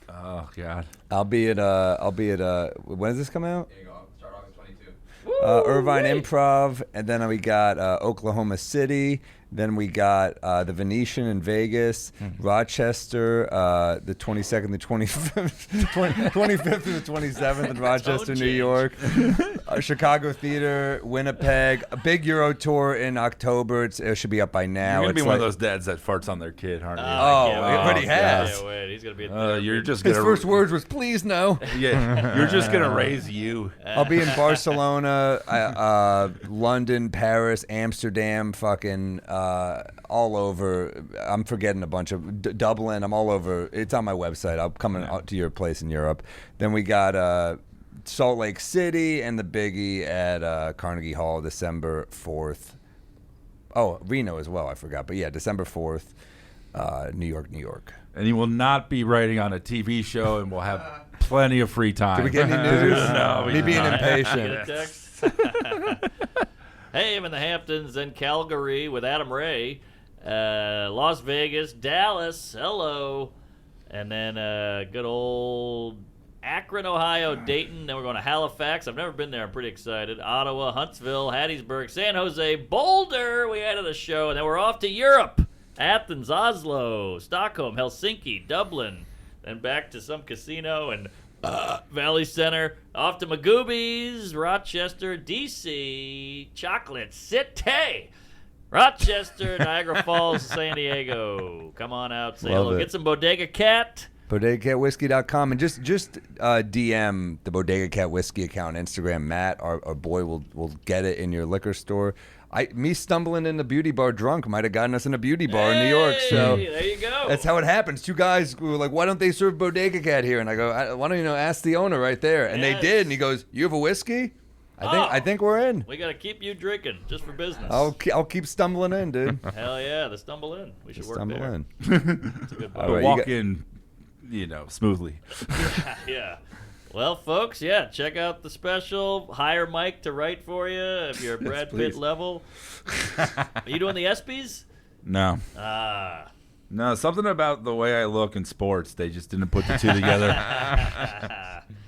Oh, God. I'll be at when does this come out? There you go. Start August 22. Irvine Improv, and then we got Oklahoma City, Then we got the Venetian in Vegas, Rochester, the 22nd, the 25th, 25th to the 27th in Rochester, New York. Chicago Theater, Winnipeg, a big Euro tour in October. It should be up by now. You're going to be one of those dads that farts on their kid, aren't you? But he has. Can't wait. He's going to be at you're just His first words was, please no. Yeah, you're just going to raise you. I'll be in Barcelona, London, Paris, Amsterdam, fucking all over. I'm forgetting a bunch of Dublin. I'm all over. It's on my website. I'll come out to your place in Europe. Then we got Salt Lake City and the biggie at Carnegie Hall, December 4th. Oh, Reno as well. I forgot. But yeah, December 4th, New York. And he will not be writing on a TV show, and we'll have plenty of free time. Did we get any news? No, me being impatient. Get a text. Hey, I'm in the Hamptons and Calgary with Adam Ray. Las Vegas, Dallas, hello. And then good old Akron, Ohio, Dayton. Then we're going to Halifax. I've never been there. I'm pretty excited. Ottawa, Huntsville, Hattiesburg, San Jose, Boulder. We added a show. And then we're off to Europe. Athens, Oslo, Stockholm, Helsinki, Dublin. Then back to some casino and Valley Center. Off to Magoobies, Rochester, D.C., Chocolate City. Rochester, Niagara Falls, San Diego. Come on out, say hello. Get some Bodega Cat. BodegaCatWhiskey.com. And just DM the Bodega Cat Whiskey account on Instagram. Matt, our boy, will get it in your liquor store. Me stumbling in the beauty bar drunk might have gotten us in a beauty bar in New York. So there you go. That's how it happens. Two guys were like, why don't they serve Bodega Cat here? And I go, why don't you ask the owner right there? And they did. And he goes, you have a whiskey? I think we're in. We got to keep you drinking just for business. I'll keep stumbling in, dude. Hell yeah, the stumble in. We should work stumble there. In. It's a good bar. Right, walk in, smoothly. Yeah. Well, folks, check out the special. Hire Mike to write for you if you're Brad Pitt level. Are you doing the ESPYs? No. No, something about the way I look in sports, they just didn't put the two together.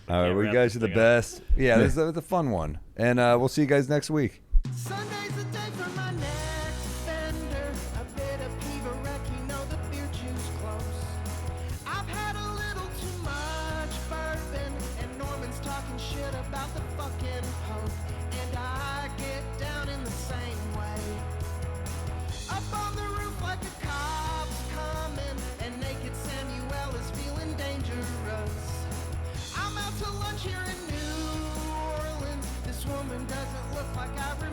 All right, well, you guys are the best. Yeah, this was a fun one. And we'll see you guys next week. Sunday's a day for my next offender. A bit of Peeves, you know the beer juice close. I've had a little too much bourbon, and Norman's talking shit about the fucking Pope. And I get down in the same way. Up on the roof like a cop's coming, and naked Samuel is feeling dangerous. I'm out to lunch here in New Orleans. This woman doesn't look like I remember.